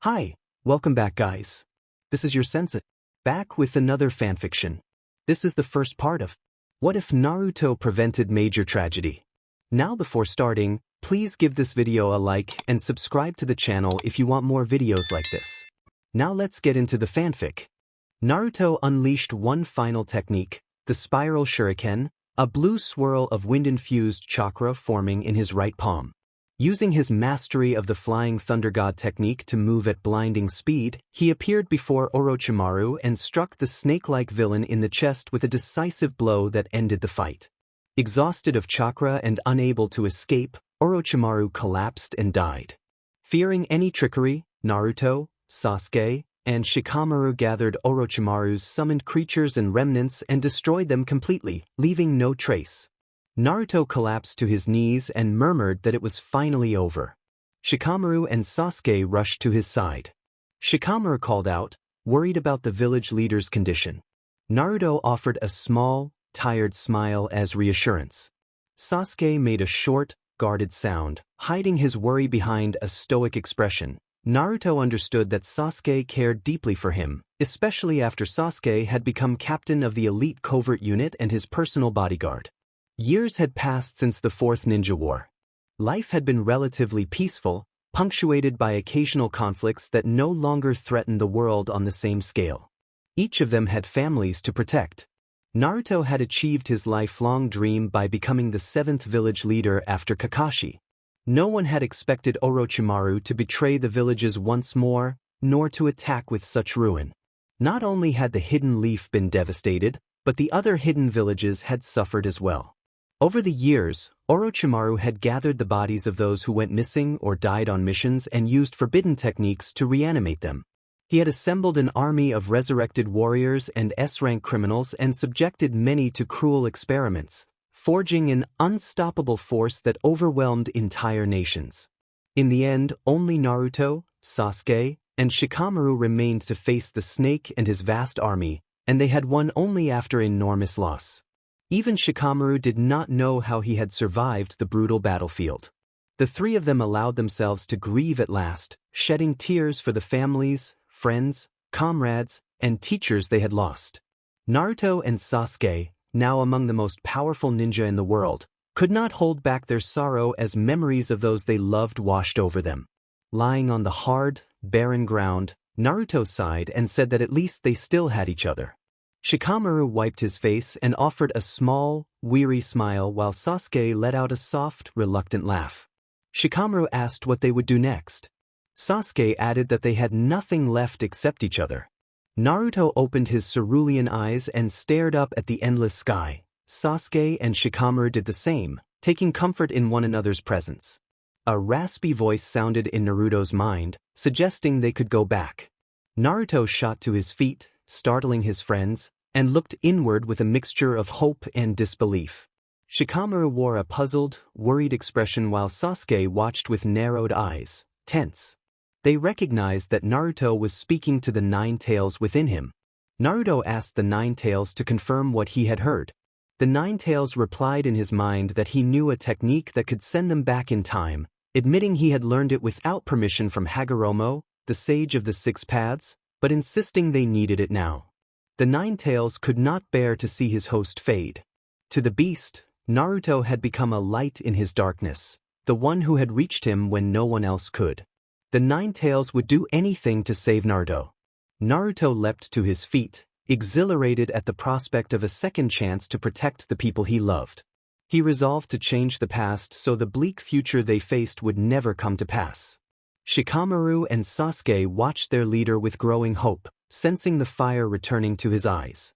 Hi, welcome back guys. This is your sensei, back with another fanfiction. This is the first part of What If Naruto Prevented Major Tragedy? Now before starting, please give this video a like and subscribe to the channel if you want more videos like this. Now let's get into the fanfic. Naruto unleashed one final technique, the spiral shuriken, a blue swirl of wind-infused chakra forming in his right palm. Using his mastery of the Flying Thunder God technique to move at blinding speed, he appeared before Orochimaru and struck the snake-like villain in the chest with a decisive blow that ended the fight. Exhausted of chakra and unable to escape, Orochimaru collapsed and died. Fearing any trickery, Naruto, Sasuke, and Shikamaru gathered Orochimaru's summoned creatures and remnants and destroyed them completely, leaving no trace. Naruto collapsed to his knees and murmured that it was finally over. Shikamaru and Sasuke rushed to his side. Shikamaru called out, worried about the village leader's condition. Naruto offered a small, tired smile as reassurance. Sasuke made a short, guarded sound, hiding his worry behind a stoic expression. Naruto understood that Sasuke cared deeply for him, especially after Sasuke had become captain of the elite covert unit and his personal bodyguard. Years had passed since the Fourth Ninja War. Life had been relatively peaceful, punctuated by occasional conflicts that no longer threatened the world on the same scale. Each of them had families to protect. Naruto had achieved his lifelong dream by becoming the 7th village leader after Kakashi. No one had expected Orochimaru to betray the villages once more, nor to attack with such ruin. Not only had the Hidden Leaf been devastated, but the other hidden villages had suffered as well. Over the years, Orochimaru had gathered the bodies of those who went missing or died on missions and used forbidden techniques to reanimate them. He had assembled an army of resurrected warriors and S-rank criminals and subjected many to cruel experiments, forging an unstoppable force that overwhelmed entire nations. In the end, only Naruto, Sasuke, and Shikamaru remained to face the snake and his vast army, and they had won only after enormous loss. Even Shikamaru did not know how he had survived the brutal battlefield. The three of them allowed themselves to grieve at last, shedding tears for the families, friends, comrades, and teachers they had lost. Naruto and Sasuke, now among the most powerful ninja in the world, could not hold back their sorrow as memories of those they loved washed over them. Lying on the hard, barren ground, Naruto sighed and said that at least they still had each other. Shikamaru wiped his face and offered a small, weary smile while Sasuke let out a soft, reluctant laugh. Shikamaru asked what they would do next. Sasuke added that they had nothing left except each other. Naruto opened his cerulean eyes and stared up at the endless sky. Sasuke and Shikamaru did the same, taking comfort in one another's presence. A raspy voice sounded in Naruto's mind, suggesting they could go back. Naruto shot to his feet, startling his friends, and looked inward with a mixture of hope and disbelief. Shikamaru wore a puzzled, worried expression while Sasuke watched with narrowed eyes, tense. They recognized that Naruto was speaking to the Nine Tails within him. Naruto asked the Nine Tails to confirm what he had heard. The Nine Tails replied in his mind that he knew a technique that could send them back in time, admitting he had learned it without permission from Hagoromo, the sage of the Six Paths, but insisting they needed it now. The Nine Tails could not bear to see his host fade. To the beast, Naruto had become a light in his darkness, the one who had reached him when no one else could. The Nine Tails would do anything to save Naruto. Naruto leapt to his feet, exhilarated at the prospect of a second chance to protect the people he loved. He resolved to change the past so the bleak future they faced would never come to pass. Shikamaru and Sasuke watched their leader with growing hope, sensing the fire returning to his eyes.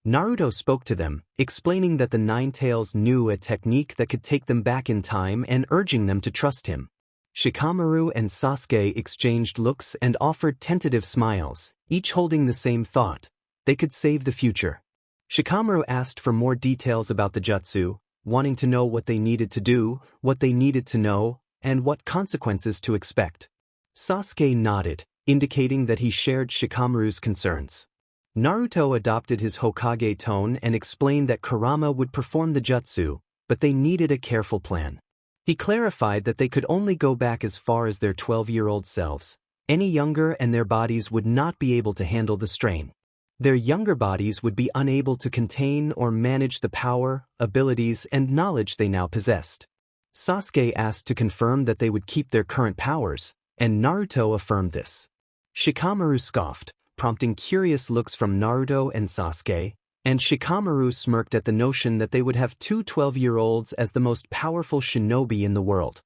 Naruto spoke to them, explaining that the Nine Tails knew a technique that could take them back in time and urging them to trust him. Shikamaru and Sasuke exchanged looks and offered tentative smiles, each holding the same thought: they could save the future. Shikamaru asked for more details about the jutsu, wanting to know what they needed to do, what they needed to know, and what consequences to expect. Sasuke nodded, indicating that he shared Shikamaru's concerns. Naruto adopted his Hokage tone and explained that Kurama would perform the jutsu, but they needed a careful plan. He clarified that they could only go back as far as their 12-year-old selves, Any younger and their bodies would not be able to handle the strain. Their younger bodies would be unable to contain or manage the power, abilities, and knowledge they now possessed. Sasuke asked to confirm that they would keep their current powers, and Naruto affirmed this. Shikamaru scoffed, prompting curious looks from Naruto and Sasuke, and Shikamaru smirked at the notion that they would have two 12-year-olds as the most powerful shinobi in the world.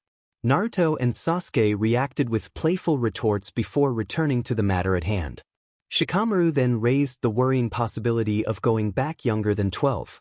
Naruto and Sasuke reacted with playful retorts before returning to the matter at hand. Shikamaru then raised the worrying possibility of going back younger than 12.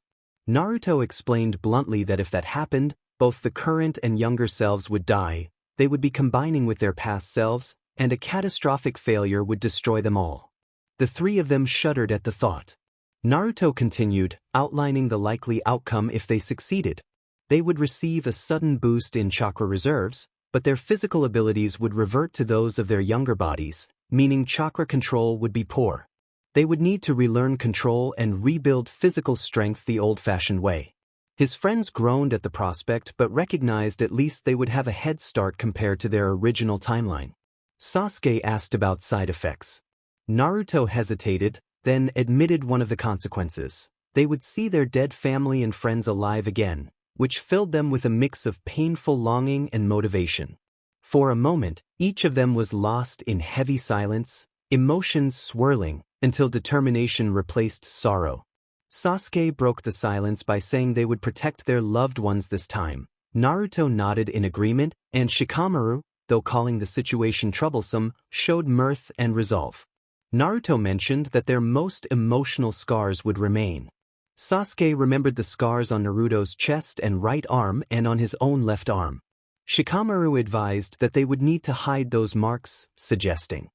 Naruto explained bluntly that if that happened, both the current and younger selves would die, they would be combining with their past selves, and a catastrophic failure would destroy them all. The three of them shuddered at the thought. Naruto continued, outlining the likely outcome if they succeeded. They would receive a sudden boost in chakra reserves, but their physical abilities would revert to those of their younger bodies, meaning chakra control would be poor. They would need to relearn control and rebuild physical strength the old-fashioned way. His friends groaned at the prospect but recognized at least they would have a head start compared to their original timeline. Sasuke asked about side effects. Naruto hesitated, then admitted one of the consequences. They would see their dead family and friends alive again, which filled them with a mix of painful longing and motivation. For a moment, each of them was lost in heavy silence, emotions swirling, until determination replaced sorrow. Sasuke broke the silence by saying they would protect their loved ones this time. Naruto nodded in agreement, and Shikamaru, though calling the situation troublesome, showed mirth and resolve. Naruto mentioned that their most emotional scars would remain. Sasuke remembered the scars on Naruto's chest and right arm and on his own left arm. Shikamaru advised that they would need to hide those marks, suggesting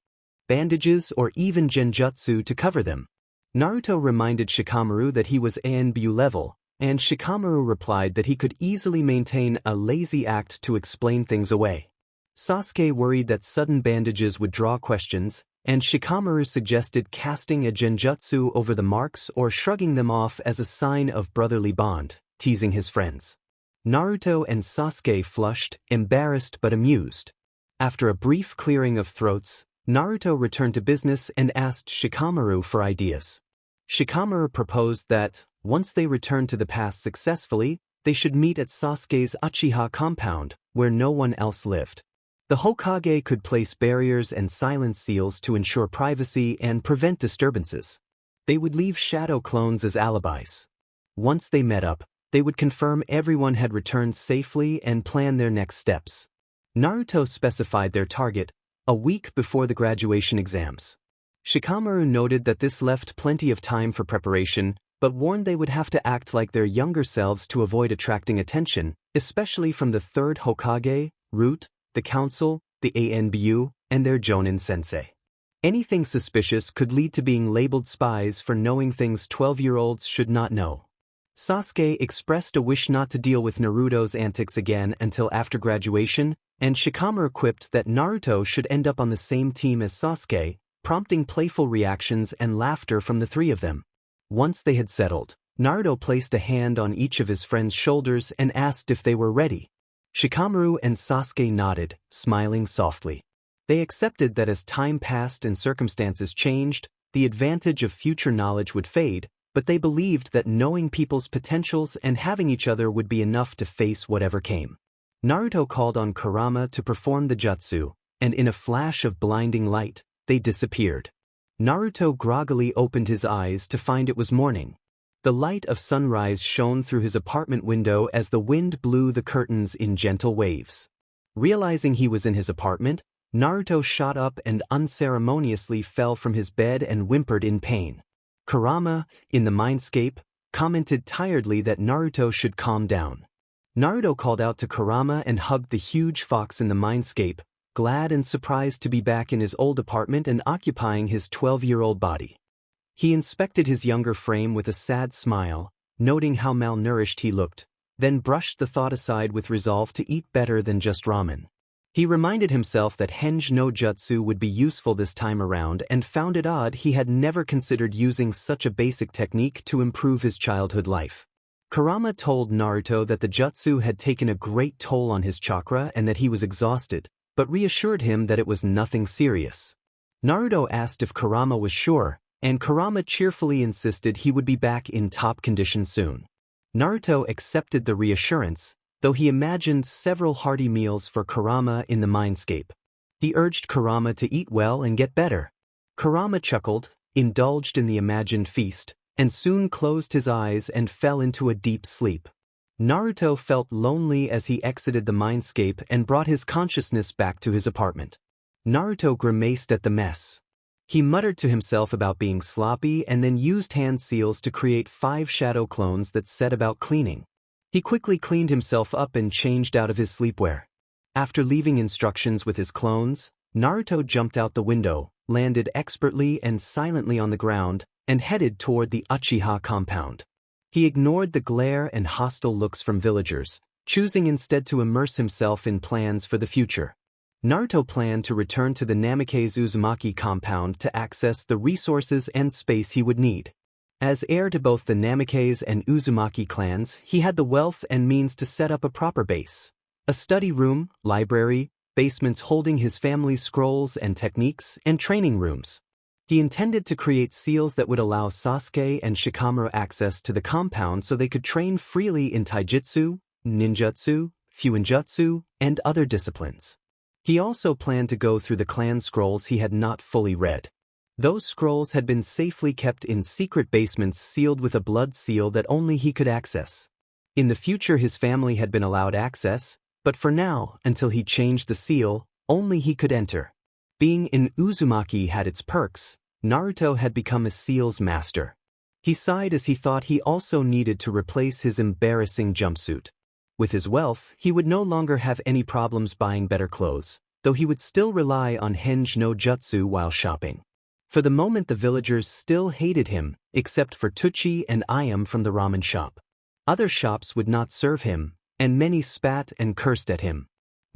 bandages or even genjutsu to cover them. Naruto reminded Shikamaru that he was ANBU level, and Shikamaru replied that he could easily maintain a lazy act to explain things away. Sasuke worried that sudden bandages would draw questions, and Shikamaru suggested casting a genjutsu over the marks or shrugging them off as a sign of brotherly bond, teasing his friends. Naruto and Sasuke flushed, embarrassed but amused. After a brief clearing of throats, Naruto returned to business and asked Shikamaru for ideas. Shikamaru proposed that, once they returned to the past successfully, they should meet at Sasuke's Uchiha compound, where no one else lived. The Hokage could place barriers and silence seals to ensure privacy and prevent disturbances. They would leave shadow clones as alibis. Once they met up, they would confirm everyone had returned safely and plan their next steps. Naruto specified their target, a week before the graduation exams. Shikamaru noted that this left plenty of time for preparation, but warned they would have to act like their younger selves to avoid attracting attention, especially from the third Hokage, Root, the Council, the ANBU, and their Jonin sensei. Anything suspicious could lead to being labeled spies for knowing things 12-year-olds should not know. Sasuke expressed a wish not to deal with Naruto's antics again until after graduation, and Shikamaru quipped that Naruto should end up on the same team as Sasuke, prompting playful reactions and laughter from the three of them. Once they had settled, Naruto placed a hand on each of his friends' shoulders and asked if they were ready. Shikamaru and Sasuke nodded, smiling softly. They accepted that as time passed and circumstances changed, the advantage of future knowledge would fade, but they believed that knowing people's potentials and having each other would be enough to face whatever came. Naruto called on Kurama to perform the jutsu, and in a flash of blinding light, they disappeared. Naruto groggily opened his eyes to find it was morning. The light of sunrise shone through his apartment window as the wind blew the curtains in gentle waves. Realizing he was in his apartment, Naruto shot up and unceremoniously fell from his bed and whimpered in pain. Kurama, in the mindscape, commented tiredly that Naruto should calm down. Naruto called out to Kurama and hugged the huge fox in the mindscape, glad and surprised to be back in his old apartment and occupying his 12-year-old body. He inspected his younger frame with a sad smile, noting how malnourished he looked, then brushed the thought aside with resolve to eat better than just ramen. He reminded himself that Henge no Jutsu would be useful this time around and found it odd he had never considered using such a basic technique to improve his childhood life. Kurama told Naruto that the jutsu had taken a great toll on his chakra and that he was exhausted, but reassured him that it was nothing serious. Naruto asked if Kurama was sure, and Kurama cheerfully insisted he would be back in top condition soon. Naruto accepted the reassurance, though he imagined several hearty meals for Kurama in the mindscape. He urged Kurama to eat well and get better. Kurama chuckled, indulged in the imagined feast, and soon closed his eyes and fell into a deep sleep. Naruto felt lonely as he exited the mindscape and brought his consciousness back to his apartment. Naruto grimaced at the mess. He muttered to himself about being sloppy and then used hand seals to create 5 shadow clones that set about cleaning. He quickly cleaned himself up and changed out of his sleepwear. After leaving instructions with his clones, Naruto jumped out the window, landed expertly and silently on the ground, and headed toward the Uchiha compound. He ignored the glare and hostile looks from villagers, choosing instead to immerse himself in plans for the future. Naruto planned to return to the Namikaze Uzumaki compound to access the resources and space he would need. As heir to both the Namikaze and Uzumaki clans, he had the wealth and means to set up a proper base. A study room, library, basements holding his family's scrolls and techniques, and training rooms. He intended to create seals that would allow Sasuke and Shikamaru access to the compound so they could train freely in taijutsu, ninjutsu, fuinjutsu, and other disciplines. He also planned to go through the clan scrolls he had not fully read. Those scrolls had been safely kept in secret basements sealed with a blood seal that only he could access. In the future his family had been allowed access, but for now, until he changed the seal, only he could enter. Being in Uzumaki had its perks. Naruto had become a seals master. He sighed as he thought he also needed to replace his embarrassing jumpsuit. With his wealth, he would no longer have any problems buying better clothes, though he would still rely on Henge no Jutsu while shopping. For the moment the villagers still hated him, except for Tuchi and Ayam from the ramen shop. Other shops would not serve him, and many spat and cursed at him.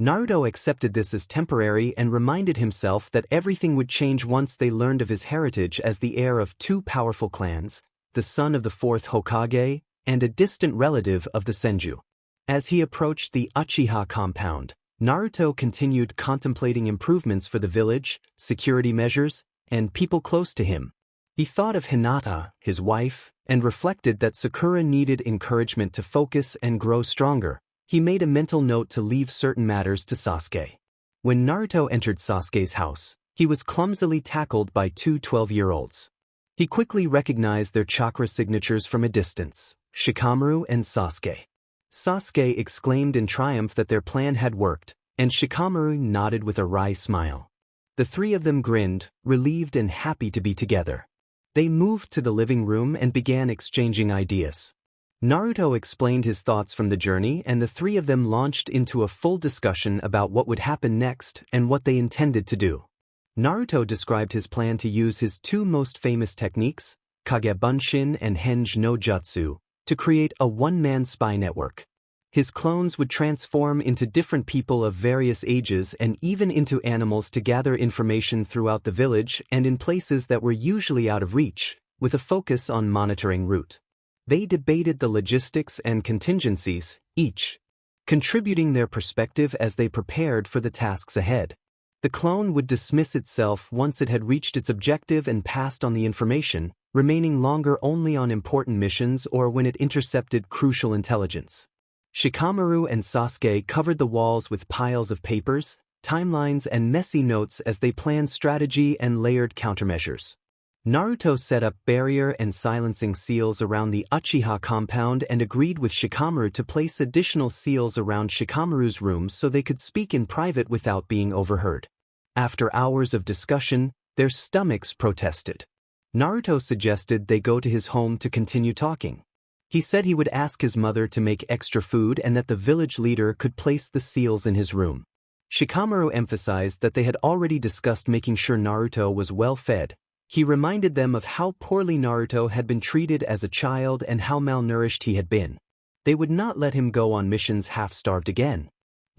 Naruto accepted this as temporary and reminded himself that everything would change once they learned of his heritage as the heir of 2 powerful clans, the son of the 4th Hokage, and a distant relative of the Senju. As he approached the Uchiha compound, Naruto continued contemplating improvements for the village, security measures, and people close to him. He thought of Hinata, his wife, and reflected that Sakura needed encouragement to focus and grow stronger. He made a mental note to leave certain matters to Sasuke. When Naruto entered Sasuke's house, he was clumsily tackled by 2 12-year-olds. He quickly recognized their chakra signatures from a distance, Shikamaru and Sasuke. Sasuke exclaimed in triumph that their plan had worked, and Shikamaru nodded with a wry smile. The 3 of them grinned, relieved and happy to be together. They moved to the living room and began exchanging ideas. Naruto explained his thoughts from the journey and the 3 of them launched into a full discussion about what would happen next and what they intended to do. Naruto described his plan to use his 2 most famous techniques, Kage Bunshin and Henge no Jutsu, to create a one-man spy network. His clones would transform into different people of various ages and even into animals to gather information throughout the village and in places that were usually out of reach, with a focus on monitoring route. They debated the logistics and contingencies, each contributing their perspective as they prepared for the tasks ahead. The clone would dismiss itself once it had reached its objective and passed on the information, remaining longer only on important missions or when it intercepted crucial intelligence. Shikamaru and Sasuke covered the walls with piles of papers, timelines and messy notes as they planned strategy and layered countermeasures. Naruto set up barrier and silencing seals around the Uchiha compound and agreed with Shikamaru to place additional seals around Shikamaru's room so they could speak in private without being overheard. After hours of discussion, their stomachs protested. Naruto suggested they go to his home to continue talking. He said he would ask his mother to make extra food and that the village leader could place the seals in his room. Shikamaru emphasized that they had already discussed making sure Naruto was well fed. He reminded them of how poorly Naruto had been treated as a child and how malnourished he had been. They would not let him go on missions half-starved again.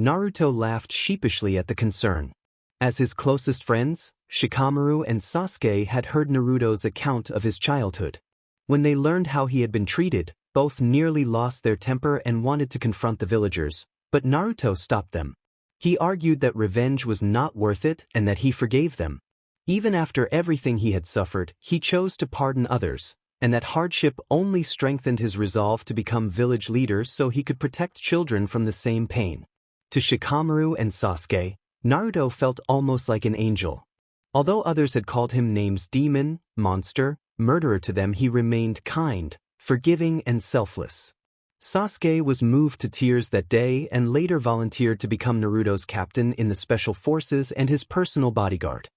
Naruto laughed sheepishly at the concern. As his closest friends, Shikamaru and Sasuke had heard Naruto's account of his childhood. When they learned how he had been treated, both nearly lost their temper and wanted to confront the villagers, but Naruto stopped them. He argued that revenge was not worth it and that he forgave them. Even after everything he had suffered, he chose to pardon others, and that hardship only strengthened his resolve to become village leader so he could protect children from the same pain. To Shikamaru and Sasuke, Naruto felt almost like an angel. Although others had called him names demon, monster, murderer, to them he remained kind, forgiving and selfless. Sasuke was moved to tears that day and later volunteered to become Naruto's captain in the special forces and his personal bodyguard.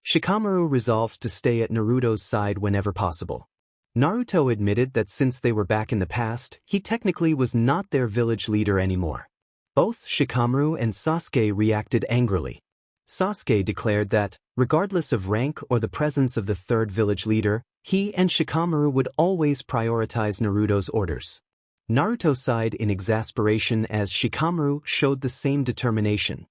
Shikamaru resolved to stay at Naruto's side whenever possible. Naruto admitted that since they were back in the past, he technically was not their village leader anymore. Both Shikamaru and Sasuke reacted angrily. Sasuke declared that, regardless of rank or the presence of the third village leader, he and Shikamaru would always prioritize Naruto's orders. Naruto sighed in exasperation as Shikamaru showed the same determination.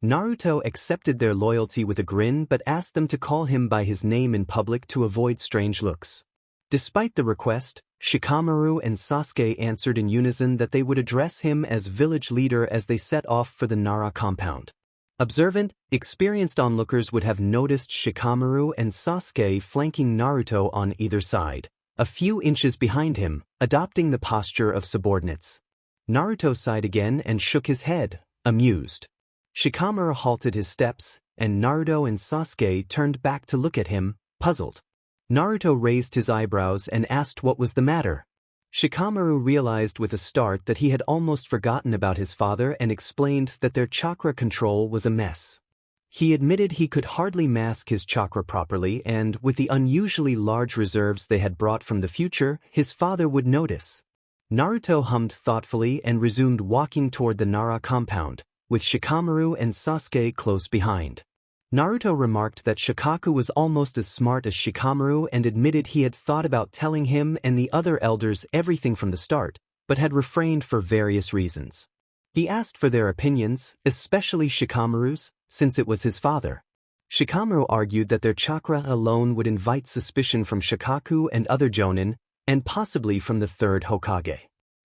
Naruto accepted their loyalty with a grin but asked them to call him by his name in public to avoid strange looks. Despite the request, Shikamaru and Sasuke answered in unison that they would address him as village leader as they set off for the Nara compound. Observant, experienced onlookers would have noticed Shikamaru and Sasuke flanking Naruto on either side, a few inches behind him, adopting the posture of subordinates. Naruto sighed again and shook his head, amused. Shikamaru halted his steps, and Naruto and Sasuke turned back to look at him, puzzled. Naruto raised his eyebrows and asked what was the matter. Shikamaru realized with a start that he had almost forgotten about his father and explained that their chakra control was a mess. He admitted he could hardly mask his chakra properly and, with the unusually large reserves they had brought from the future, his father would notice. Naruto hummed thoughtfully and resumed walking toward the Nara compound, with Shikamaru and Sasuke close behind. Naruto remarked that Shikaku was almost as smart as Shikamaru and admitted he had thought about telling him and the other elders everything from the start, but had refrained for various reasons. He asked for their opinions, especially Shikamaru's, since it was his father. Shikamaru argued that their chakra alone would invite suspicion from Shikaku and other Jonin, and possibly from the third Hokage.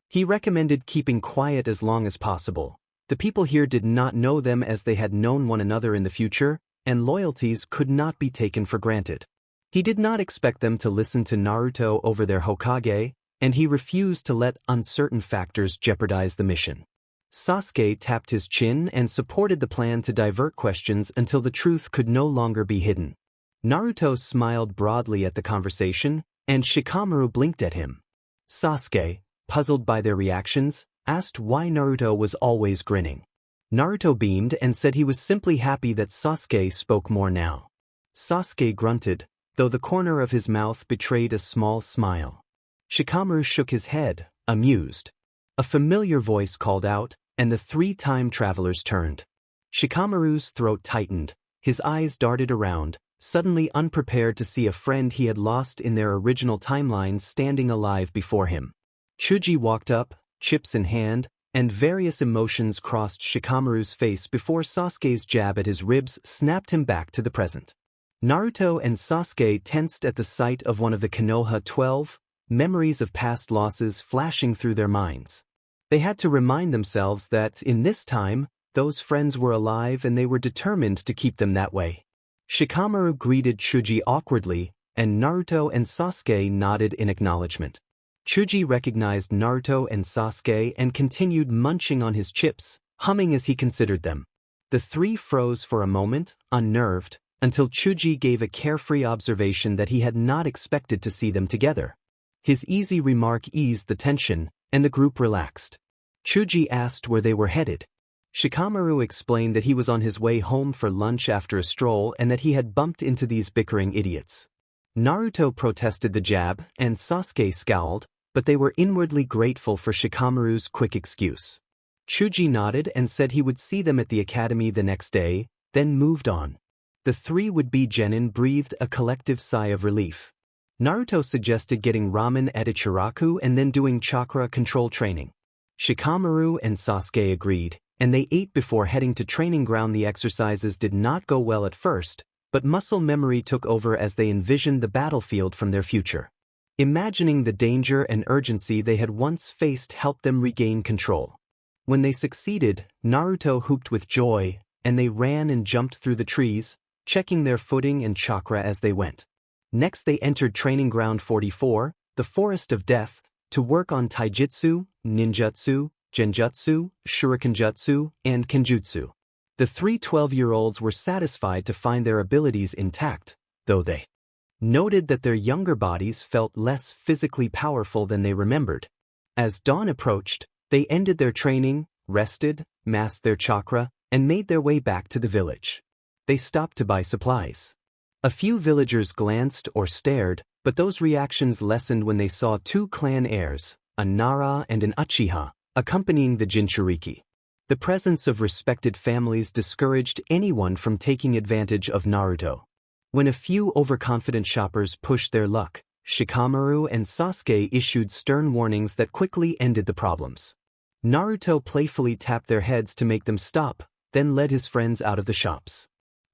He recommended keeping quiet as long as possible. The people here did not know them as they had known one another in the future, and loyalties could not be taken for granted. He did not expect them to listen to Naruto over their Hokage, and he refused to let uncertain factors jeopardize the mission. Sasuke tapped his chin and supported the plan to divert questions until the truth could no longer be hidden. Naruto smiled broadly at the conversation, and Shikamaru blinked at him. Sasuke, puzzled by their reactions, asked why Naruto was always grinning. Naruto beamed and said he was simply happy that Sasuke spoke more now. Sasuke grunted, though the corner of his mouth betrayed a small smile. Shikamaru shook his head, amused. A familiar voice called out, and the three time travelers turned. Shikamaru's throat tightened, his eyes darted around, suddenly unprepared to see a friend he had lost in their original timelines standing alive before him. Chuji walked up, chips in hand, and various emotions crossed Shikamaru's face before Sasuke's jab at his ribs snapped him back to the present. Naruto and Sasuke tensed at the sight of one of the Konoha 12, memories of past losses flashing through their minds. They had to remind themselves that, in this time, those friends were alive and they were determined to keep them that way. Shikamaru greeted Chuji awkwardly, and Naruto and Sasuke nodded in acknowledgement. Chuji recognized Naruto and Sasuke and continued munching on his chips, humming as he considered them. The three froze for a moment, unnerved, until Chuji gave a carefree observation that he had not expected to see them together. His easy remark eased the tension, and the group relaxed. Chuji asked where they were headed. Shikamaru explained that he was on his way home for lunch after a stroll and that he had bumped into these bickering idiots. Naruto protested the jab, and Sasuke scowled, but they were inwardly grateful for Shikamaru's quick excuse. Chuji nodded and said he would see them at the academy the next day, then moved on. The three would-be genin breathed a collective sigh of relief. Naruto suggested getting ramen at Ichiraku and then doing chakra control training. Shikamaru and Sasuke agreed, and they ate before heading to training ground. The exercises did not go well at first, but muscle memory took over as they envisioned the battlefield from their future. Imagining the danger and urgency they had once faced helped them regain control. When they succeeded, Naruto whooped with joy, and they ran and jumped through the trees, checking their footing and chakra as they went. Next they entered Training Ground 44, the Forest of Death, to work on taijutsu, ninjutsu, genjutsu, shurikenjutsu, and kenjutsu. The three 12-year-olds were satisfied to find their abilities intact, though they noted that their younger bodies felt less physically powerful than they remembered. As dawn approached, they ended their training, rested, masked their chakra, and made their way back to the village. They stopped to buy supplies. A few villagers glanced or stared, but those reactions lessened when they saw two clan heirs, a Nara and an Uchiha, accompanying the Jinchuriki. The presence of respected families discouraged anyone from taking advantage of Naruto. When a few overconfident shoppers pushed their luck, Shikamaru and Sasuke issued stern warnings that quickly ended the problems. Naruto playfully tapped their heads to make them stop, then led his friends out of the shops.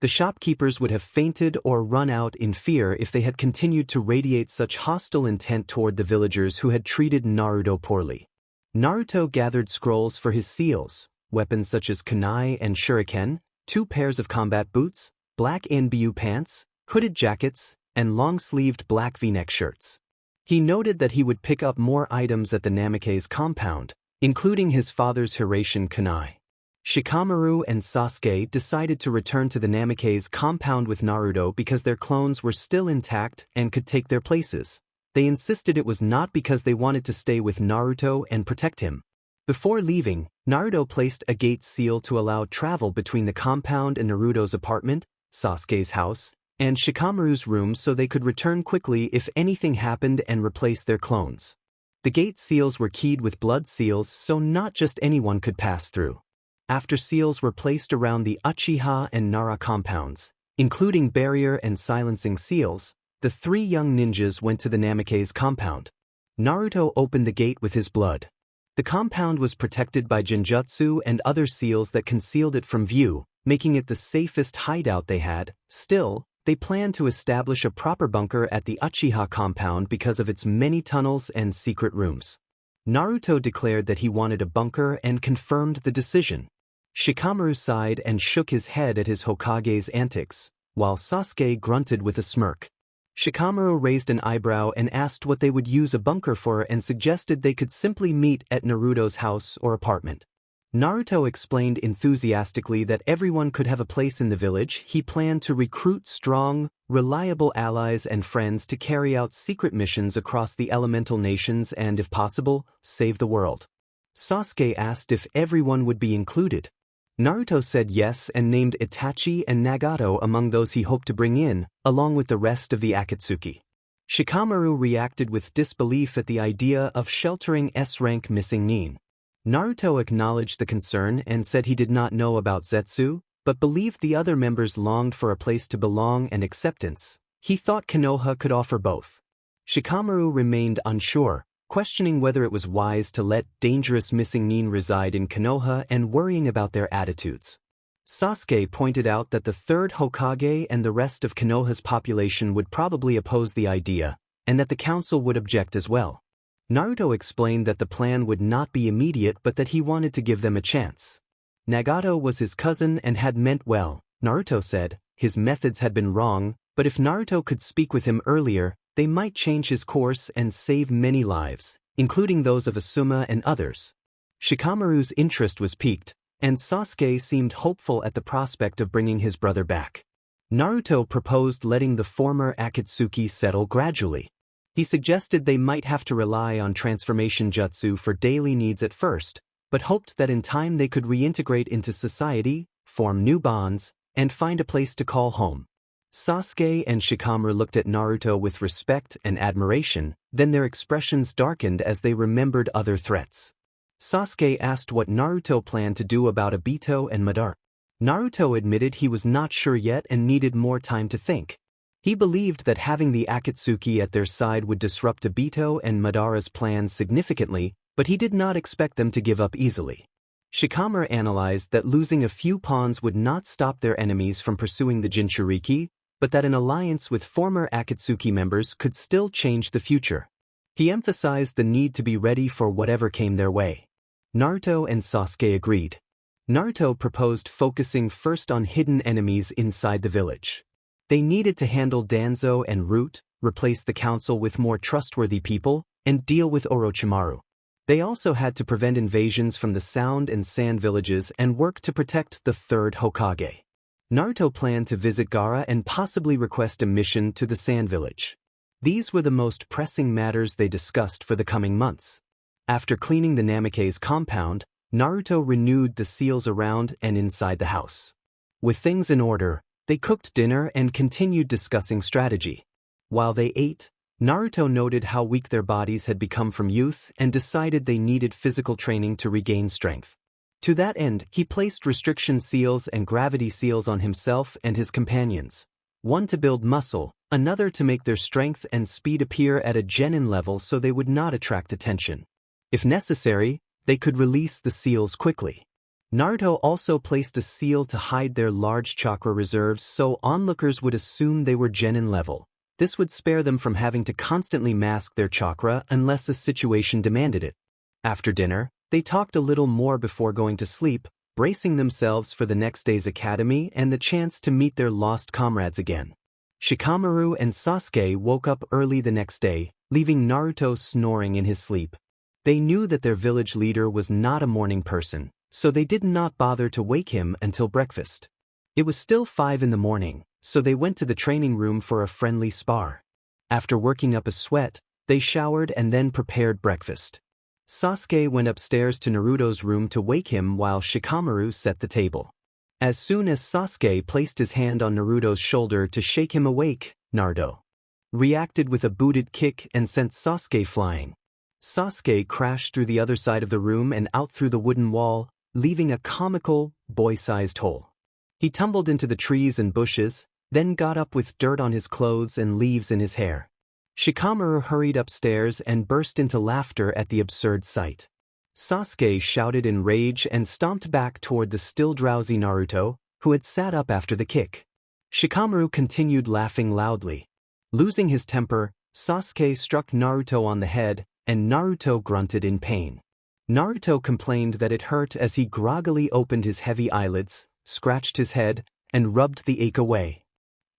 The shopkeepers would have fainted or run out in fear if they had continued to radiate such hostile intent toward the villagers who had treated Naruto poorly. Naruto gathered scrolls for his seals, weapons such as kunai and shuriken, 2 pairs of combat boots, black NBU pants, hooded jackets, and long-sleeved black V-neck shirts. He noted that he would pick up more items at the Namake's compound, including his father's Hiraishin kunai. Shikamaru and Sasuke decided to return to the Namake's compound with Naruto because their clones were still intact and could take their places. They insisted it was not because they wanted to stay with Naruto and protect him. Before leaving, Naruto placed a gate seal to allow travel between the compound and Naruto's apartment, Sasuke's house, and Shikamaru's room so they could return quickly if anything happened and replace their clones. The gate seals were keyed with blood seals so not just anyone could pass through. After seals were placed around the Uchiha and Nara compounds, including barrier and silencing seals, the 3 young ninjas went to the Namake's compound. Naruto opened the gate with his blood. The compound was protected by genjutsu and other seals that concealed it from view, making it the safest hideout they had. Still, they planned to establish a proper bunker at the Uchiha compound because of its many tunnels and secret rooms. Naruto declared that he wanted a bunker and confirmed the decision. Shikamaru sighed and shook his head at his Hokage's antics, while Sasuke grunted with a smirk. Shikamaru raised an eyebrow and asked what they would use a bunker for and suggested they could simply meet at Naruto's house or apartment. Naruto explained enthusiastically that everyone could have a place in the village. He planned to recruit strong, reliable allies and friends to carry out secret missions across the elemental nations and, if possible, save the world. Sasuke asked if everyone would be included. Naruto said yes and named Itachi and Nagato among those he hoped to bring in, along with the rest of the Akatsuki. Shikamaru reacted with disbelief at the idea of sheltering S-rank missing nin. Naruto acknowledged the concern and said he did not know about Zetsu, but believed the other members longed for a place to belong and acceptance. He thought Konoha could offer both. Shikamaru remained unsure, questioning whether it was wise to let dangerous missing nin reside in Konoha and worrying about their attitudes. Sasuke pointed out that the 3rd Hokage and the rest of Konoha's population would probably oppose the idea, and that the council would object as well. Naruto explained that the plan would not be immediate but that he wanted to give them a chance. Nagato was his cousin and had meant well, Naruto said. His methods had been wrong, but if Naruto could speak with him earlier, they might change his course and save many lives, including those of Asuma and others. Shikamaru's interest was piqued, and Sasuke seemed hopeful at the prospect of bringing his brother back. Naruto proposed letting the former Akatsuki settle gradually. He suggested they might have to rely on transformation jutsu for daily needs at first, but hoped that in time they could reintegrate into society, form new bonds, and find a place to call home. Sasuke and Shikamaru looked at Naruto with respect and admiration, then their expressions darkened as they remembered other threats. Sasuke asked what Naruto planned to do about Obito and Madara. Naruto admitted he was not sure yet and needed more time to think. He believed that having the Akatsuki at their side would disrupt Obito and Madara's plans significantly, but he did not expect them to give up easily. Shikamaru analyzed that losing a few pawns would not stop their enemies from pursuing the Jinchuriki, but that an alliance with former Akatsuki members could still change the future. He emphasized the need to be ready for whatever came their way. Naruto and Sasuke agreed. Naruto proposed focusing first on hidden enemies inside the village. They needed to handle Danzo and Root, replace the council with more trustworthy people, and deal with Orochimaru. They also had to prevent invasions from the Sound and Sand villages and work to protect the third Hokage. Naruto planned to visit Gaara and possibly request a mission to the Sand village. These were the most pressing matters they discussed for the coming months. After cleaning the Namikaze compound, Naruto renewed the seals around and inside the house. With things in order, they cooked dinner and continued discussing strategy. While they ate, Naruto noted how weak their bodies had become from youth and decided they needed physical training to regain strength. To that end, he placed restriction seals and gravity seals on himself and his companions, one to build muscle, another to make their strength and speed appear at a genin level so they would not attract attention. If necessary, they could release the seals quickly. Naruto also placed a seal to hide their large chakra reserves so onlookers would assume they were genin level. This would spare them from having to constantly mask their chakra unless a situation demanded it. After dinner, they talked a little more before going to sleep, bracing themselves for the next day's academy and the chance to meet their lost comrades again. Shikamaru and Sasuke woke up early the next day, leaving Naruto snoring in his sleep. They knew that their village leader was not a morning person, so they did not bother to wake him until breakfast. It was still 5 in the morning, so they went to the training room for a friendly spar. After working up a sweat, they showered and then prepared breakfast. Sasuke went upstairs to Naruto's room to wake him while Shikamaru set the table. As soon as Sasuke placed his hand on Naruto's shoulder to shake him awake, Naruto reacted with a booted kick and sent Sasuke flying. Sasuke crashed through the other side of the room and out through the wooden wall, leaving a comical, boy-sized hole. He tumbled into the trees and bushes, then got up with dirt on his clothes and leaves in his hair. Shikamaru hurried upstairs and burst into laughter at the absurd sight. Sasuke shouted in rage and stomped back toward the still drowsy Naruto, who had sat up after the kick. Shikamaru continued laughing loudly. Losing his temper, Sasuke struck Naruto on the head, and Naruto grunted in pain. Naruto complained that it hurt as he groggily opened his heavy eyelids, scratched his head, and rubbed the ache away.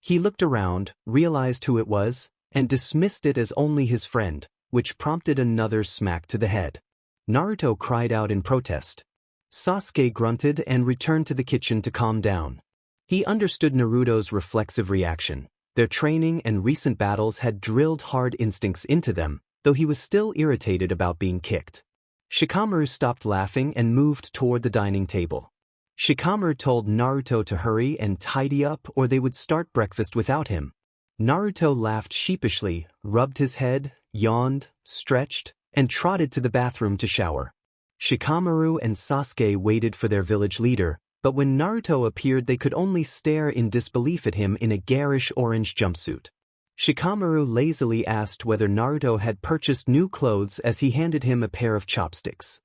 He looked around, realized who it was, and dismissed it as only his friend, which prompted another smack to the head. Naruto cried out in protest. Sasuke grunted and returned to the kitchen to calm down. He understood Naruto's reflexive reaction. Their training and recent battles had drilled hard instincts into them, though he was still irritated about being kicked. Shikamaru stopped laughing and moved toward the dining table. Shikamaru told Naruto to hurry and tidy up or they would start breakfast without him. Naruto laughed sheepishly, rubbed his head, yawned, stretched, and trotted to the bathroom to shower. Shikamaru and Sasuke waited for their village leader, but when Naruto appeared they could only stare in disbelief at him in a garish orange jumpsuit. Shikamaru lazily asked whether Naruto had purchased new clothes as he handed him a pair of chopsticks.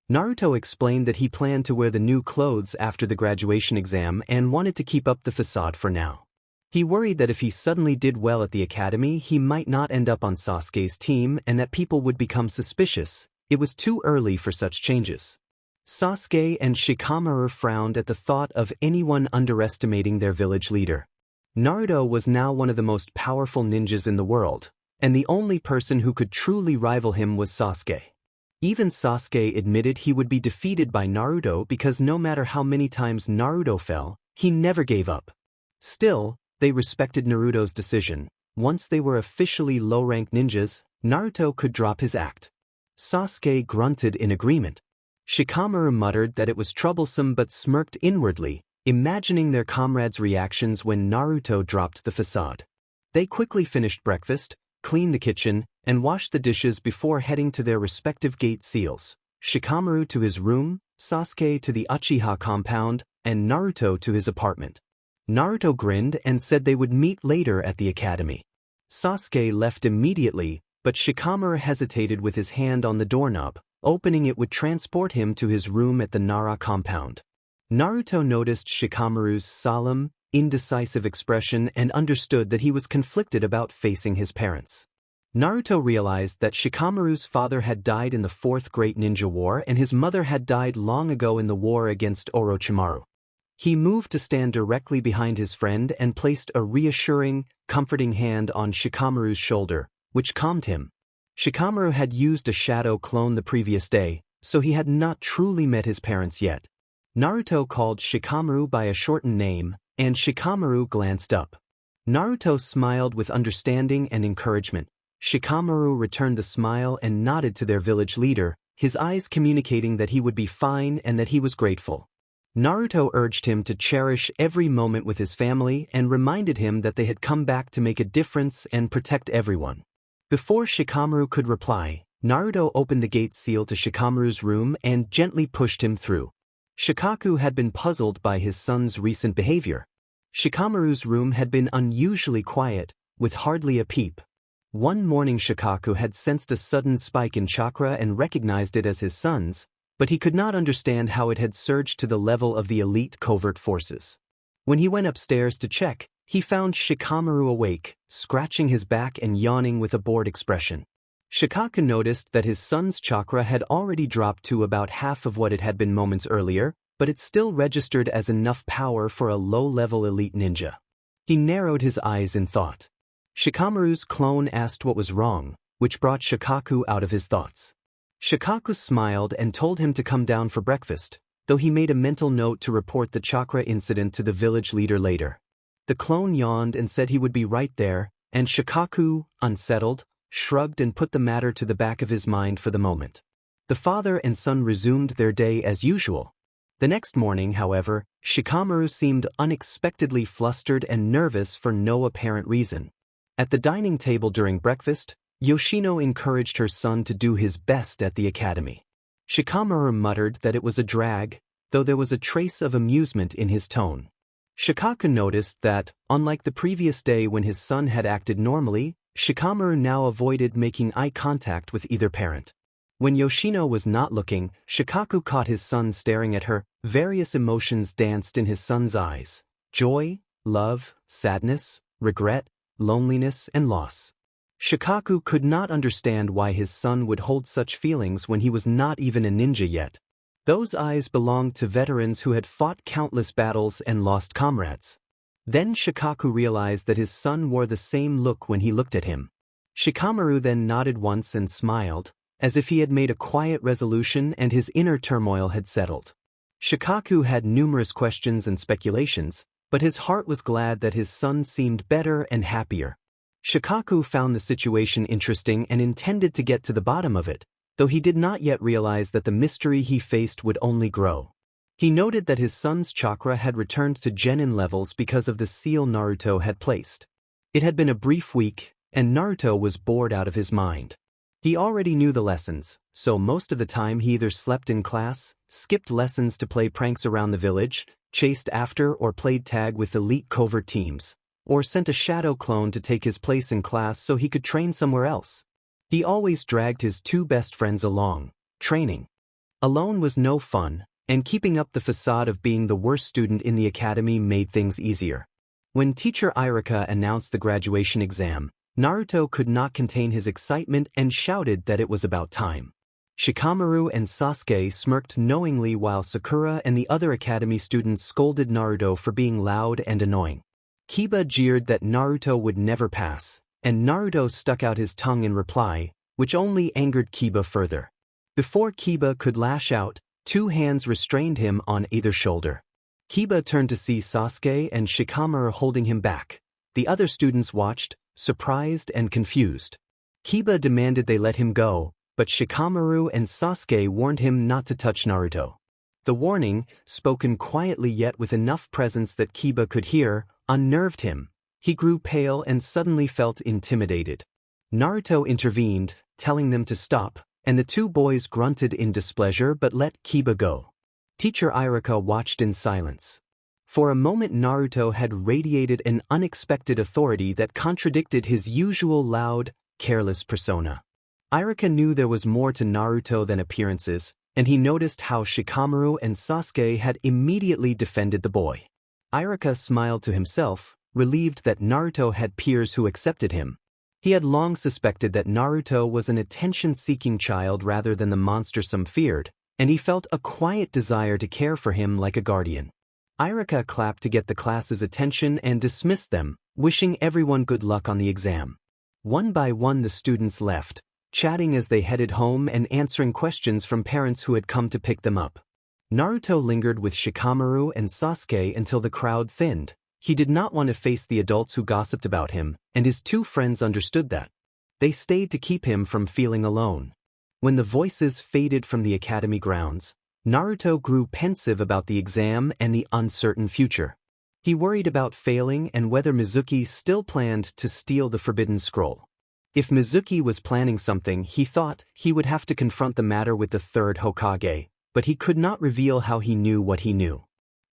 Naruto explained that he planned to wear the new clothes after the graduation exam and wanted to keep up the facade for now. He worried that if he suddenly did well at the academy he might not end up on Sasuke's team and that people would become suspicious. It was too early for such changes. Sasuke and Shikamaru frowned at the thought of anyone underestimating their village leader. Naruto was now one of the most powerful ninjas in the world, and the only person who could truly rival him was Sasuke. Even Sasuke admitted he would be defeated by Naruto because no matter how many times Naruto fell, he never gave up. Still, they respected Naruto's decision. Once they were officially low-ranked ninjas, Naruto could drop his act. Sasuke grunted in agreement. Shikamaru muttered that it was troublesome but smirked inwardly, imagining their comrades' reactions when Naruto dropped the facade. They quickly finished breakfast, cleaned the kitchen, and washed the dishes before heading to their respective gate seals. Shikamaru to his room, Sasuke to the Uchiha compound, and Naruto to his apartment. Naruto grinned and said they would meet later at the academy. Sasuke left immediately, but Shikamaru hesitated with his hand on the doorknob. Opening it would transport him to his room at the Nara compound. Naruto noticed Shikamaru's solemn, indecisive expression and understood that he was conflicted about facing his parents. Naruto realized that Shikamaru's father had died in the Fourth Great Ninja War and his mother had died long ago in the war against Orochimaru. He moved to stand directly behind his friend and placed a reassuring, comforting hand on Shikamaru's shoulder, which calmed him. Shikamaru had used a shadow clone the previous day, so he had not truly met his parents yet. Naruto called Shikamaru by a shortened name, and Shikamaru glanced up. Naruto smiled with understanding and encouragement. Shikamaru returned the smile and nodded to their village leader, his eyes communicating that he would be fine and that he was grateful. Naruto urged him to cherish every moment with his family and reminded him that they had come back to make a difference and protect everyone. Before Shikamaru could reply, Naruto opened the gate seal to Shikamaru's room and gently pushed him through. Shikaku had been puzzled by his son's recent behavior. Shikamaru's room had been unusually quiet, with hardly a peep. One morning Shikaku had sensed a sudden spike in chakra and recognized it as his son's, but he could not understand how it had surged to the level of the elite covert forces. When he went upstairs to check, he found Shikamaru awake, scratching his back and yawning with a bored expression. Shikaku noticed that his son's chakra had already dropped to about half of what it had been moments earlier, but it still registered as enough power for a low-level elite ninja. He narrowed his eyes in thought. Shikamaru's clone asked what was wrong, which brought Shikaku out of his thoughts. Shikaku smiled and told him to come down for breakfast, though he made a mental note to report the chakra incident to the village leader later. The clone yawned and said he would be right there, and Shikaku, unsettled, shrugged and put the matter to the back of his mind for the moment. The father and son resumed their day as usual. The next morning, however, Shikamaru seemed unexpectedly flustered and nervous for no apparent reason. At the dining table during breakfast, Yoshino encouraged her son to do his best at the academy. Shikamaru muttered that it was a drag, though there was a trace of amusement in his tone. Shikaku noticed that, unlike the previous day when his son had acted normally, Shikamaru now avoided making eye contact with either parent. When Yoshino was not looking, Shikaku caught his son staring at her. Various emotions danced in his son's eyes: joy, love, sadness, regret, loneliness, and loss. Shikaku could not understand why his son would hold such feelings when he was not even a ninja yet. Those eyes belonged to veterans who had fought countless battles and lost comrades. Then Shikaku realized that his son wore the same look when he looked at him. Shikamaru then nodded once and smiled, as if he had made a quiet resolution and his inner turmoil had settled. Shikaku had numerous questions and speculations, but his heart was glad that his son seemed better and happier. Shikaku found the situation interesting and intended to get to the bottom of it, though he did not yet realize that the mystery he faced would only grow. He noted that his son's chakra had returned to genin levels because of the seal Naruto had placed. It had been a brief week, and Naruto was bored out of his mind. He already knew the lessons, so most of the time he either slept in class, skipped lessons to play pranks around the village, chased after or played tag with elite covert teams, or sent a shadow clone to take his place in class so he could train somewhere else. He always dragged his two best friends along. Training alone was no fun, and keeping up the facade of being the worst student in the academy made things easier. When teacher Irika announced the graduation exam, Naruto could not contain his excitement and shouted that it was about time. Shikamaru and Sasuke smirked knowingly while Sakura and the other academy students scolded Naruto for being loud and annoying. Kiba jeered that Naruto would never pass, and Naruto stuck out his tongue in reply, which only angered Kiba further. Before Kiba could lash out, two hands restrained him on either shoulder. Kiba turned to see Sasuke and Shikamaru holding him back. The other students watched, surprised and confused. Kiba demanded they let him go, but Shikamaru and Sasuke warned him not to touch Naruto. The warning, spoken quietly yet with enough presence that Kiba could hear, unnerved him. He grew pale and suddenly felt intimidated. Naruto intervened, telling them to stop, and the two boys grunted in displeasure but let Kiba go. Teacher Irika watched in silence. For a moment Naruto had radiated an unexpected authority that contradicted his usual loud, careless persona. Irika knew there was more to Naruto than appearances, and he noticed how Shikamaru and Sasuke had immediately defended the boy. Irika smiled to himself, relieved that Naruto had peers who accepted him. He had long suspected that Naruto was an attention-seeking child rather than the monster some feared, and he felt a quiet desire to care for him like a guardian. Irika clapped to get the class's attention and dismissed them, wishing everyone good luck on the exam. One by one the students left, chatting as they headed home and answering questions from parents who had come to pick them up. Naruto lingered with Shikamaru and Sasuke until the crowd thinned. He did not want to face the adults who gossiped about him, and his two friends understood that. They stayed to keep him from feeling alone. When the voices faded from the academy grounds, Naruto grew pensive about the exam and the uncertain future. He worried about failing and whether Mizuki still planned to steal the Forbidden Scroll. If Mizuki was planning something, he thought he would have to confront the matter with the third Hokage, but he could not reveal how he knew what he knew.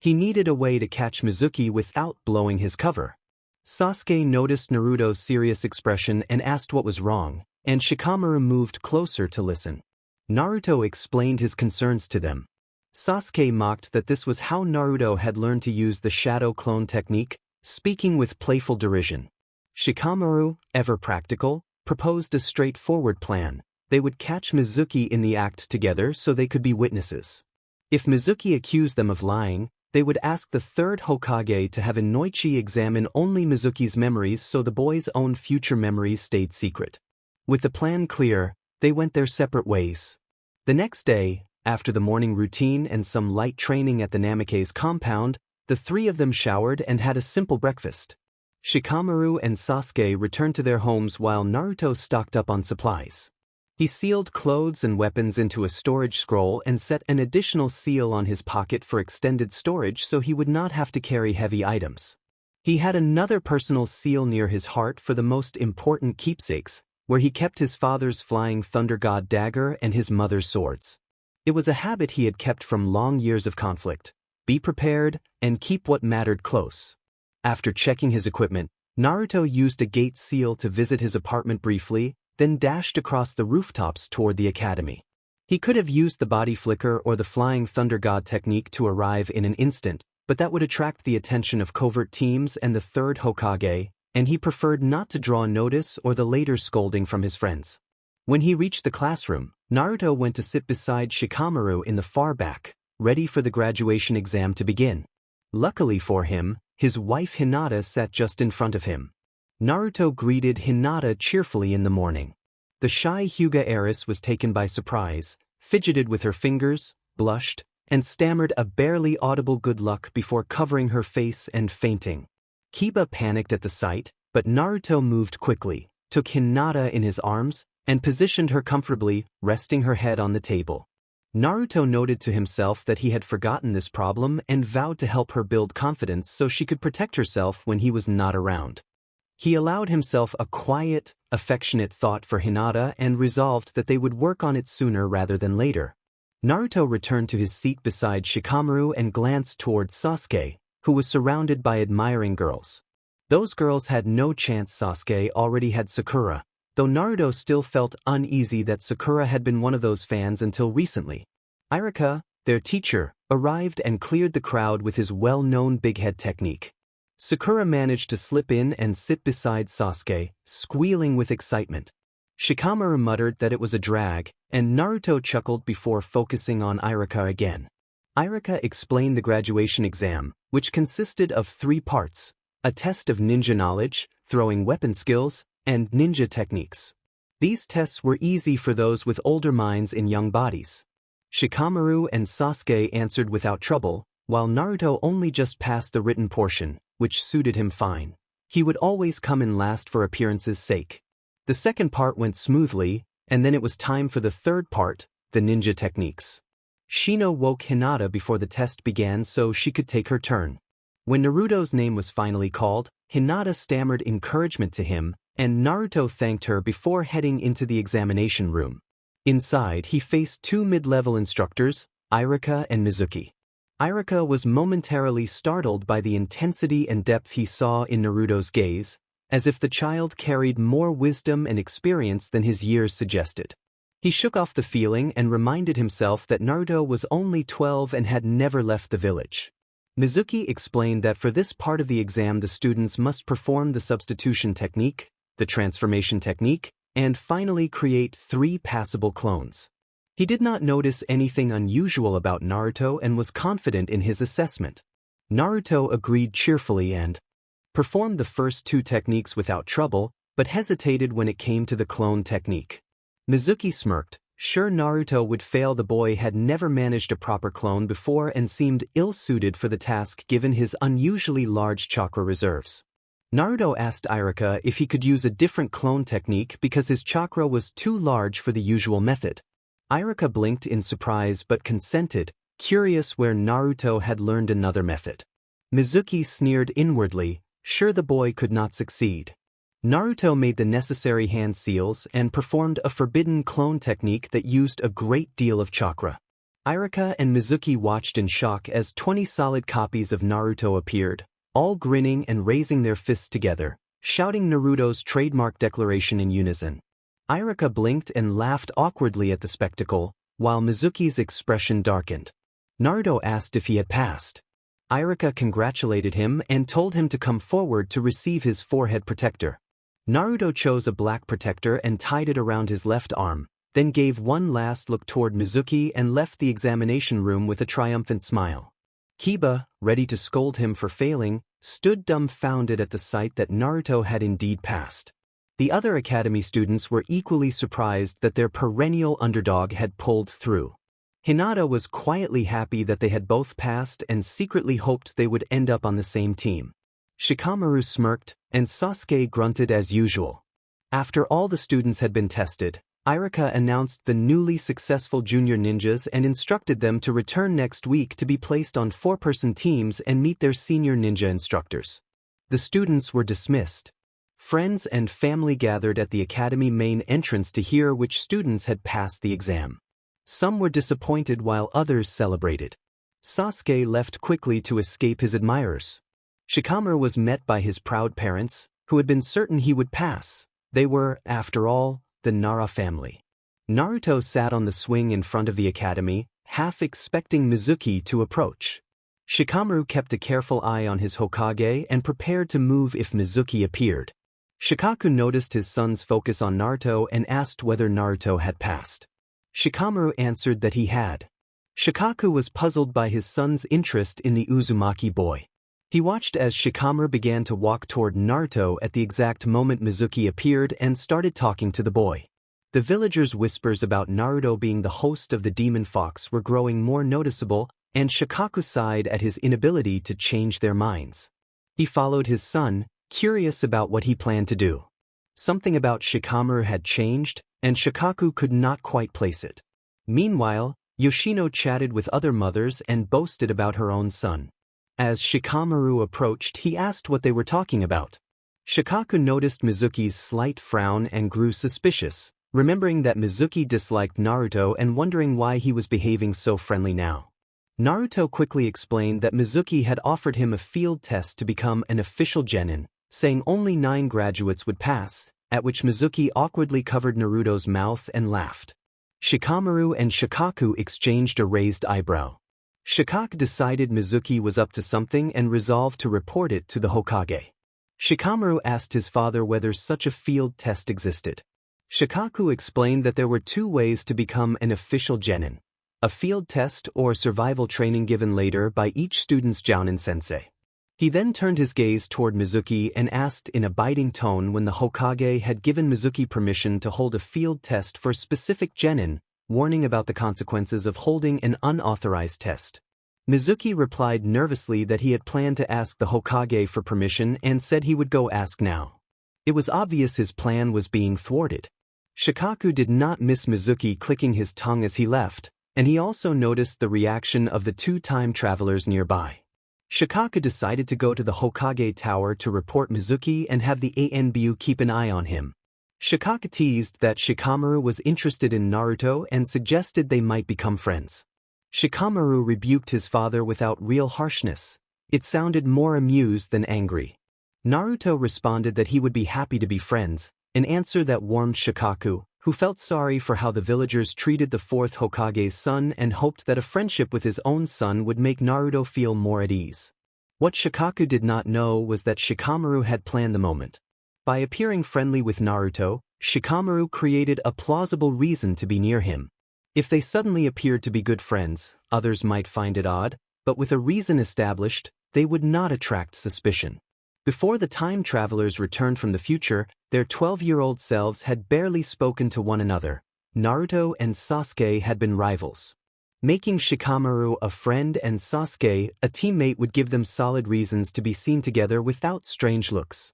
He needed a way to catch Mizuki without blowing his cover. Sasuke noticed Naruto's serious expression and asked what was wrong, and Shikamaru moved closer to listen. Naruto explained his concerns to them. Sasuke mocked that this was how Naruto had learned to use the shadow clone technique, speaking with playful derision. Shikamaru, ever practical, proposed a straightforward plan. They would catch Mizuki in the act together so they could be witnesses. If Mizuki accused them of lying, they would ask the third Hokage to have Inoichi examine only Mizuki's memories so the boy's own future memories stayed secret. With the plan clear, they went their separate ways. The next day, after the morning routine and some light training at the Namikaze compound, the three of them showered and had a simple breakfast. Shikamaru and Sasuke returned to their homes while Naruto stocked up on supplies. He sealed clothes and weapons into a storage scroll and set an additional seal on his pocket for extended storage so he would not have to carry heavy items. He had another personal seal near his heart for the most important keepsakes, where he kept his father's flying thunder god dagger and his mother's swords. It was a habit he had kept from long years of conflict. Be prepared and keep what mattered close. After checking his equipment, Naruto used a gate seal to visit his apartment briefly, then dashed across the rooftops toward the academy. He could have used the body flicker or the flying thunder god technique to arrive in an instant, but that would attract the attention of covert teams and the third Hokage, and he preferred not to draw notice or the later scolding from his friends. When he reached the classroom, Naruto went to sit beside Shikamaru in the far back, ready for the graduation exam to begin. Luckily for him, his wife Hinata sat just in front of him. Naruto greeted Hinata cheerfully in the morning. The shy Hyuga heiress was taken by surprise, fidgeted with her fingers, blushed, and stammered a barely audible good luck before covering her face and fainting. Kiba panicked at the sight, but Naruto moved quickly, took Hinata in his arms, and positioned her comfortably, resting her head on the table. Naruto noted to himself that he had forgotten this problem and vowed to help her build confidence so she could protect herself when he was not around. He allowed himself a quiet, affectionate thought for Hinata and resolved that they would work on it sooner rather than later. Naruto returned to his seat beside Shikamaru and glanced towards Sasuke, who was surrounded by admiring girls. Those girls had no chance. Sasuke already had Sakura, though Naruto still felt uneasy that Sakura had been one of those fans until recently. Irika, their teacher, arrived and cleared the crowd with his well-known big head technique. Sakura managed to slip in and sit beside Sasuke, squealing with excitement. Shikamaru muttered that it was a drag, and Naruto chuckled before focusing on Irika again. Irika explained the graduation exam, which consisted of 3 parts: a test of ninja knowledge, throwing weapon skills, and ninja techniques. These tests were easy for those with older minds in young bodies. Shikamaru and Sasuke answered without trouble, while Naruto only just passed the written portion, which suited him fine. He would always come in last for appearance's sake. The second part went smoothly, and then it was time for the third part, the ninja techniques. Shino woke Hinata before the test began so she could take her turn. When Naruto's name was finally called, Hinata stammered encouragement to him, and Naruto thanked her before heading into the examination room. Inside, he faced 2 mid-level instructors, Irika and Mizuki. Irika was momentarily startled by the intensity and depth he saw in Naruto's gaze, as if the child carried more wisdom and experience than his years suggested. He shook off the feeling and reminded himself that Naruto was only 12 and had never left the village. Mizuki explained that for this part of the exam the students must perform the substitution technique, the transformation technique, and finally create 3 passable clones. He did not notice anything unusual about Naruto and was confident in his assessment. Naruto agreed cheerfully and performed the first 2 techniques without trouble, but hesitated when it came to the clone technique. Mizuki smirked, sure Naruto would fail. The boy had never managed a proper clone before and seemed ill-suited for the task given his unusually large chakra reserves. Naruto asked Iruka if he could use a different clone technique because his chakra was too large for the usual method. Iruka blinked in surprise but consented, curious where Naruto had learned another method. Mizuki sneered inwardly, sure the boy could not succeed. Naruto made the necessary hand seals and performed a forbidden clone technique that used a great deal of chakra. Iruka and Mizuki watched in shock as 20 solid copies of Naruto appeared, all grinning and raising their fists together, shouting Naruto's trademark declaration in unison. Iruka blinked and laughed awkwardly at the spectacle, while Mizuki's expression darkened. Naruto asked if he had passed. Iruka congratulated him and told him to come forward to receive his forehead protector. Naruto chose a black protector and tied it around his left arm, then gave one last look toward Mizuki and left the examination room with a triumphant smile. Kiba, ready to scold him for failing, stood dumbfounded at the sight that Naruto had indeed passed. The other academy students were equally surprised that their perennial underdog had pulled through. Hinata was quietly happy that they had both passed and secretly hoped they would end up on the same team. Shikamaru smirked, and Sasuke grunted as usual. After all the students had been tested, Iruka announced the newly successful junior ninjas and instructed them to return next week to be placed on 4-person teams and meet their senior ninja instructors. The students were dismissed. Friends and family gathered at the academy main entrance to hear which students had passed the exam. Some were disappointed while others celebrated. Sasuke left quickly to escape his admirers. Shikamaru was met by his proud parents, who had been certain he would pass. They were, after all, the Nara family. Naruto sat on the swing in front of the academy, half expecting Mizuki to approach. Shikamaru kept a careful eye on his Hokage and prepared to move if Mizuki appeared. Shikaku noticed his son's focus on Naruto and asked whether Naruto had passed. Shikamaru answered that he had. Shikaku was puzzled by his son's interest in the Uzumaki boy. He watched as Shikamaru began to walk toward Naruto at the exact moment Mizuki appeared and started talking to the boy. The villagers' whispers about Naruto being the host of the Demon Fox were growing more noticeable, and Shikaku sighed at his inability to change their minds. He followed his son, curious about what he planned to do. Something about Shikamaru had changed, and Shikaku could not quite place it. Meanwhile, Yoshino chatted with other mothers and boasted about her own son. As Shikamaru approached, he asked what they were talking about. Shikaku noticed Mizuki's slight frown and grew suspicious, remembering that Mizuki disliked Naruto and wondering why he was behaving so friendly now. Naruto quickly explained that Mizuki had offered him a field test to become an official genin, saying only 9 graduates would pass, at which Mizuki awkwardly covered Naruto's mouth and laughed. Shikamaru and Shikaku exchanged a raised eyebrow. Shikaku decided Mizuki was up to something and resolved to report it to the Hokage. Shikamaru asked his father whether such a field test existed. Shikaku explained that there were 2 ways to become an official genin: a field test or survival training given later by each student's jounin sensei. He then turned his gaze toward Mizuki and asked in a biting tone when the Hokage had given Mizuki permission to hold a field test for specific genin, warning about the consequences of holding an unauthorized test. Mizuki replied nervously that he had planned to ask the Hokage for permission and said he would go ask now. It was obvious his plan was being thwarted. Shikaku did not miss Mizuki clicking his tongue as he left, and he also noticed the reaction of the 2 time travelers nearby. Shikaku decided to go to the Hokage Tower to report Mizuki and have the ANBU keep an eye on him. Shikaku teased that Shikamaru was interested in Naruto and suggested they might become friends. Shikamaru rebuked his father without real harshness. It sounded more amused than angry. Naruto responded that he would be happy to be friends, an answer that warmed Shikaku, who felt sorry for how the villagers treated the 4th Hokage's son and hoped that a friendship with his own son would make Naruto feel more at ease. What Shikaku did not know was that Shikamaru had planned the moment. By appearing friendly with Naruto, Shikamaru created a plausible reason to be near him. If they suddenly appeared to be good friends, others might find it odd, but with a reason established, they would not attract suspicion. Before the time travelers returned from the future, their 12-year-old selves had barely spoken to one another. Naruto and Sasuke had been rivals. Making Shikamaru a friend and Sasuke a teammate would give them solid reasons to be seen together without strange looks.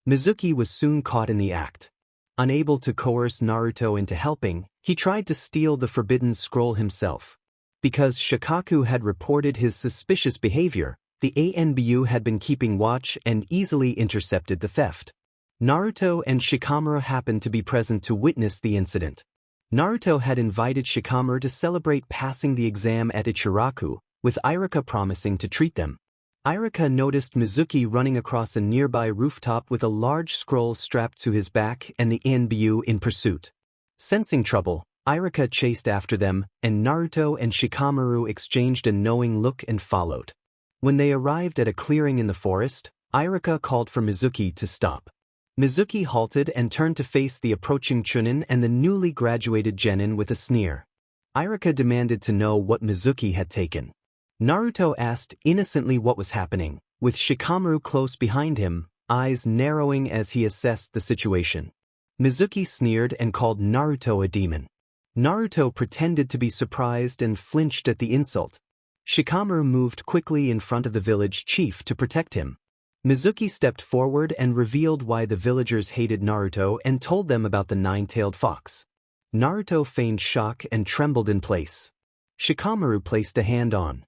Mizuki was soon caught in the act. Unable to coerce Naruto into helping, he tried to steal the forbidden scroll himself. Because Shikaku had reported his suspicious behavior, the ANBU had been keeping watch and easily intercepted the theft. Naruto and Shikamaru happened to be present to witness the incident. Naruto had invited Shikamaru to celebrate passing the exam at Ichiraku, with Iruka promising to treat them. Iruka noticed Mizuki running across a nearby rooftop with a large scroll strapped to his back and the ANBU in pursuit. Sensing trouble, Iruka chased after them, and Naruto and Shikamaru exchanged a knowing look and followed. When they arrived at a clearing in the forest, Iruka called for Mizuki to stop. Mizuki halted and turned to face the approaching Chunin and the newly graduated genin with a sneer. Iruka demanded to know what Mizuki had taken. Naruto asked innocently what was happening, with Shikamaru close behind him, eyes narrowing as he assessed the situation. Mizuki sneered and called Naruto a demon. Naruto pretended to be surprised and flinched at the insult. Shikamaru moved quickly in front of the village chief to protect him. Mizuki stepped forward and revealed why the villagers hated Naruto and told them about the nine-tailed fox. Naruto feigned shock and trembled in place. Shikamaru placed a hand on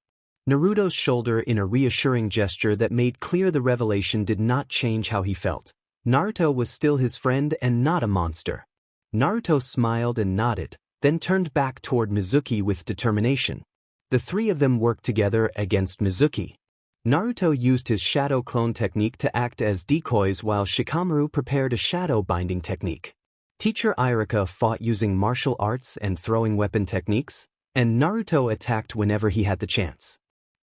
Naruto's shoulder in a reassuring gesture that made clear the revelation did not change how he felt. Naruto was still his friend and not a monster. Naruto smiled and nodded, then turned back toward Mizuki with determination. The three of them worked together against Mizuki. Naruto used his shadow clone technique to act as decoys while Shikamaru prepared a shadow binding technique. Teacher Iruka fought using martial arts and throwing weapon techniques, and Naruto attacked whenever he had the chance.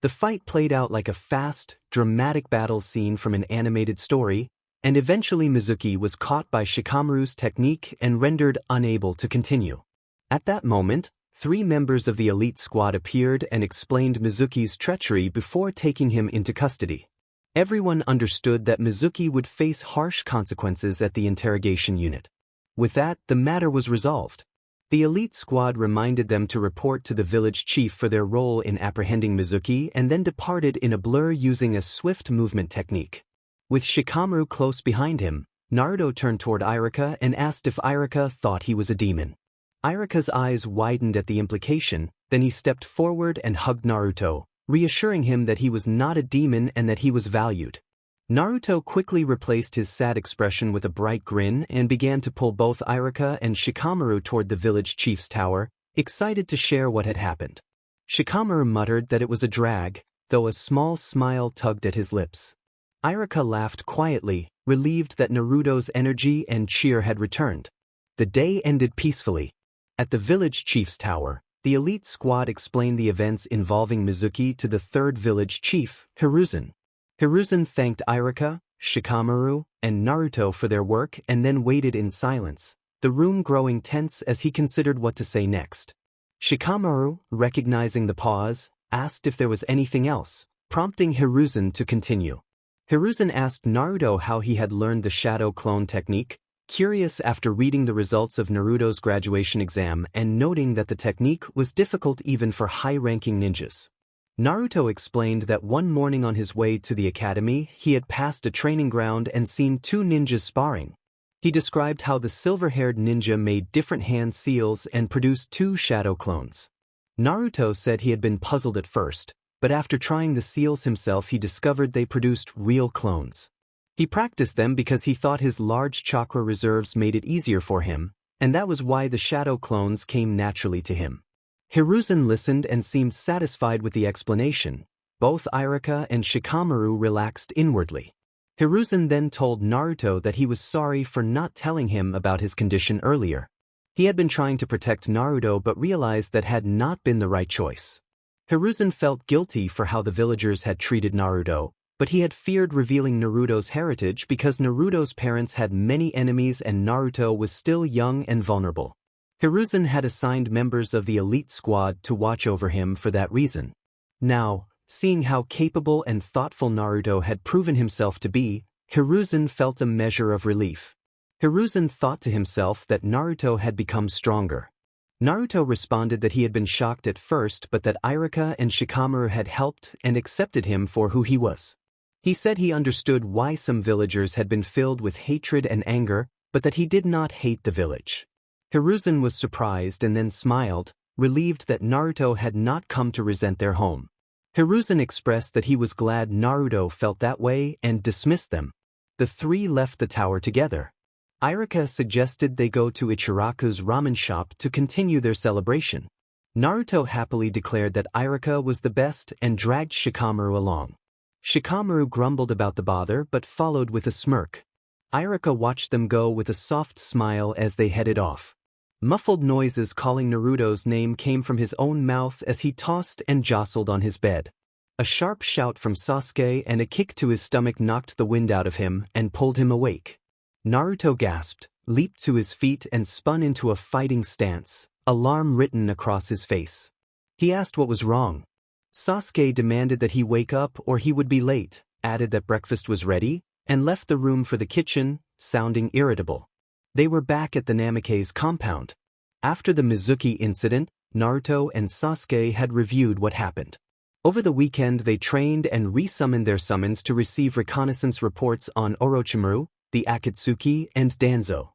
The fight played out like a fast, dramatic battle scene from an animated story, and eventually Mizuki was caught by Shikamaru's technique and rendered unable to continue. At that moment, 3 members of the elite squad appeared and explained Mizuki's treachery before taking him into custody. Everyone understood that Mizuki would face harsh consequences at the interrogation unit. With that, the matter was resolved. The elite squad reminded them to report to the village chief for their role in apprehending Mizuki and then departed in a blur using a swift movement technique. With Shikamaru close behind him, Naruto turned toward Iruka and asked if Iruka thought he was a demon. Iruka's eyes widened at the implication, then he stepped forward and hugged Naruto, reassuring him that he was not a demon and that he was valued. Naruto quickly replaced his sad expression with a bright grin and began to pull both Iruka and Shikamaru toward the village chief's tower, excited to share what had happened. Shikamaru muttered that it was a drag, though a small smile tugged at his lips. Iruka laughed quietly, relieved that Naruto's energy and cheer had returned. The day ended peacefully. At the village chief's tower, the elite squad explained the events involving Mizuki to the third village chief, Hiruzen. Hiruzen thanked Iruka, Shikamaru, and Naruto for their work and then waited in silence, the room growing tense as he considered what to say next. Shikamaru, recognizing the pause, asked if there was anything else, prompting Hiruzen to continue. Hiruzen asked Naruto how he had learned the shadow clone technique, curious after reading the results of Naruto's graduation exam and noting that the technique was difficult even for high-ranking ninjas. Naruto explained that one morning on his way to the academy, he had passed a training ground and seen 2 ninjas sparring. He described how the silver-haired ninja made different hand seals and produced 2 shadow clones. Naruto said he had been puzzled at first, but after trying the seals himself he discovered they produced real clones. He practiced them because he thought his large chakra reserves made it easier for him, and that was why the shadow clones came naturally to him. Hiruzen listened and seemed satisfied with the explanation. Both Iruka and Shikamaru relaxed inwardly. Hiruzen then told Naruto that he was sorry for not telling him about his condition earlier. He had been trying to protect Naruto but realized that had not been the right choice. Hiruzen felt guilty for how the villagers had treated Naruto, But he had feared revealing Naruto's heritage because Naruto's parents had many enemies and Naruto was still young and vulnerable. Hiruzen had assigned members of the elite squad to watch over him for that reason. Now, seeing how capable and thoughtful Naruto had proven himself to be, Hiruzen felt a measure of relief. Hiruzen thought to himself that Naruto had become stronger. Naruto responded that he had been shocked at first but that Iruka and Shikamaru had helped and accepted him for who he was. He said he understood why some villagers had been filled with hatred and anger, but that he did not hate the village. Hiruzen was surprised and then smiled, relieved that Naruto had not come to resent their home. Hiruzen expressed that he was glad Naruto felt that way and dismissed them. The three left the tower together. Iruka suggested they go to Ichiraku's ramen shop to continue their celebration. Naruto happily declared that Iruka was the best and dragged Shikamaru along. Shikamaru grumbled about the bother but followed with a smirk. Iruka watched them go with a soft smile as they headed off. Muffled noises calling Naruto's name came from his own mouth as he tossed and jostled on his bed. A sharp shout from Sasuke and a kick to his stomach knocked the wind out of him and pulled him awake. Naruto gasped, leaped to his feet and spun into a fighting stance, alarm written across his face. He asked what was wrong. Sasuke demanded that he wake up or he would be late, added that breakfast was ready, and left the room for the kitchen, sounding irritable. They were back at the Namikaze compound. After the Mizuki incident, Naruto and Sasuke had reviewed what happened. Over the weekend they trained and resummoned their summons to receive reconnaissance reports on Orochimaru, the Akatsuki, and Danzo.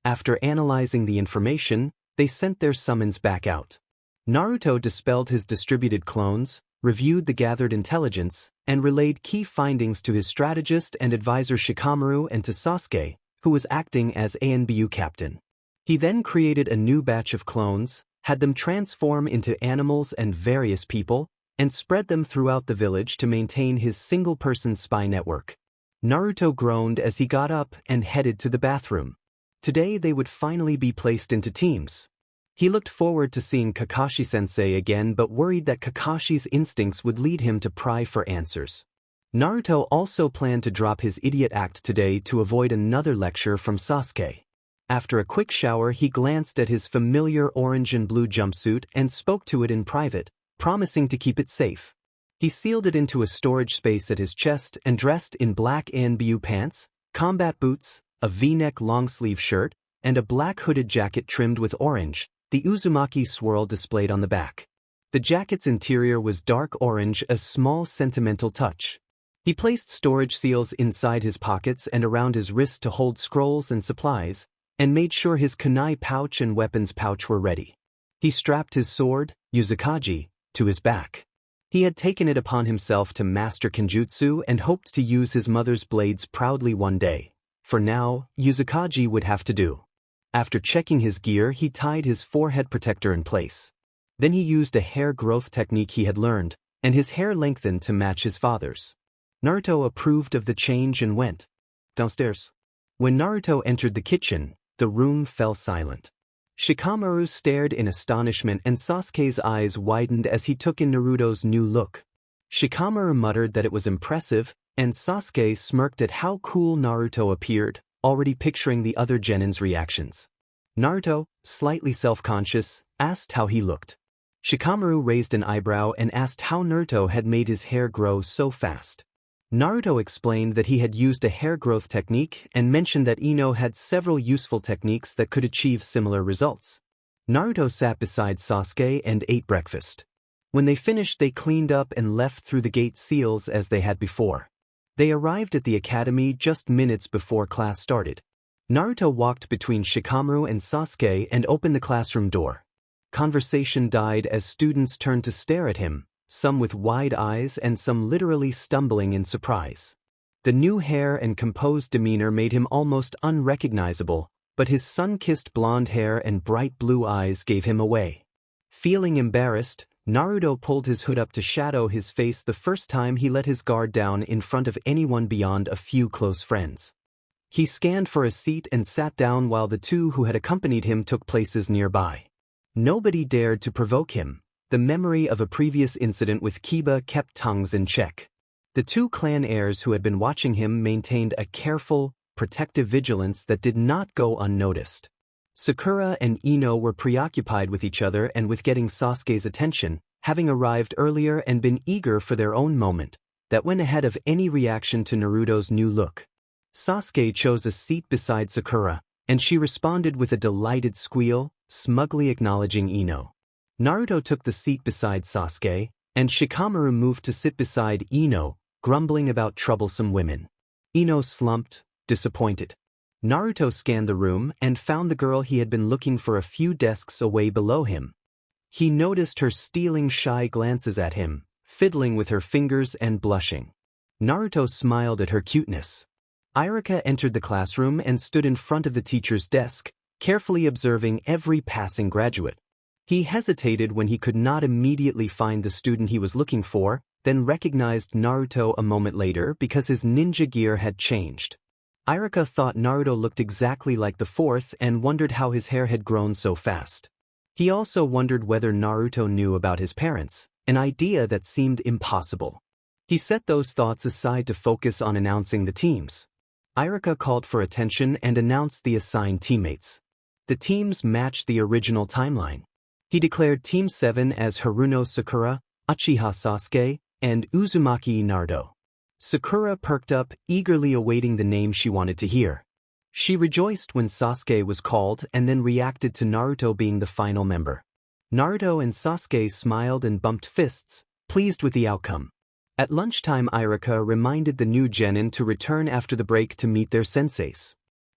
After analyzing the information, they sent their summons back out. Naruto dispelled his distributed clones, reviewed the gathered intelligence, and relayed key findings to his strategist and advisor Shikamaru and to Sasuke, who was acting as ANBU captain. He then created a new batch of clones, had them transform into animals and various people, and spread them throughout the village to maintain his single-person spy network. Naruto groaned as he got up and headed to the bathroom. Today they would finally be placed into teams. He looked forward to seeing Kakashi-sensei again but worried that Kakashi's instincts would lead him to pry for answers. Naruto also planned to drop his idiot act today to avoid another lecture from Sasuke. After a quick shower he glanced at his familiar orange and blue jumpsuit and spoke to it in private, promising to keep it safe. He sealed it into a storage space at his chest and dressed in black ANBU pants, combat boots, a V-neck long-sleeve shirt, and a black hooded jacket trimmed with orange, the Uzumaki swirl displayed on the back. The jacket's interior was dark orange, a small sentimental touch. He placed storage seals inside his pockets and around his wrists to hold scrolls and supplies, and made sure his kunai pouch and weapons pouch were ready. He strapped his sword, Uzukagi, to his back. He had taken it upon himself to master Kenjutsu and hoped to use his mother's blades proudly one day. For now, Uzukagi would have to do. After checking his gear, he tied his forehead protector in place. Then he used a hair growth technique he had learned, and his hair lengthened to match his father's. Naruto approved of the change and went downstairs. When Naruto entered the kitchen, the room fell silent. Shikamaru stared in astonishment and Sasuke's eyes widened as he took in Naruto's new look. Shikamaru muttered that it was impressive, and Sasuke smirked at how cool Naruto appeared, already picturing the other genins' reactions. Naruto, slightly self-conscious, asked how he looked. Shikamaru raised an eyebrow and asked how Naruto had made his hair grow so fast. Naruto explained that he had used a hair growth technique and mentioned that Ino had several useful techniques that could achieve similar results. Naruto sat beside Sasuke and ate breakfast. When they finished, they cleaned up and left through the gate seals as they had before. They arrived at the academy just minutes before class started. Naruto walked between Shikamaru and Sasuke and opened the classroom door. Conversation died as students turned to stare at him, some with wide eyes and some literally stumbling in surprise. The new hair and composed demeanor made him almost unrecognizable, but his sun-kissed blonde hair and bright blue eyes gave him away. Feeling embarrassed, Naruto pulled his hood up to shadow his face the first time he let his guard down in front of anyone beyond a few close friends. He scanned for a seat and sat down while the two who had accompanied him took places nearby. Nobody dared to provoke him. The memory of a previous incident with Kiba kept tongues in check. The two clan heirs who had been watching him maintained a careful, protective vigilance that did not go unnoticed. Sakura and Ino were preoccupied with each other and with getting Sasuke's attention, having arrived earlier and been eager for their own moment, that went ahead of any reaction to Naruto's new look. Sasuke chose a seat beside Sakura, and she responded with a delighted squeal, smugly acknowledging Ino. Naruto took the seat beside Sasuke, and Shikamaru moved to sit beside Ino, grumbling about troublesome women. Ino slumped, disappointed. Naruto scanned the room and found the girl he had been looking for a few desks away below him. He noticed her stealing shy glances at him, fiddling with her fingers and blushing. Naruto smiled at her cuteness. Irika entered the classroom and stood in front of the teacher's desk, carefully observing every passing graduate. He hesitated when he could not immediately find the student he was looking for, then recognized Naruto a moment later because his ninja gear had changed. Irika thought Naruto looked exactly like the fourth and wondered how his hair had grown so fast. He also wondered whether Naruto knew about his parents, an idea that seemed impossible. He set those thoughts aside to focus on announcing the teams. Irika called for attention and announced the assigned teammates. The teams matched the original timeline. He declared Team 7 as Haruno Sakura, Uchiha Sasuke, and Uzumaki Naruto. Sakura perked up, eagerly awaiting the name she wanted to hear. She rejoiced when Sasuke was called and then reacted to Naruto being the final member. Naruto and Sasuke smiled and bumped fists, pleased with the outcome. At lunchtime, Irika reminded the new genin to return after the break to meet their senseis.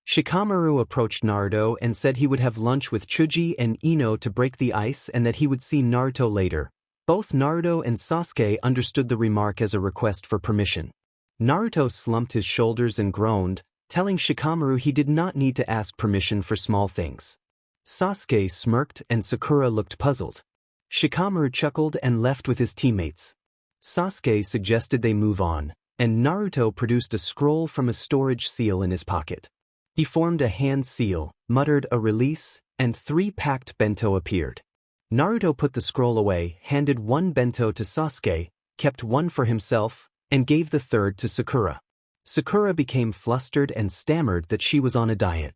Shikamaru approached Naruto and said he would have lunch with Chuji and Ino to break the ice and that he would see Naruto later. Both Naruto and Sasuke understood the remark as a request for permission. Naruto slumped his shoulders and groaned, telling Shikamaru he did not need to ask permission for small things. Sasuke smirked and Sakura looked puzzled. Shikamaru chuckled and left with his teammates. Sasuke suggested they move on, and Naruto produced a scroll from a storage seal in his pocket. He formed a hand seal, muttered a release, and 3 packed bento appeared. Naruto put the scroll away, handed 1 bento to Sasuke, kept 1 for himself, and gave the 3rd to Sakura. Sakura became flustered and stammered that she was on a diet.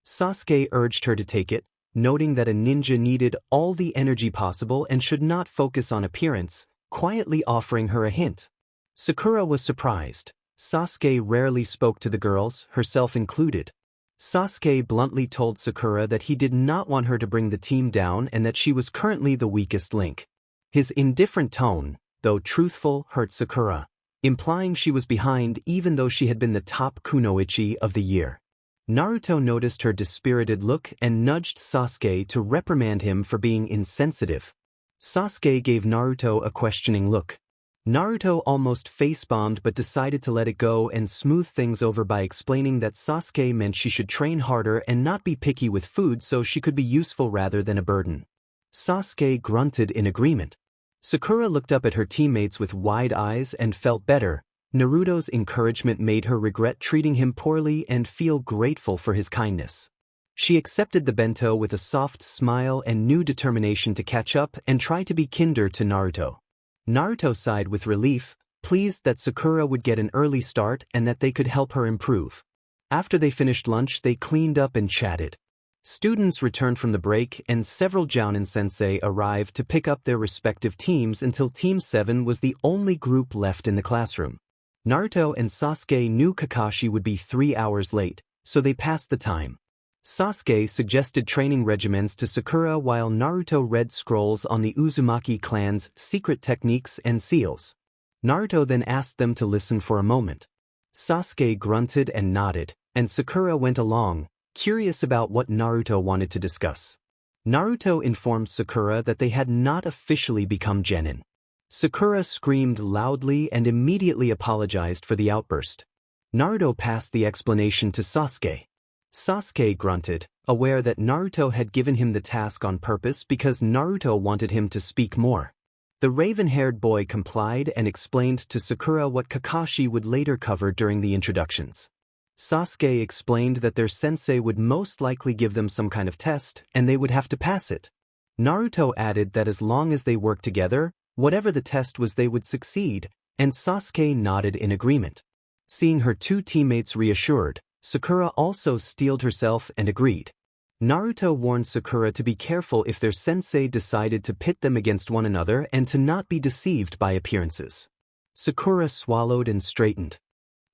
Sasuke urged her to take it, noting that a ninja needed all the energy possible and should not focus on appearance, quietly offering her a hint. Sakura was surprised. Sasuke rarely spoke to the girls, herself included. Sasuke bluntly told Sakura that he did not want her to bring the team down and that she was currently the weakest link. His indifferent tone, though truthful, hurt Sakura, implying she was behind even though she had been the top kunoichi of the year. Naruto noticed her dispirited look and nudged Sasuke to reprimand him for being insensitive. Sasuke gave Naruto a questioning look. Naruto almost face-bombed but decided to let it go and smooth things over by explaining that Sasuke meant she should train harder and not be picky with food so she could be useful rather than a burden. Sasuke grunted in agreement. Sakura looked up at her teammates with wide eyes and felt better. Naruto's encouragement made her regret treating him poorly and feel grateful for his kindness. She accepted the bento with a soft smile and new determination to catch up and try to be kinder to Naruto. Naruto sighed with relief, pleased that Sakura would get an early start and that they could help her improve. After they finished lunch, they cleaned up and chatted. Students returned from the break and several Jounin sensei arrived to pick up their respective teams until Team 7 was the only group left in the classroom. Naruto and Sasuke knew Kakashi would be 3 hours late, so they passed the time. Sasuke suggested training regimens to Sakura while Naruto read scrolls on the Uzumaki clan's secret techniques and seals. Naruto then asked them to listen for a moment. Sasuke grunted and nodded, and Sakura went along, curious about what Naruto wanted to discuss. Naruto informed Sakura that they had not officially become genin. Sakura screamed loudly and immediately apologized for the outburst. Naruto passed the explanation to Sasuke. Sasuke grunted, aware that Naruto had given him the task on purpose because Naruto wanted him to speak more. The raven-haired boy complied and explained to Sakura what Kakashi would later cover during the introductions. Sasuke explained that their sensei would most likely give them some kind of test and they would have to pass it. Naruto added that as long as they worked together, whatever the test was they would succeed, and Sasuke nodded in agreement. Seeing her two teammates reassured, Sakura also steeled herself and agreed. Naruto warned Sakura to be careful if their sensei decided to pit them against one another and to not be deceived by appearances. Sakura swallowed and straightened,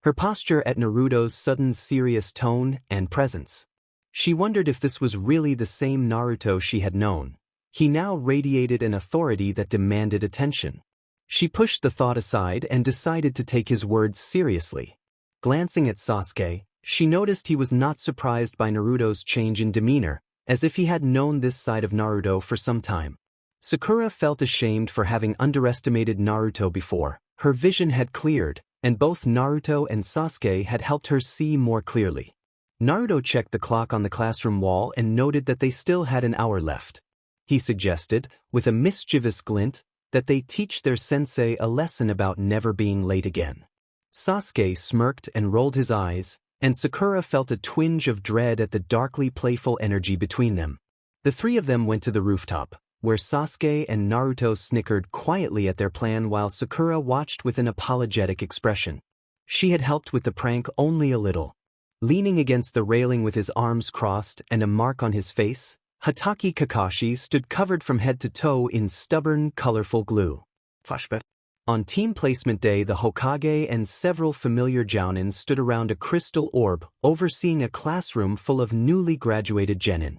her posture at Naruto's sudden serious tone and presence. She wondered if this was really the same Naruto she had known. He now radiated an authority that demanded attention. She pushed the thought aside and decided to take his words seriously. Glancing at Sasuke, she noticed he was not surprised by Naruto's change in demeanor, as if he had known this side of Naruto for some time. Sakura felt ashamed for having underestimated Naruto before. Her vision had cleared, and both Naruto and Sasuke had helped her see more clearly. Naruto checked the clock on the classroom wall and noted that they still had an hour left. He suggested, with a mischievous glint, that they teach their sensei a lesson about never being late again. Sasuke smirked and rolled his eyes, and Sakura felt a twinge of dread at the darkly playful energy between them. The three of them went to the rooftop, where Sasuke and Naruto snickered quietly at their plan while Sakura watched with an apologetic expression. She had helped with the prank only a little. Leaning against the railing with his arms crossed and a mark on his face, Hatake Kakashi stood covered from head to toe in stubborn, colorful glue. Flashback. On team placement day, the Hokage and several familiar Jounin stood around a crystal orb, overseeing a classroom full of newly graduated genin.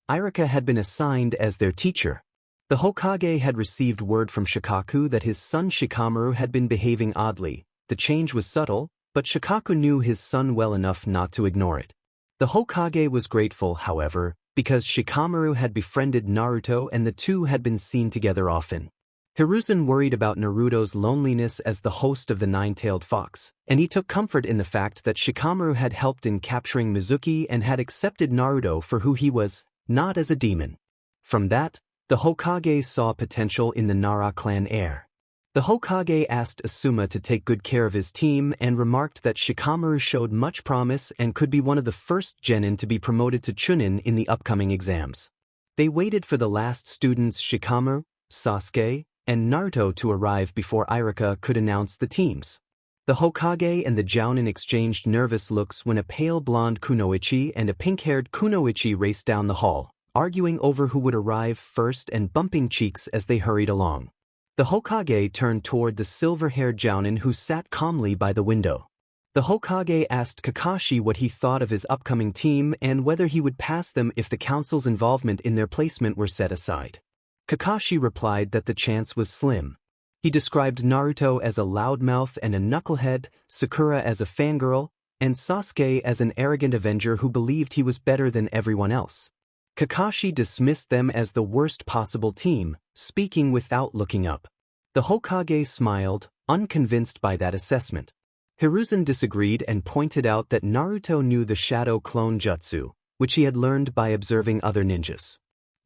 Irika had been assigned as their teacher. The Hokage had received word from Shikaku that his son Shikamaru had been behaving oddly. The change was subtle, but Shikaku knew his son well enough not to ignore it. The Hokage was grateful, however, because Shikamaru had befriended Naruto and the two had been seen together often. Hiruzen worried about Naruto's loneliness as the host of the Nine-Tailed Fox, and he took comfort in the fact that Shikamaru had helped in capturing Mizuki and had accepted Naruto for who he was, not as a demon. From that, the Hokage saw potential in the Nara clan heir. The Hokage asked Asuma to take good care of his team and remarked that Shikamaru showed much promise and could be one of the first genin to be promoted to Chunin in the upcoming exams. They waited for the last students Shikamaru, Sasuke, and Naruto to arrive before Irika could announce the teams. The Hokage and the Jounin exchanged nervous looks when a pale blonde Kunoichi and a pink-haired Kunoichi raced down the hall, arguing over who would arrive first and bumping cheeks as they hurried along. The Hokage turned toward the silver-haired Jounin who sat calmly by the window. The Hokage asked Kakashi what he thought of his upcoming team and whether he would pass them if the council's involvement in their placement were set aside. Kakashi replied that the chance was slim. He described Naruto as a loudmouth and a knucklehead, Sakura as a fangirl, and Sasuke as an arrogant avenger who believed he was better than everyone else. Kakashi dismissed them as the worst possible team, speaking without looking up. The Hokage smiled, unconvinced by that assessment. Hiruzen disagreed and pointed out that Naruto knew the shadow clone jutsu, which he had learned by observing other ninjas.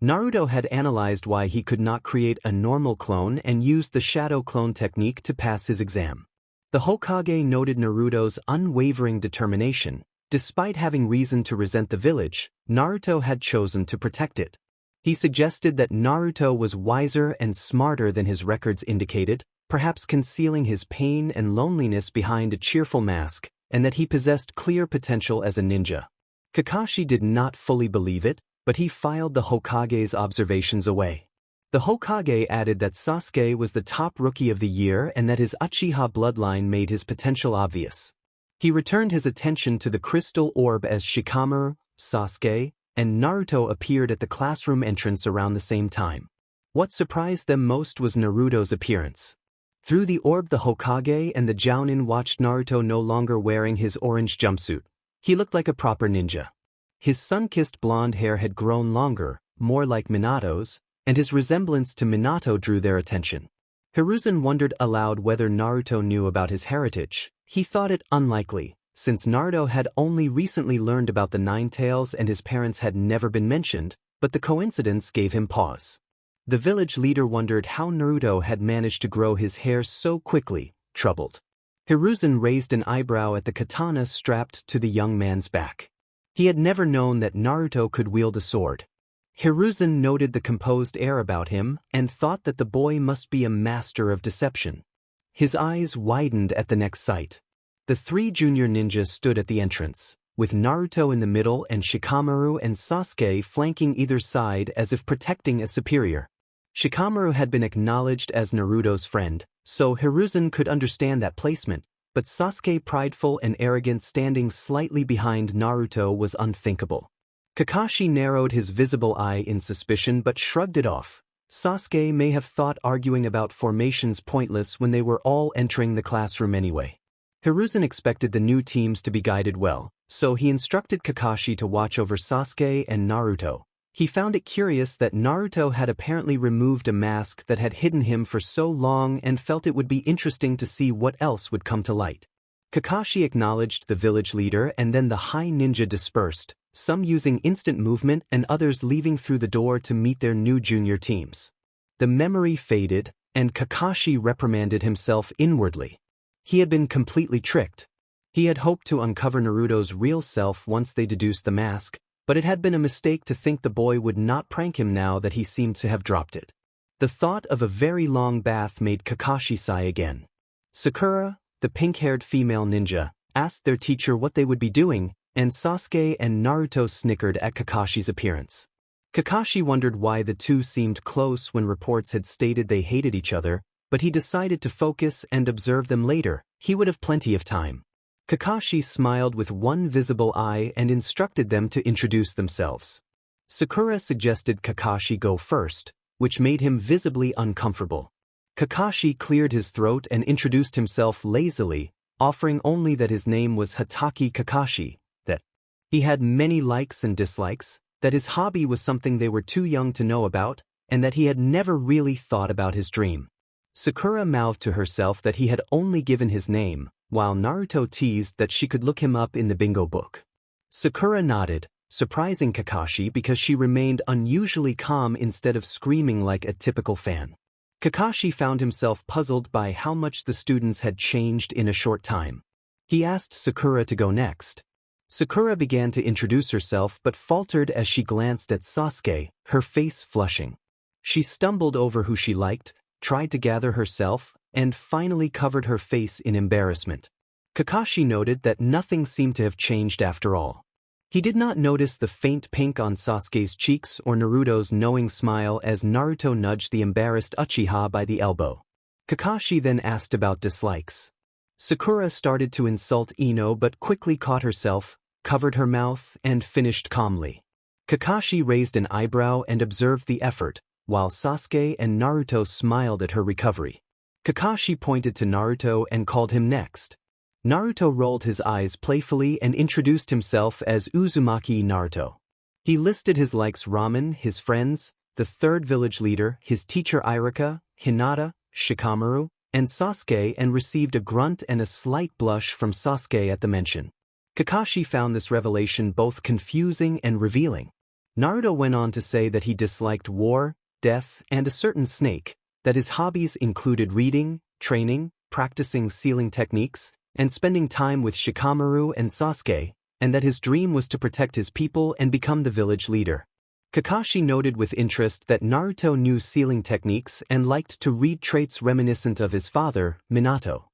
Naruto had analyzed why he could not create a normal clone and used the shadow clone technique to pass his exam. The Hokage noted Naruto's unwavering determination. Despite having reason to resent the village, Naruto had chosen to protect it. He suggested that Naruto was wiser and smarter than his records indicated, perhaps concealing his pain and loneliness behind a cheerful mask, and that he possessed clear potential as a ninja. Kakashi did not fully believe it, but he filed the Hokage's observations away. The Hokage added that Sasuke was the top rookie of the year and that his Uchiha bloodline made his potential obvious. He returned his attention to the crystal orb as Shikamaru, Sasuke, and Naruto appeared at the classroom entrance around the same time. What surprised them most was Naruto's appearance. Through the orb, the Hokage and the Jounin watched Naruto no longer wearing his orange jumpsuit. He looked like a proper ninja. His sun-kissed blonde hair had grown longer, more like Minato's, and his resemblance to Minato drew their attention. Hiruzen wondered aloud whether Naruto knew about his heritage. He thought it unlikely, since Naruto had only recently learned about the Nine Tails and his parents had never been mentioned, but the coincidence gave him pause. The village leader wondered how Naruto had managed to grow his hair so quickly, troubled. Hiruzen raised an eyebrow at the katana strapped to the young man's back. He had never known that Naruto could wield a sword. Hiruzen noted the composed air about him and thought that the boy must be a master of deception. His eyes widened at the next sight. The three junior ninjas stood at the entrance, with Naruto in the middle and Shikamaru and Sasuke flanking either side as if protecting a superior. Shikamaru had been acknowledged as Naruto's friend, so Hiruzen could understand that placement, but Sasuke, prideful and arrogant, standing slightly behind Naruto, was unthinkable. Kakashi narrowed his visible eye in suspicion but shrugged it off. Sasuke may have thought arguing about formations pointless when they were all entering the classroom anyway. Hiruzen expected the new teams to be guided well, so he instructed Kakashi to watch over Sasuke and Naruto. He found it curious that Naruto had apparently removed a mask that had hidden him for so long and felt it would be interesting to see what else would come to light. Kakashi acknowledged the village leader and then the high ninja dispersed, some using instant movement and others leaving through the door to meet their new junior teams. The memory faded, and Kakashi reprimanded himself inwardly. He had been completely tricked. He had hoped to uncover Naruto's real self once they deduced the mask, but it had been a mistake to think the boy would not prank him now that he seemed to have dropped it. The thought of a very long bath made Kakashi sigh again. Sakura, the pink-haired female ninja, asked their teacher what they would be doing, and Sasuke and Naruto snickered at Kakashi's appearance. Kakashi wondered why the two seemed close when reports had stated they hated each other, but he decided to focus and observe them later. He would have plenty of time. Kakashi smiled with one visible eye and instructed them to introduce themselves. Sakura suggested Kakashi go first, which made him visibly uncomfortable. Kakashi cleared his throat and introduced himself lazily, offering only that his name was Hatake Kakashi, that he had many likes and dislikes, that his hobby was something they were too young to know about, and that he had never really thought about his dream. Sakura mouthed to herself that he had only given his name, while Naruto teased that she could look him up in the bingo book. Sakura nodded, surprising Kakashi because she remained unusually calm instead of screaming like a typical fan. Kakashi found himself puzzled by how much the students had changed in a short time. He asked Sakura to go next. Sakura began to introduce herself but faltered as she glanced at Sasuke, her face flushing. She stumbled over who she liked, tried to gather herself, and finally covered her face in embarrassment. Kakashi noted that nothing seemed to have changed after all. He did not notice the faint pink on Sasuke's cheeks or Naruto's knowing smile as Naruto nudged the embarrassed Uchiha by the elbow. Kakashi then asked about dislikes. Sakura started to insult Ino but quickly caught herself, covered her mouth, and finished calmly. Kakashi raised an eyebrow and observed the effort, while Sasuke and Naruto smiled at her recovery. Kakashi pointed to Naruto and called him next. Naruto rolled his eyes playfully and introduced himself as Uzumaki Naruto. He listed his likes: ramen, his friends, the third village leader, his teacher Iruka, Hinata, Shikamaru, and Sasuke, and received a grunt and a slight blush from Sasuke at the mention. Kakashi found this revelation both confusing and revealing. Naruto went on to say that he disliked war, death, and a certain snake, that his hobbies included reading, training, practicing sealing techniques, and spending time with Shikamaru and Sasuke, and that his dream was to protect his people and become the village leader. Kakashi noted with interest that Naruto knew sealing techniques and liked to read traits reminiscent of his father, Minato.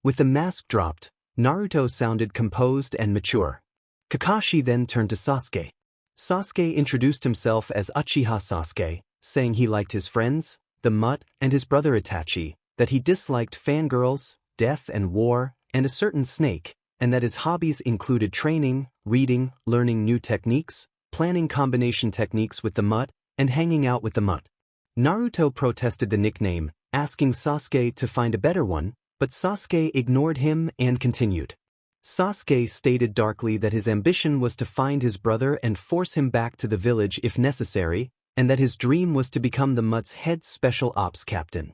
With the mask dropped, Naruto sounded composed and mature. Kakashi then turned to Sasuke. Sasuke introduced himself as Uchiha Sasuke, saying he liked his friends, the Mutt, and his brother Itachi, that he disliked fangirls, death and war, and a certain snake, and that his hobbies included training, reading, learning new techniques, planning combination techniques with the Mutt, and hanging out with the Mutt. Naruto protested the nickname, asking Sasuke to find a better one, but Sasuke ignored him and continued. Sasuke stated darkly that his ambition was to find his brother and force him back to the village if necessary, and that his dream was to become the Mutt's head special ops captain.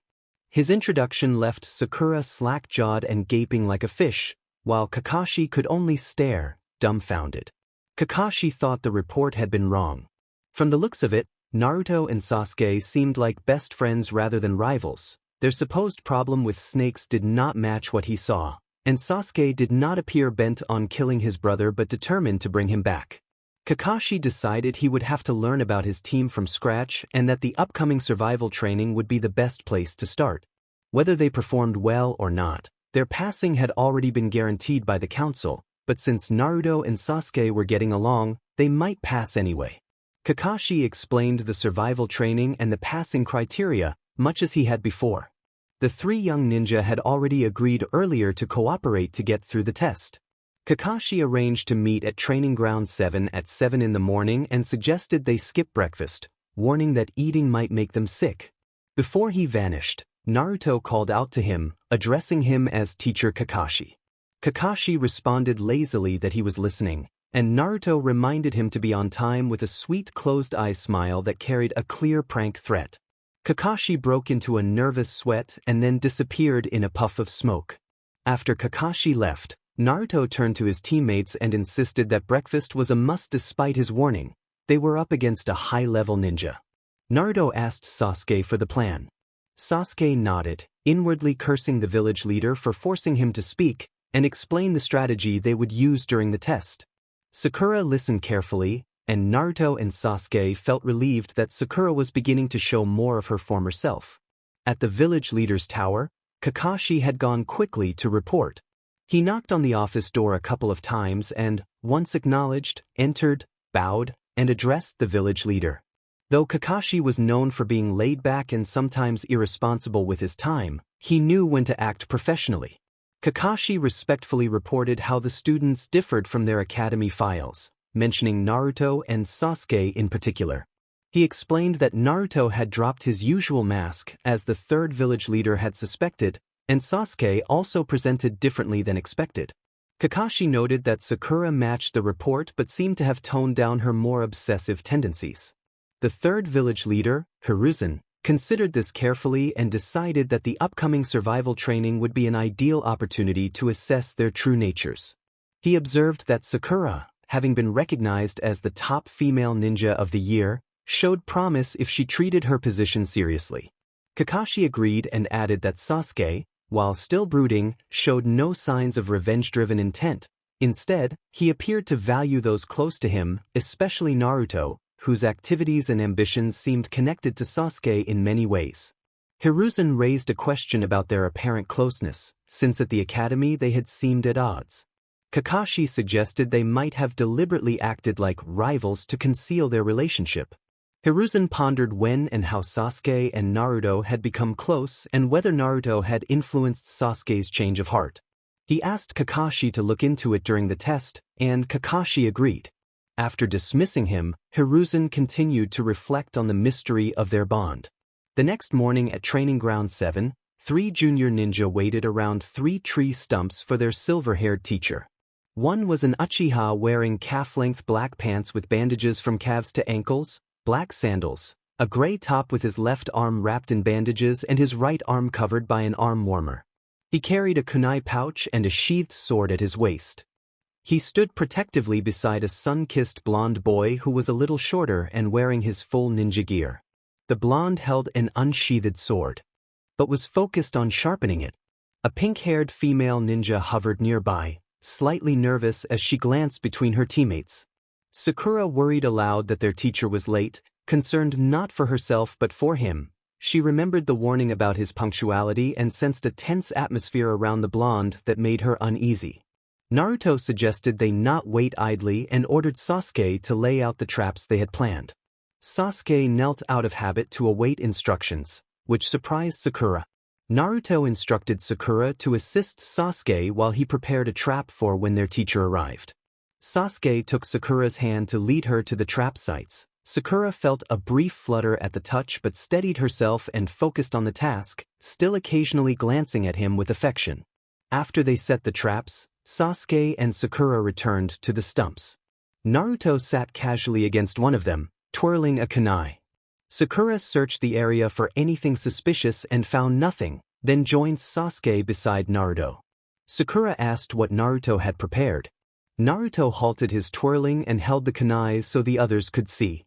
His introduction left Sakura slack-jawed and gaping like a fish, while Kakashi could only stare, dumbfounded. Kakashi thought the report had been wrong. From the looks of it, Naruto and Sasuke seemed like best friends rather than rivals. Their supposed problem with snakes did not match what he saw, and Sasuke did not appear bent on killing his brother but determined to bring him back. Kakashi decided he would have to learn about his team from scratch and that the upcoming survival training would be the best place to start. Whether they performed well or not, their passing had already been guaranteed by the council, but since Naruto and Sasuke were getting along, they might pass anyway. Kakashi explained the survival training and the passing criteria, much as he had before. The three young ninja had already agreed earlier to cooperate to get through the test. Kakashi arranged to meet at Training Ground 7 at 7 in the morning and suggested they skip breakfast, warning that eating might make them sick. Before he vanished, Naruto called out to him, addressing him as Teacher Kakashi. Kakashi responded lazily that he was listening, and Naruto reminded him to be on time with a sweet closed-eye smile that carried a clear prank threat. Kakashi broke into a nervous sweat and then disappeared in a puff of smoke. After Kakashi left, Naruto turned to his teammates and insisted that breakfast was a must despite his warning. They were up against a high-level ninja. Naruto asked Sasuke for the plan. Sasuke nodded, inwardly cursing the village leader for forcing him to speak, and explain the strategy they would use during the test. Sakura listened carefully, and Naruto and Sasuke felt relieved that Sakura was beginning to show more of her former self. At the village leader's tower, Kakashi had gone quickly to report. He knocked on the office door a couple of times and, once acknowledged, entered, bowed, and addressed the village leader. Though Kakashi was known for being laid back and sometimes irresponsible with his time, he knew when to act professionally. Kakashi respectfully reported how the students differed from their academy files, mentioning Naruto and Sasuke in particular. He explained that Naruto had dropped his usual mask as the third village leader had suspected, and Sasuke also presented differently than expected. Kakashi noted that Sakura matched the report but seemed to have toned down her more obsessive tendencies. The third village leader, Hiruzen, considered this carefully and decided that the upcoming survival training would be an ideal opportunity to assess their true natures. He observed that Sakura, having been recognized as the top female ninja of the year, showed promise if she treated her position seriously. Kakashi agreed and added that Sasuke, while still brooding, showed no signs of revenge-driven intent. Instead, he appeared to value those close to him, especially Naruto, whose activities and ambitions seemed connected to Sasuke in many ways. Hiruzen raised a question about their apparent closeness, since at the academy they had seemed at odds. Kakashi suggested they might have deliberately acted like rivals to conceal their relationship. Hiruzen pondered when and how Sasuke and Naruto had become close and whether Naruto had influenced Sasuke's change of heart. He asked Kakashi to look into it during the test, and Kakashi agreed. After dismissing him, Hiruzen continued to reflect on the mystery of their bond. The next morning at Training Ground 7, 3 junior ninja waited around 3 tree stumps for their silver-haired teacher. One was an Uchiha wearing calf-length black pants with bandages from calves to ankles, black sandals, a gray top with his left arm wrapped in bandages and his right arm covered by an arm warmer. He carried a kunai pouch and a sheathed sword at his waist. He stood protectively beside a sun-kissed blonde boy who was a little shorter and wearing his full ninja gear. The blonde held an unsheathed sword, but was focused on sharpening it. A pink-haired female ninja hovered nearby, slightly nervous as she glanced between her teammates. Sakura worried aloud that their teacher was late, concerned not for herself but for him. She remembered the warning about his punctuality and sensed a tense atmosphere around the blonde that made her uneasy. Naruto suggested they not wait idly and ordered Sasuke to lay out the traps they had planned. Sasuke knelt out of habit to await instructions, which surprised Sakura. Naruto instructed Sakura to assist Sasuke while he prepared a trap for when their teacher arrived. Sasuke took Sakura's hand to lead her to the trap sites. Sakura felt a brief flutter at the touch but steadied herself and focused on the task, still occasionally glancing at him with affection. After they set the traps, Sasuke and Sakura returned to the stumps. Naruto sat casually against one of them, twirling a kunai. Sakura searched the area for anything suspicious and found nothing, then joined Sasuke beside Naruto. Sakura asked what Naruto had prepared. Naruto halted his twirling and held the kunai so the others could see.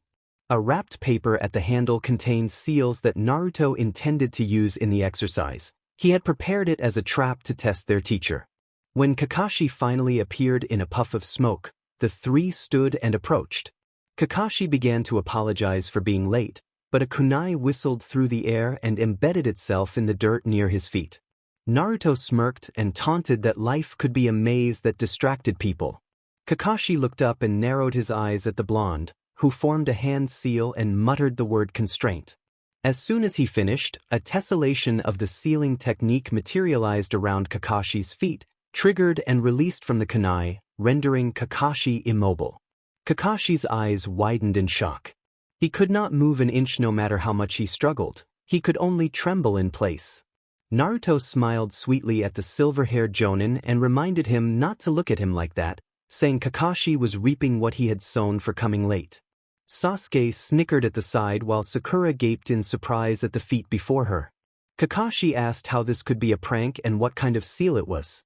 A wrapped paper at the handle contained seals that Naruto intended to use in the exercise. He had prepared it as a trap to test their teacher. When Kakashi finally appeared in a puff of smoke, the 3 stood and approached. Kakashi began to apologize for being late, but a kunai whistled through the air and embedded itself in the dirt near his feet. Naruto smirked and taunted that life could be a maze that distracted people. Kakashi looked up and narrowed his eyes at the blonde, who formed a hand seal and muttered the word constraint. As soon as he finished, a tessellation of the sealing technique materialized around Kakashi's feet, triggered and released from the kunai, rendering Kakashi immobile. Kakashi's eyes widened in shock. He could not move an inch no matter how much he struggled. He could only tremble in place. Naruto smiled sweetly at the silver-haired jonin and reminded him not to look at him like that, saying Kakashi was reaping what he had sown for coming late. Sasuke snickered at the side while Sakura gaped in surprise at the feat before her. Kakashi asked how this could be a prank and what kind of seal it was.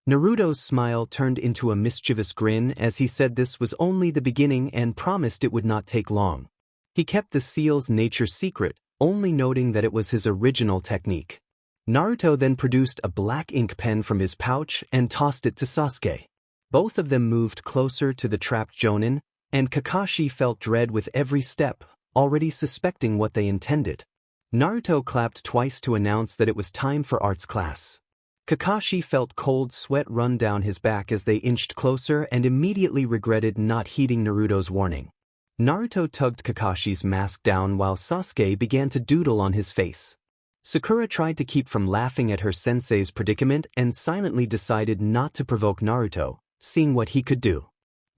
Naruto's smile turned into a mischievous grin as he said this was only the beginning and promised it would not take long. He kept the seal's nature secret, only noting that it was his original technique. Naruto then produced a black ink pen from his pouch and tossed it to Sasuke. Both of them moved closer to the trapped jonin, and Kakashi felt dread with every step, already suspecting what they intended. Naruto clapped twice to announce that it was time for arts class. Kakashi felt cold sweat run down his back as they inched closer and immediately regretted not heeding Naruto's warning. Naruto tugged Kakashi's mask down while Sasuke began to doodle on his face. Sakura tried to keep from laughing at her sensei's predicament and silently decided not to provoke Naruto, seeing what he could do.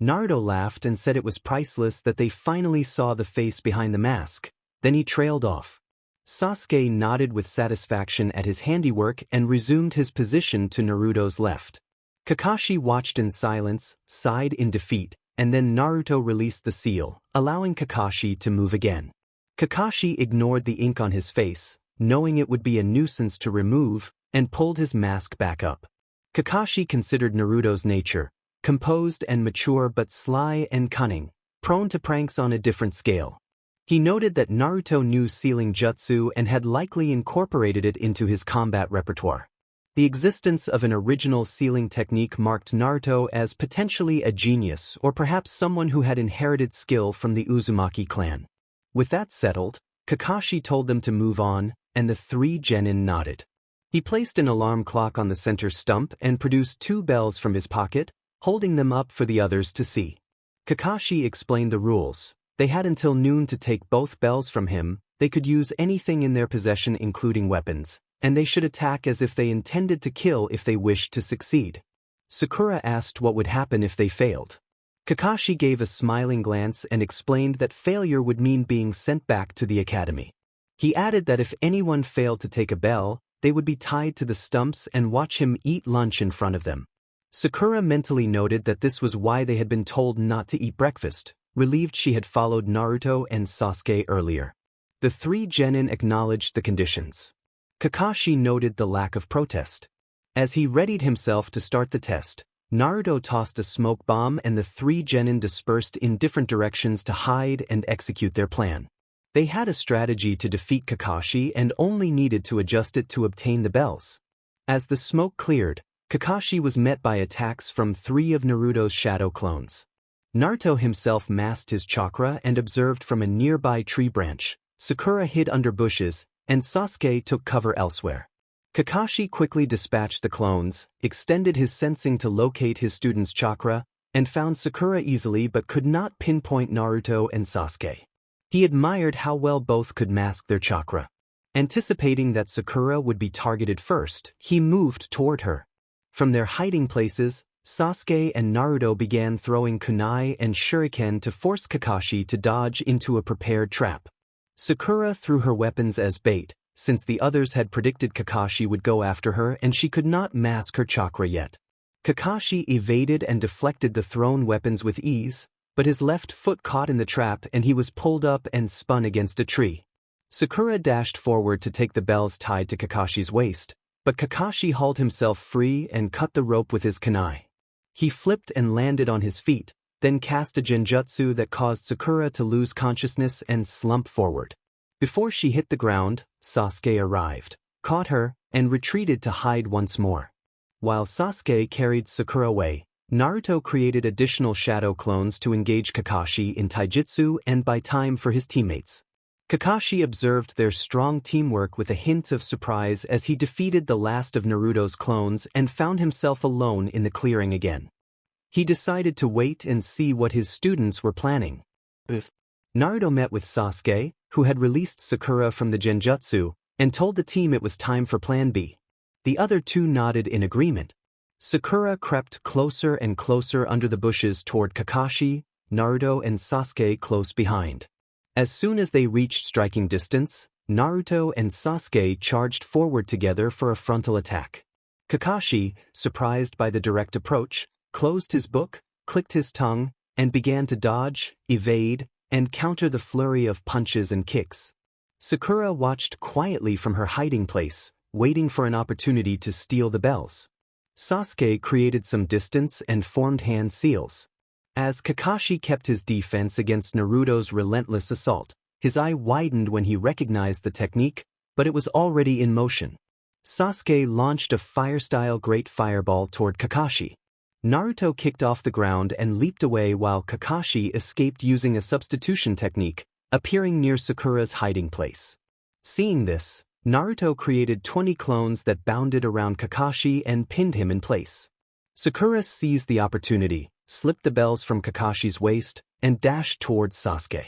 Naruto laughed and said it was priceless that they finally saw the face behind the mask, then he trailed off. Sasuke nodded with satisfaction at his handiwork and resumed his position to Naruto's left. Kakashi watched in silence, sighed in defeat, and then Naruto released the seal, allowing Kakashi to move again. Kakashi ignored the ink on his face, knowing it would be a nuisance to remove, and pulled his mask back up. Kakashi considered Naruto's nature, composed and mature but sly and cunning, prone to pranks on a different scale. He noted that Naruto knew sealing jutsu and had likely incorporated it into his combat repertoire. The existence of an original sealing technique marked Naruto as potentially a genius or perhaps someone who had inherited skill from the Uzumaki clan. With that settled, Kakashi told them to move on, and the three genin nodded. He placed an alarm clock on the center stump and produced 2 bells from his pocket, holding them up for the others to see. Kakashi explained the rules. They had until noon to take both bells from him, they could use anything in their possession including weapons, and they should attack as if they intended to kill if they wished to succeed. Sakura asked what would happen if they failed. Kakashi gave a smiling glance and explained that failure would mean being sent back to the academy. He added that if anyone failed to take a bell, they would be tied to the stumps and watch him eat lunch in front of them. Sakura mentally noted that this was why they had been told not to eat breakfast, relieved she had followed Naruto and Sasuke earlier. The 3 genin acknowledged the conditions. Kakashi noted the lack of protest. As he readied himself to start the test, Naruto tossed a smoke bomb and the 3 genin dispersed in different directions to hide and execute their plan. They had a strategy to defeat Kakashi and only needed to adjust it to obtain the bells. As the smoke cleared, Kakashi was met by attacks from 3 of Naruto's shadow clones. Naruto himself masked his chakra and observed from a nearby tree branch. Sakura hid under bushes, and Sasuke took cover elsewhere. Kakashi quickly dispatched the clones, extended his sensing to locate his student's chakra, and found Sakura easily but could not pinpoint Naruto and Sasuke. He admired how well both could mask their chakra. Anticipating that Sakura would be targeted first, he moved toward her. From their hiding places, Sasuke and Naruto began throwing kunai and shuriken to force Kakashi to dodge into a prepared trap. Sakura threw her weapons as bait, since the others had predicted Kakashi would go after her and she could not mask her chakra yet. Kakashi evaded and deflected the thrown weapons with ease, but his left foot caught in the trap and he was pulled up and spun against a tree. Sakura dashed forward to take the bells tied to Kakashi's waist, but Kakashi hauled himself free and cut the rope with his kunai. He flipped and landed on his feet, then cast a genjutsu that caused Sakura to lose consciousness and slump forward. Before she hit the ground, Sasuke arrived, caught her, and retreated to hide once more. While Sasuke carried Sakura away, Naruto created additional shadow clones to engage Kakashi in taijutsu and buy time for his teammates. Kakashi observed their strong teamwork with a hint of surprise as he defeated the last of Naruto's clones and found himself alone in the clearing again. He decided to wait and see what his students were planning. Naruto met with Sasuke, who had released Sakura from the Genjutsu, and told the team it was time for Plan B. The other two nodded in agreement. Sakura crept closer and closer under the bushes toward Kakashi, Naruto and Sasuke close behind. As soon as they reached striking distance, Naruto and Sasuke charged forward together for a frontal attack. Kakashi, surprised by the direct approach, closed his book, clicked his tongue, and began to dodge, evade, and counter the flurry of punches and kicks. Sakura watched quietly from her hiding place, waiting for an opportunity to steal the bells. Sasuke created some distance and formed hand seals. As Kakashi kept his defense against Naruto's relentless assault, his eye widened when he recognized the technique, but it was already in motion. Sasuke launched a fire-style Great Fireball toward Kakashi. Naruto kicked off the ground and leaped away while Kakashi escaped using a substitution technique, appearing near Sakura's hiding place. Seeing this, Naruto created 20 clones that bounded around Kakashi and pinned him in place. Sakura seized the opportunity, slipped the bells from Kakashi's waist, and dashed towards Sasuke.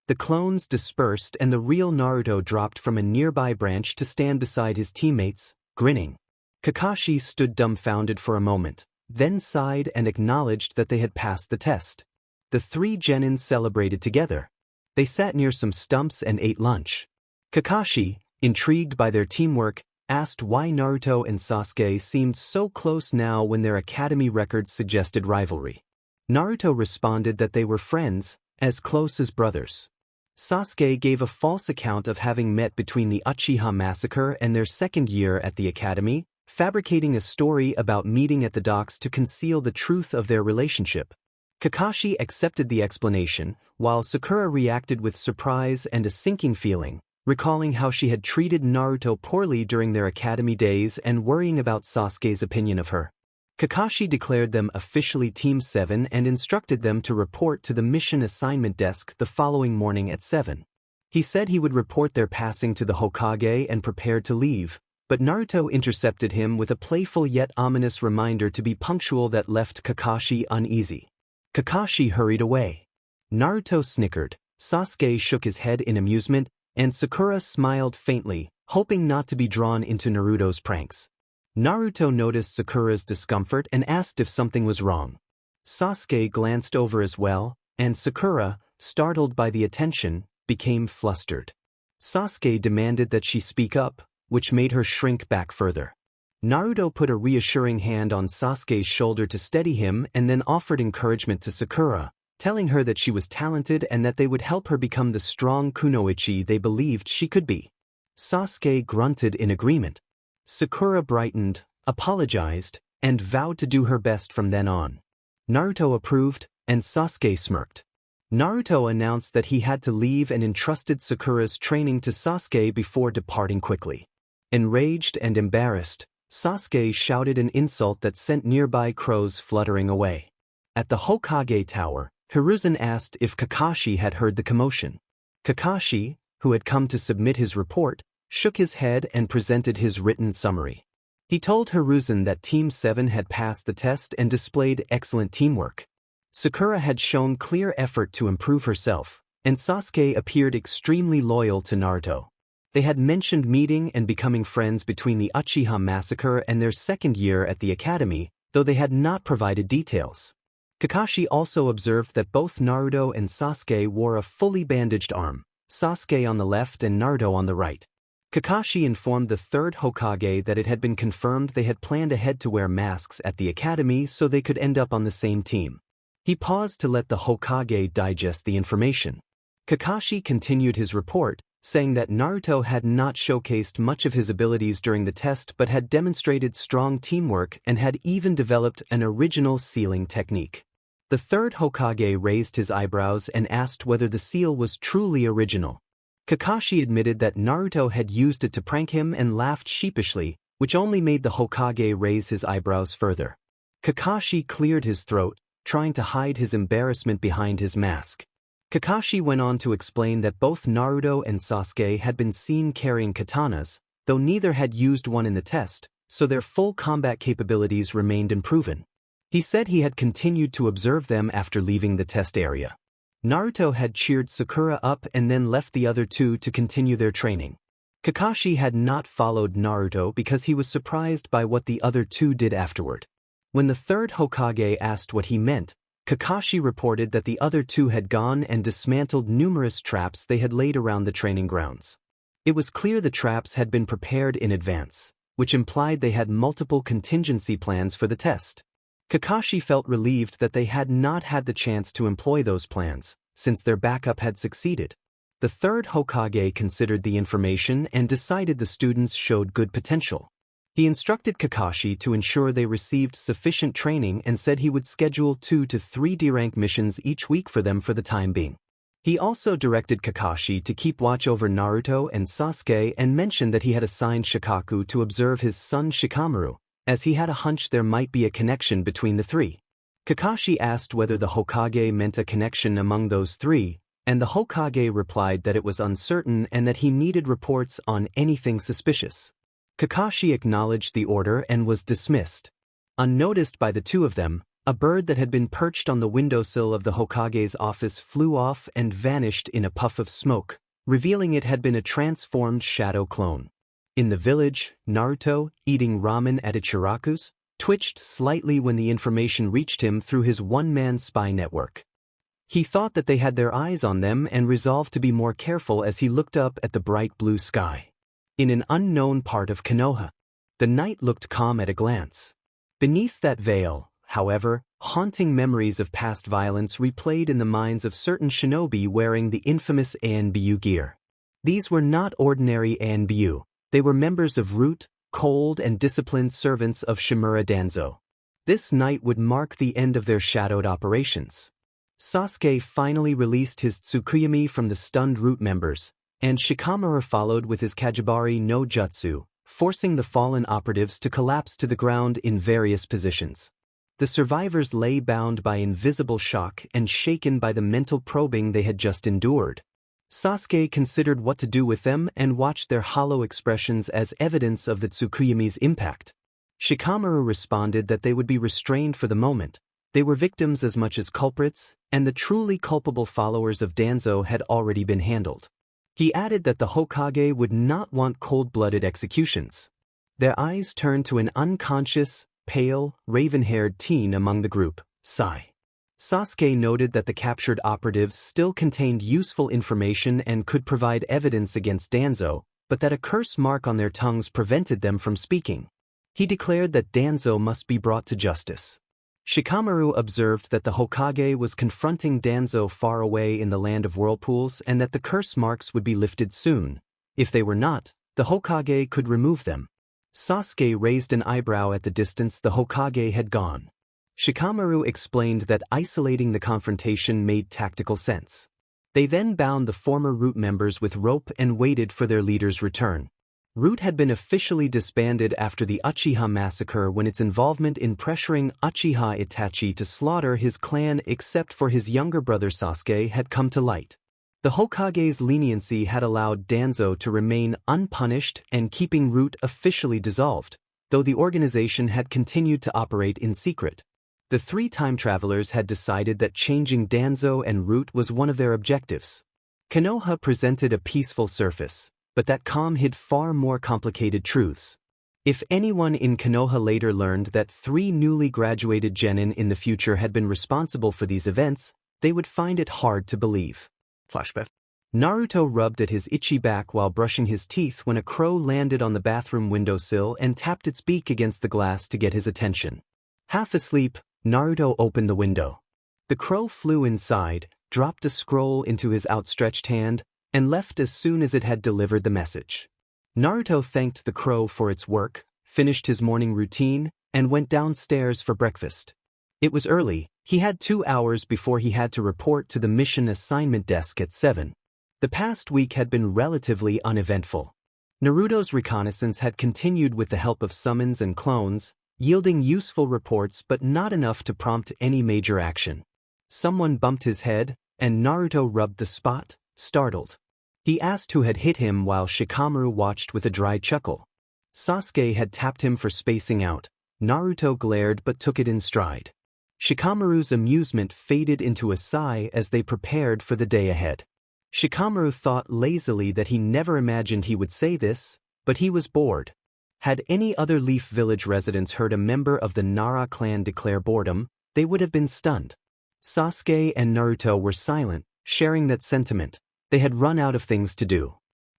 The clones dispersed and the real Naruto dropped from a nearby branch to stand beside his teammates, grinning. Kakashi stood dumbfounded for a moment, then sighed and acknowledged that they had passed the test. The three genins celebrated together. They sat near some stumps and ate lunch. Kakashi, intrigued by their teamwork, asked why Naruto and Sasuke seemed so close now when their academy records suggested rivalry. Naruto responded that they were friends, as close as brothers. Sasuke gave a false account of having met between the Uchiha massacre and their second year at the academy, fabricating a story about meeting at the docks to conceal the truth of their relationship. Kakashi accepted the explanation, while Sakura reacted with surprise and a sinking feeling, recalling how she had treated Naruto poorly during their academy days and worrying about Sasuke's opinion of her. Kakashi declared them officially Team 7 and instructed them to report to the mission assignment desk the following morning at 7. He said he would report their passing to the Hokage and prepared to leave, but Naruto intercepted him with a playful yet ominous reminder to be punctual that left Kakashi uneasy. Kakashi hurried away. Naruto snickered, Sasuke shook his head in amusement, and Sakura smiled faintly, hoping not to be drawn into Naruto's pranks. Naruto noticed Sakura's discomfort and asked if something was wrong. Sasuke glanced over as well, and Sakura, startled by the attention, became flustered. Sasuke demanded that she speak up, which made her shrink back further. Naruto put a reassuring hand on Sasuke's shoulder to steady him and then offered encouragement to Sakura, telling her that she was talented and that they would help her become the strong kunoichi they believed she could be. Sasuke grunted in agreement. Sakura brightened, apologized, and vowed to do her best from then on. Naruto approved, and Sasuke smirked. Naruto announced that he had to leave and entrusted Sakura's training to Sasuke before departing quickly. Enraged and embarrassed, Sasuke shouted an insult that sent nearby crows fluttering away. At the Hokage Tower, Hiruzen asked if Kakashi had heard the commotion. Kakashi, who had come to submit his report, shook his head and presented his written summary. He told Hiruzen that Team 7 had passed the test and displayed excellent teamwork. Sakura had shown clear effort to improve herself, and Sasuke appeared extremely loyal to Naruto. They had mentioned meeting and becoming friends between the Uchiha massacre and their second year at the academy, though they had not provided details. Kakashi also observed that both Naruto and Sasuke wore a fully bandaged arm, Sasuke on the left and Naruto on the right. Kakashi informed the third Hokage that it had been confirmed they had planned ahead to wear masks at the academy so they could end up on the same team. He paused to let the Hokage digest the information. Kakashi continued his report, saying that Naruto had not showcased much of his abilities during the test but had demonstrated strong teamwork and had even developed an original sealing technique. The third Hokage raised his eyebrows and asked whether the seal was truly original. Kakashi admitted that Naruto had used it to prank him and laughed sheepishly, which only made the Hokage raise his eyebrows further. Kakashi cleared his throat, trying to hide his embarrassment behind his mask. Kakashi went on to explain that both Naruto and Sasuke had been seen carrying katanas, though neither had used one in the test, so their full combat capabilities remained unproven. He said he had continued to observe them after leaving the test area. Naruto had cheered Sakura up and then left the other two to continue their training. Kakashi had not followed Naruto because he was surprised by what the other two did afterward. When the third Hokage asked what he meant, Kakashi reported that the other two had gone and dismantled numerous traps they had laid around the training grounds. It was clear the traps had been prepared in advance, which implied they had multiple contingency plans for the test. Kakashi felt relieved that they had not had the chance to employ those plans, since their backup had succeeded. The third Hokage considered the information and decided the students showed good potential. He instructed Kakashi to ensure they received sufficient training and said he would schedule 2 to 3 D-rank missions each week for them for the time being. He also directed Kakashi to keep watch over Naruto and Sasuke and mentioned that he had assigned Shikaku to observe his son Shikamaru, as he had a hunch there might be a connection between the three. Kakashi asked whether the Hokage meant a connection among those three, and the Hokage replied that it was uncertain and that he needed reports on anything suspicious. Kakashi acknowledged the order and was dismissed. Unnoticed by the two of them, a bird that had been perched on the windowsill of the Hokage's office flew off and vanished in a puff of smoke, revealing it had been a transformed shadow clone. In the village, Naruto, eating ramen at Ichiraku's, twitched slightly when the information reached him through his one-man spy network. He thought that they had their eyes on them and resolved to be more careful as he looked up at the bright blue sky. In an unknown part of Konoha, the night looked calm at a glance. Beneath that veil, however, haunting memories of past violence replayed in the minds of certain shinobi wearing the infamous Anbu gear. These were not ordinary Anbu, they were members of Root, cold and disciplined servants of Shimura Danzo. This night would mark the end of their shadowed operations. Sasuke finally released his Tsukuyomi from the stunned Root members, and Shikamaru followed with his Kajibari no Jutsu, forcing the fallen operatives to collapse to the ground in various positions. The survivors lay bound by invisible shock and shaken by the mental probing they had just endured. Sasuke considered what to do with them and watched their hollow expressions as evidence of the Tsukuyomi's impact. Shikamaru responded that they would be restrained for the moment. They were victims as much as culprits, and the truly culpable followers of Danzo had already been handled. He added that the Hokage would not want cold-blooded executions. Their eyes turned to an unconscious, pale, raven-haired teen among the group, Sai. Sasuke noted that the captured operatives still contained useful information and could provide evidence against Danzo, but that a curse mark on their tongues prevented them from speaking. He declared that Danzo must be brought to justice. Shikamaru observed that the Hokage was confronting Danzo far away in the land of whirlpools and that the curse marks would be lifted soon. If they were not, the Hokage could remove them. Sasuke raised an eyebrow at the distance the Hokage had gone. Shikamaru explained that isolating the confrontation made tactical sense. They then bound the former Root members with rope and waited for their leader's return. Root had been officially disbanded after the Uchiha massacre when its involvement in pressuring Uchiha Itachi to slaughter his clan except for his younger brother Sasuke had come to light. The Hokage's leniency had allowed Danzo to remain unpunished and keeping Root officially dissolved, though the organization had continued to operate in secret. The three time travelers had decided that changing Danzo and Root was one of their objectives. Konoha presented a peaceful surface, but that calm hid far more complicated truths. If anyone in Konoha later learned that 3 newly graduated genin in the future had been responsible for these events, they would find it hard to believe. Flashback. Naruto rubbed at his itchy back while brushing his teeth when a crow landed on the bathroom windowsill and tapped its beak against the glass to get his attention. Half asleep, Naruto opened the window. The crow flew inside, dropped a scroll into his outstretched hand, and left as soon as it had delivered the message. Naruto thanked the crow for its work, finished his morning routine, and went downstairs for breakfast. It was early, he had 2 hours before he had to report to the mission assignment desk at 7. The past week had been relatively uneventful. Naruto's reconnaissance had continued with the help of summons and clones, yielding useful reports but not enough to prompt any major action. Someone bumped his head, and Naruto rubbed the spot, startled. He asked who had hit him while Shikamaru watched with a dry chuckle. Sasuke had tapped him for spacing out. Naruto glared but took it in stride. Shikamaru's amusement faded into a sigh as they prepared for the day ahead. Shikamaru thought lazily that he never imagined he would say this, but he was bored. Had any other Leaf Village residents heard a member of the Nara clan declare boredom, they would have been stunned. Sasuke and Naruto were silent, sharing that sentiment. They had run out of things to do.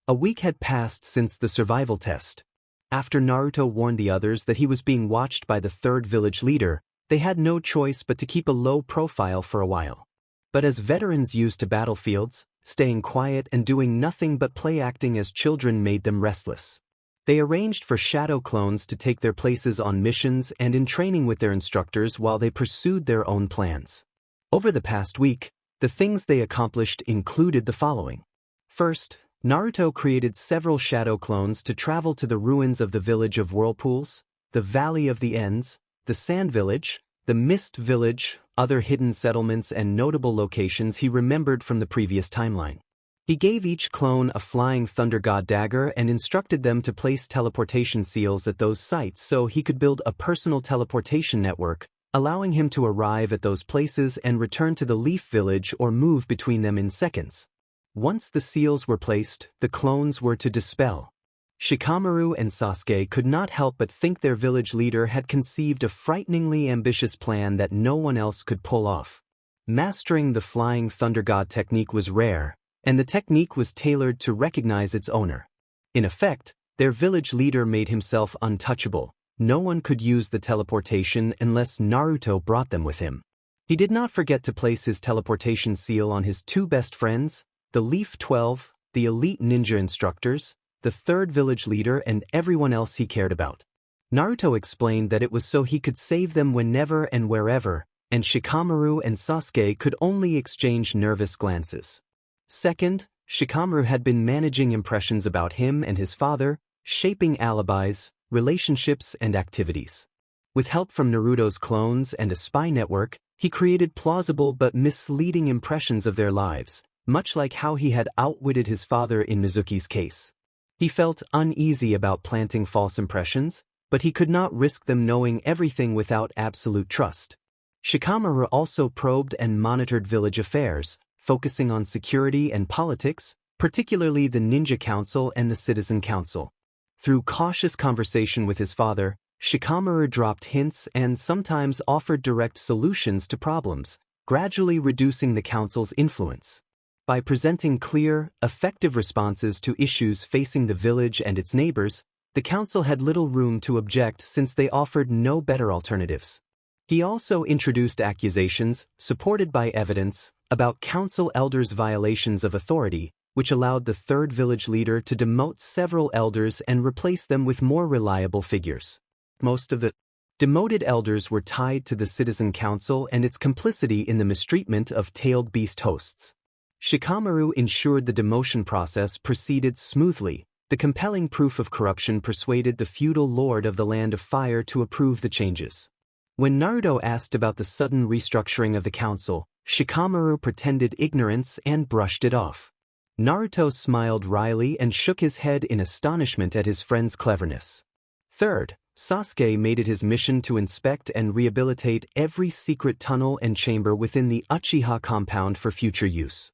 A week had passed since the survival test. After Naruto warned the others that he was being watched by the third village leader, they had no choice but to keep a low profile for a while. But as veterans used to battlefields, staying quiet and doing nothing but play acting as children made them restless. They arranged for shadow clones to take their places on missions and in training with their instructors while they pursued their own plans. Over the past week, the things they accomplished included the following. First, Naruto created several shadow clones to travel to the ruins of the Village of Whirlpools, the Valley of the Ends, the Sand Village, the Mist Village, other hidden settlements and notable locations he remembered from the previous timeline. He gave each clone a flying Thunder God dagger and instructed them to place teleportation seals at those sites so he could build a personal teleportation network, allowing him to arrive at those places and return to the Leaf Village or move between them in seconds. Once the seals were placed, the clones were to dispel. Shikamaru and Sasuke could not help but think their village leader had conceived a frighteningly ambitious plan that no one else could pull off. Mastering the Flying Thunder God technique was rare, and the technique was tailored to recognize its owner. In effect, their village leader made himself untouchable. No one could use the teleportation unless Naruto brought them with him. He did not forget to place his teleportation seal on his two best friends, the Leaf 12, the elite ninja instructors, the third village leader and everyone else he cared about. Naruto explained that it was so he could save them whenever and wherever, and Shikamaru and Sasuke could only exchange nervous glances. Second, Shikamaru had been managing impressions about him and his father, shaping alibis, relationships and activities. With help from Naruto's clones and a spy network, he created plausible but misleading impressions of their lives, much like how he had outwitted his father in Mizuki's case. He felt uneasy about planting false impressions, but he could not risk them knowing everything without absolute trust. Shikamaru also probed and monitored village affairs, focusing on security and politics, particularly the Ninja Council and the Citizen Council. Through cautious conversation with his father, Shikamaru dropped hints and sometimes offered direct solutions to problems, gradually reducing the council's influence. By presenting clear, effective responses to issues facing the village and its neighbors, the council had little room to object since they offered no better alternatives. He also introduced accusations, supported by evidence, about council elders' violations of authority, which allowed the third village leader to demote several elders and replace them with more reliable figures. Most of the demoted elders were tied to the Citizen Council and its complicity in the mistreatment of tailed beast hosts. Shikamaru ensured the demotion process proceeded smoothly. The compelling proof of corruption persuaded the feudal lord of the Land of Fire to approve the changes. When Naruto asked about the sudden restructuring of the council, Shikamaru pretended ignorance and brushed it off. Naruto smiled wryly and shook his head in astonishment at his friend's cleverness. Third, Sasuke made it his mission to inspect and rehabilitate every secret tunnel and chamber within the Uchiha compound for future use.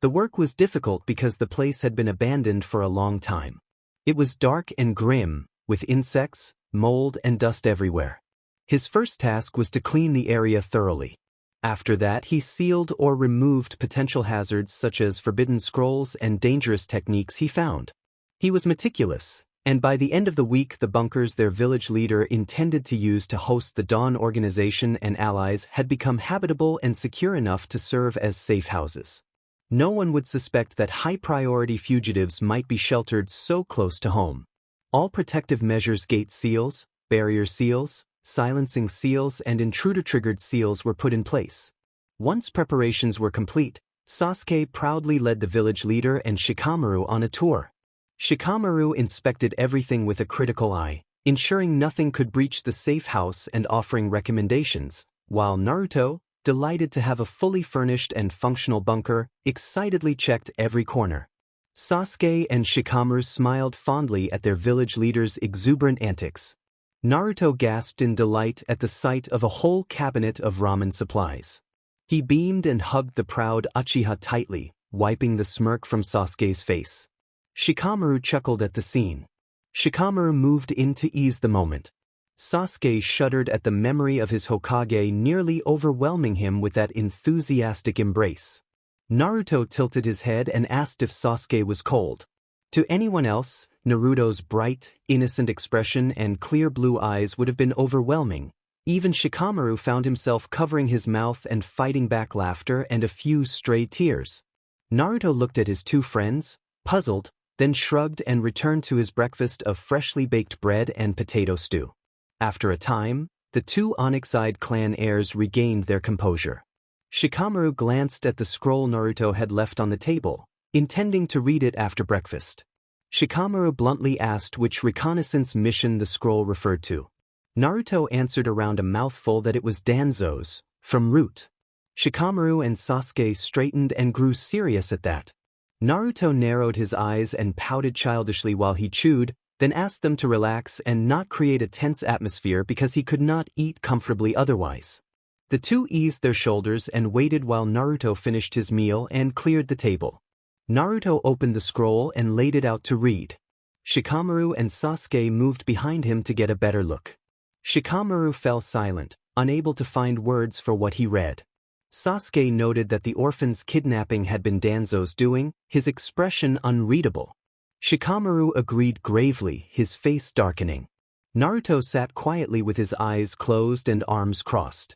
The work was difficult because the place had been abandoned for a long time. It was dark and grim, with insects, mold and dust everywhere. His first task was to clean the area thoroughly. After that, he sealed or removed potential hazards such as forbidden scrolls and dangerous techniques he found. He was meticulous, and by the end of the week the bunkers their village leader intended to use to host the Dawn organization and allies had become habitable and secure enough to serve as safe houses. No one would suspect that high-priority fugitives might be sheltered so close to home. All protective measures, gate seals, barrier seals, silencing seals and intruder-triggered seals were put in place. Once preparations were complete, Sasuke proudly led the village leader and Shikamaru on a tour. Shikamaru inspected everything with a critical eye, ensuring nothing could breach the safe house and offering recommendations, while Naruto, delighted to have a fully furnished and functional bunker, excitedly checked every corner. Sasuke and Shikamaru smiled fondly at their village leader's exuberant antics. Naruto gasped in delight at the sight of a whole cabinet of ramen supplies. He beamed and hugged the proud Uchiha tightly, wiping the smirk from Sasuke's face. Shikamaru chuckled at the scene. Shikamaru moved in to ease the moment. Sasuke shuddered at the memory of his Hokage nearly overwhelming him with that enthusiastic embrace. Naruto tilted his head and asked if Sasuke was cold. To anyone else, Naruto's bright, innocent expression and clear blue eyes would have been overwhelming. Even Shikamaru found himself covering his mouth and fighting back laughter and a few stray tears. Naruto looked at his two friends, puzzled, then shrugged and returned to his breakfast of freshly baked bread and potato stew. After a time, the two onyx-eyed clan heirs regained their composure. Shikamaru glanced at the scroll Naruto had left on the table, intending to read it after breakfast. Shikamaru bluntly asked which reconnaissance mission the scroll referred to. Naruto answered around a mouthful that it was Danzo's, from Root. Shikamaru and Sasuke straightened and grew serious at that. Naruto narrowed his eyes and pouted childishly while he chewed, then asked them to relax and not create a tense atmosphere because he could not eat comfortably otherwise. The two eased their shoulders and waited while Naruto finished his meal and cleared the table. Naruto opened the scroll and laid it out to read. Shikamaru and Sasuke moved behind him to get a better look. Shikamaru fell silent, unable to find words for what he read. Sasuke noted that the orphan's kidnapping had been Danzo's doing, his expression unreadable. Shikamaru agreed gravely, his face darkening. Naruto sat quietly with his eyes closed and arms crossed.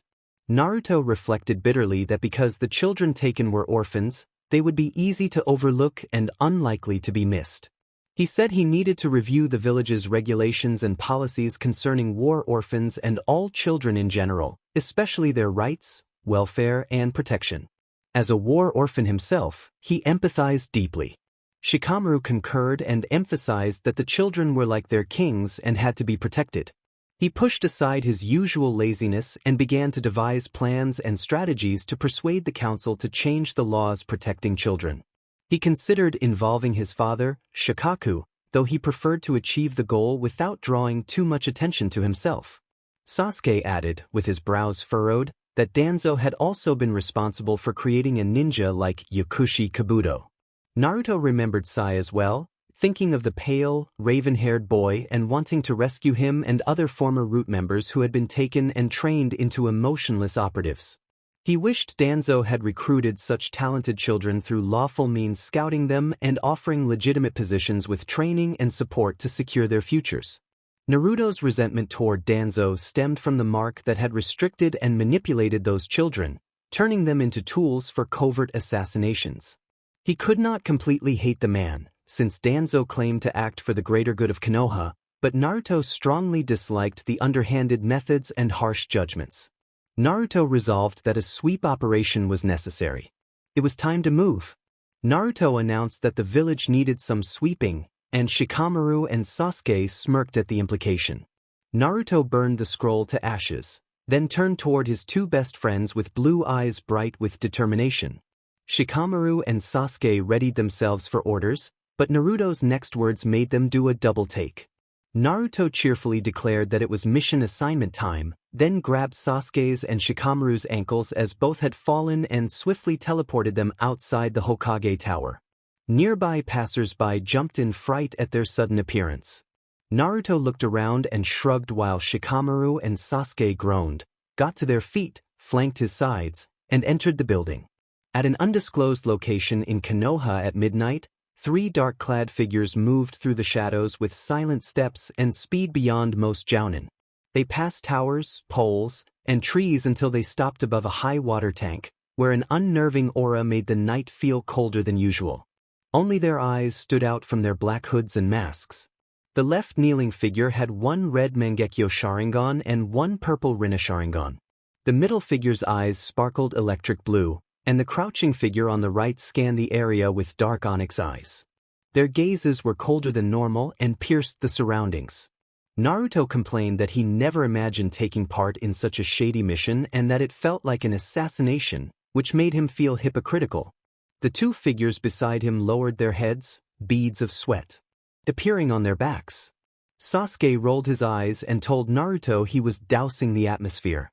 Naruto reflected bitterly that because the children taken were orphans, they would be easy to overlook and unlikely to be missed. He said he needed to review the village's regulations and policies concerning war orphans and all children in general, especially their rights, welfare, and protection. As a war orphan himself, he empathized deeply. Shikamaru concurred and emphasized that the children were like their kings and had to be protected. He pushed aside his usual laziness and began to devise plans and strategies to persuade the council to change the laws protecting children. He considered involving his father, Shikaku, though he preferred to achieve the goal without drawing too much attention to himself. Sasuke added, with his brows furrowed, that Danzo had also been responsible for creating a ninja like Yakushi Kabuto. Naruto remembered Sai as well, thinking of the pale, raven-haired boy and wanting to rescue him and other former Root members who had been taken and trained into emotionless operatives. He wished Danzo had recruited such talented children through lawful means, scouting them and offering legitimate positions with training and support to secure their futures. Naruto's resentment toward Danzo stemmed from the mark that had restricted and manipulated those children, turning them into tools for covert assassinations. He could not completely hate the man, since Danzo claimed to act for the greater good of Konoha, but Naruto strongly disliked the underhanded methods and harsh judgments. Naruto resolved that a sweep operation was necessary. It was time to move. Naruto announced that the village needed some sweeping, and Shikamaru and Sasuke smirked at the implication. Naruto burned the scroll to ashes, then turned toward his two best friends with blue eyes bright with determination. Shikamaru and Sasuke readied themselves for orders, but Naruto's next words made them do a double take. Naruto cheerfully declared that it was mission assignment time, then grabbed Sasuke's and Shikamaru's ankles as both had fallen and swiftly teleported them outside the Hokage Tower. Nearby passers-by jumped in fright at their sudden appearance. Naruto looked around and shrugged while Shikamaru and Sasuke groaned, got to their feet, flanked his sides, and entered the building. At an undisclosed location in Konoha at midnight, three dark-clad figures moved through the shadows with silent steps and speed beyond most jounin. They passed towers, poles, and trees until they stopped above a high water tank, where an unnerving aura made the night feel colder than usual. Only their eyes stood out from their black hoods and masks. The left kneeling figure had one red Mangekyo Sharingan and one purple Rinna Sharingan. The middle figure's eyes sparkled electric blue, and the crouching figure on the right scanned the area with dark onyx eyes. Their gazes were colder than normal and pierced the surroundings. Naruto complained that he never imagined taking part in such a shady mission and that it felt like an assassination, which made him feel hypocritical. The two figures beside him lowered their heads, beads of sweat appearing on their backs. Sasuke rolled his eyes and told Naruto he was dousing the atmosphere.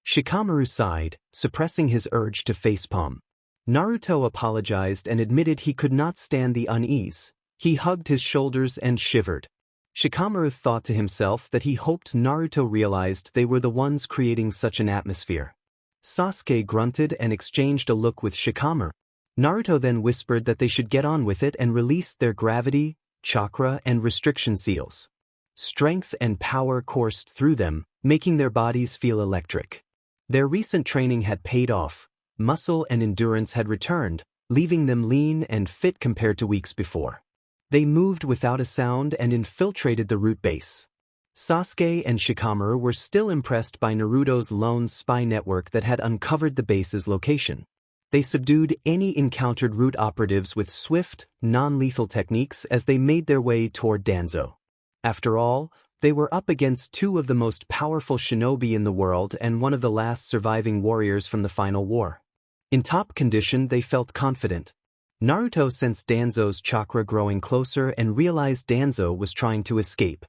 Shikamaru sighed, suppressing his urge to facepalm. Naruto apologized and admitted he could not stand the unease. He hugged his shoulders and shivered. Shikamaru thought to himself that he hoped Naruto realized they were the ones creating such an atmosphere. Sasuke grunted and exchanged a look with Shikamaru. Naruto then whispered that they should get on with it and released their gravity, chakra, and restriction seals. Strength and power coursed through them, making their bodies feel electric. Their recent training had paid off. Muscle and endurance had returned, leaving them lean and fit compared to weeks before. They moved without a sound and infiltrated the root base. Sasuke and Shikamaru were still impressed by Naruto's lone spy network that had uncovered the base's location. They subdued any encountered root operatives with swift, non-lethal techniques as they made their way toward Danzo. After all, they were up against two of the most powerful shinobi in the world and one of the last surviving warriors from the final war. In top condition, they felt confident. Naruto sensed Danzo's chakra growing closer and realized Danzo was trying to escape.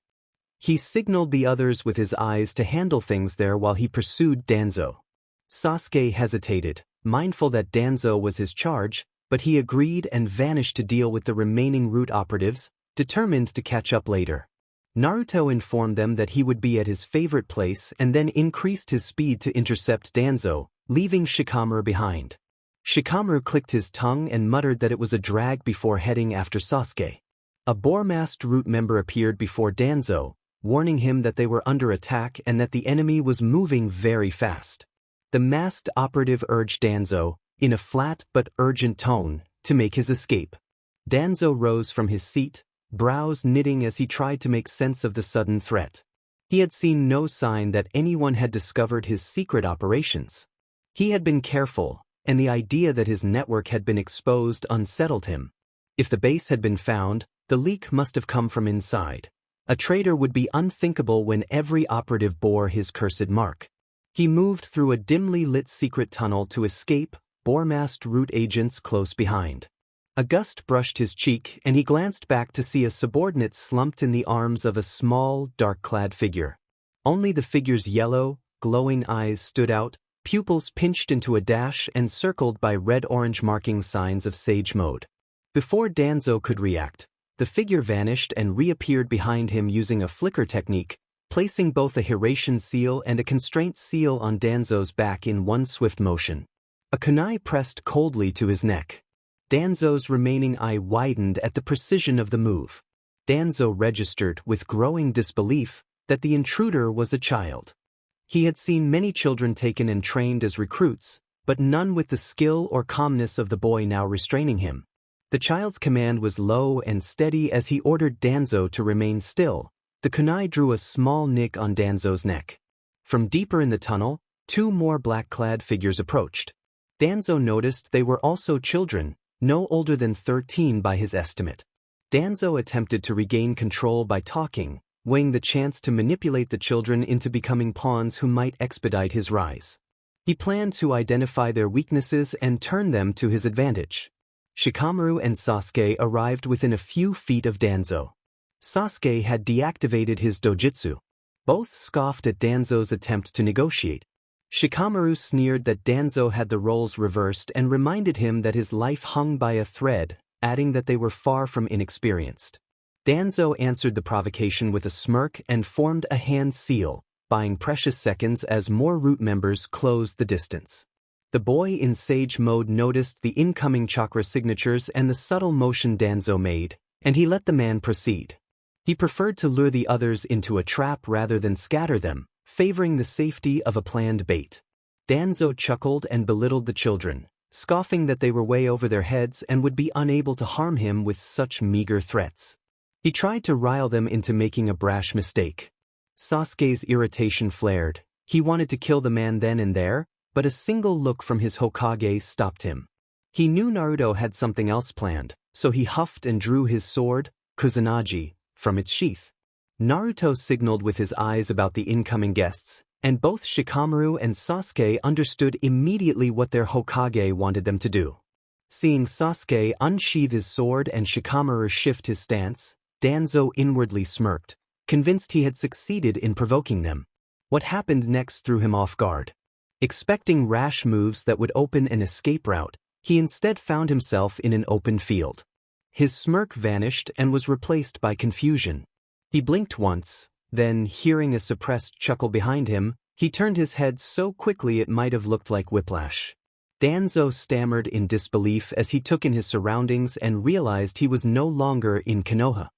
He signaled the others with his eyes to handle things there while he pursued Danzo. Sasuke hesitated, mindful that Danzo was his charge, but he agreed and vanished to deal with the remaining root operatives, determined to catch up later. Naruto informed them that he would be at his favorite place and then increased his speed to intercept Danzo, leaving Shikamaru behind. Shikamaru clicked his tongue and muttered that it was a drag before heading after Sasuke. A boar-masked root member appeared before Danzo, warning him that they were under attack and that the enemy was moving very fast. The masked operative urged Danzo, in a flat but urgent tone, to make his escape. Danzo rose from his seat, brows knitting as he tried to make sense of the sudden threat. He had seen no sign that anyone had discovered his secret operations. He had been careful, and the idea that his network had been exposed unsettled him. If the base had been found, the leak must have come from inside. A traitor would be unthinkable when every operative bore his cursed mark. He moved through a dimly lit secret tunnel to escape, boar-masked root agents close behind. A gust brushed his cheek and he glanced back to see a subordinate slumped in the arms of a small, dark-clad figure. Only the figure's yellow, glowing eyes stood out, pupils pinched into a dash and circled by red-orange marking signs of Sage Mode. Before Danzo could react, the figure vanished and reappeared behind him using a flicker technique, placing both a Hiratian seal and a constraint seal on Danzo's back in one swift motion. A kunai pressed coldly to his neck. Danzo's remaining eye widened at the precision of the move. Danzo registered, with growing disbelief, that the intruder was a child. He had seen many children taken and trained as recruits, but none with the skill or calmness of the boy now restraining him. The child's command was low and steady as he ordered Danzo to remain still. The kunai drew a small nick on Danzo's neck. From deeper in the tunnel, two more black-clad figures approached. Danzo noticed they were also children, no older than 13 by his estimate. Danzo attempted to regain control by talking, weighing the chance to manipulate the children into becoming pawns who might expedite his rise. He planned to identify their weaknesses and turn them to his advantage. Shikamaru and Sasuke arrived within a few feet of Danzo. Sasuke had deactivated his dojutsu. Both scoffed at Danzo's attempt to negotiate. Shikamaru sneered that Danzo had the roles reversed and reminded him that his life hung by a thread, adding that they were far from inexperienced. Danzo answered the provocation with a smirk and formed a hand seal, buying precious seconds as more root members closed the distance. The boy in Sage Mode noticed the incoming chakra signatures and the subtle motion Danzo made, and he let the man proceed. He preferred to lure the others into a trap rather than scatter them, favoring the safety of a planned bait. Danzo chuckled and belittled the children, scoffing that they were way over their heads and would be unable to harm him with such meager threats. He tried to rile them into making a brash mistake. Sasuke's irritation flared. He wanted to kill the man then and there, but a single look from his Hokage stopped him. He knew Naruto had something else planned, so he huffed and drew his sword, Kusanagi, from its sheath. Naruto signaled with his eyes about the incoming guests, and both Shikamaru and Sasuke understood immediately what their Hokage wanted them to do. Seeing Sasuke unsheath his sword and Shikamaru shift his stance, Danzo inwardly smirked, convinced he had succeeded in provoking them. What happened next threw him off guard. Expecting rash moves that would open an escape route, he instead found himself in an open field. His smirk vanished and was replaced by confusion. He blinked once, then, hearing a suppressed chuckle behind him, he turned his head so quickly it might have looked like whiplash. Danzo stammered in disbelief as he took in his surroundings and realized he was no longer in Konoha.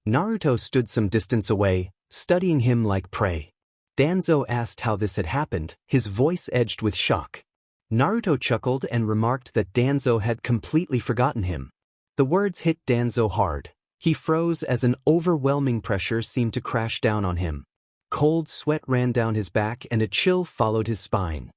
Naruto stood some distance away, studying him like prey. Danzo asked how this had happened, his voice edged with shock. Naruto chuckled and remarked that Danzo had completely forgotten him. The words hit Danzo hard. He froze as an overwhelming pressure seemed to crash down on him. Cold sweat ran down his back and a chill followed his spine.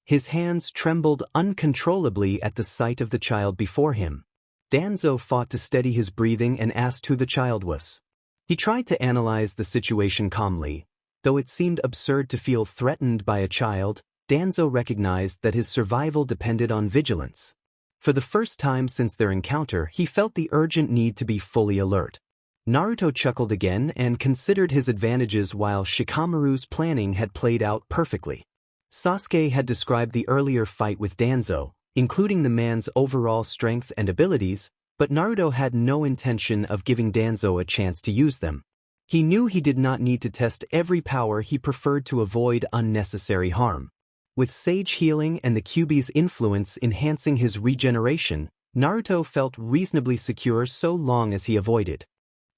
His hands trembled uncontrollably at the sight of the child before him. Danzo fought to steady his breathing and asked who the child was. He tried to analyze the situation calmly. Though it seemed absurd to feel threatened by a child, Danzo recognized that his survival depended on vigilance. For the first time since their encounter, he felt the urgent need to be fully alert. Naruto chuckled again and considered his advantages while Shikamaru's planning had played out perfectly. Sasuke had described the earlier fight with Danzo, including the man's overall strength and abilities, but Naruto had no intention of giving Danzo a chance to use them. He knew he did not need to test every power. He preferred to avoid unnecessary harm. With Sage healing and the Kyuubi's influence enhancing his regeneration, Naruto felt reasonably secure so long as he avoided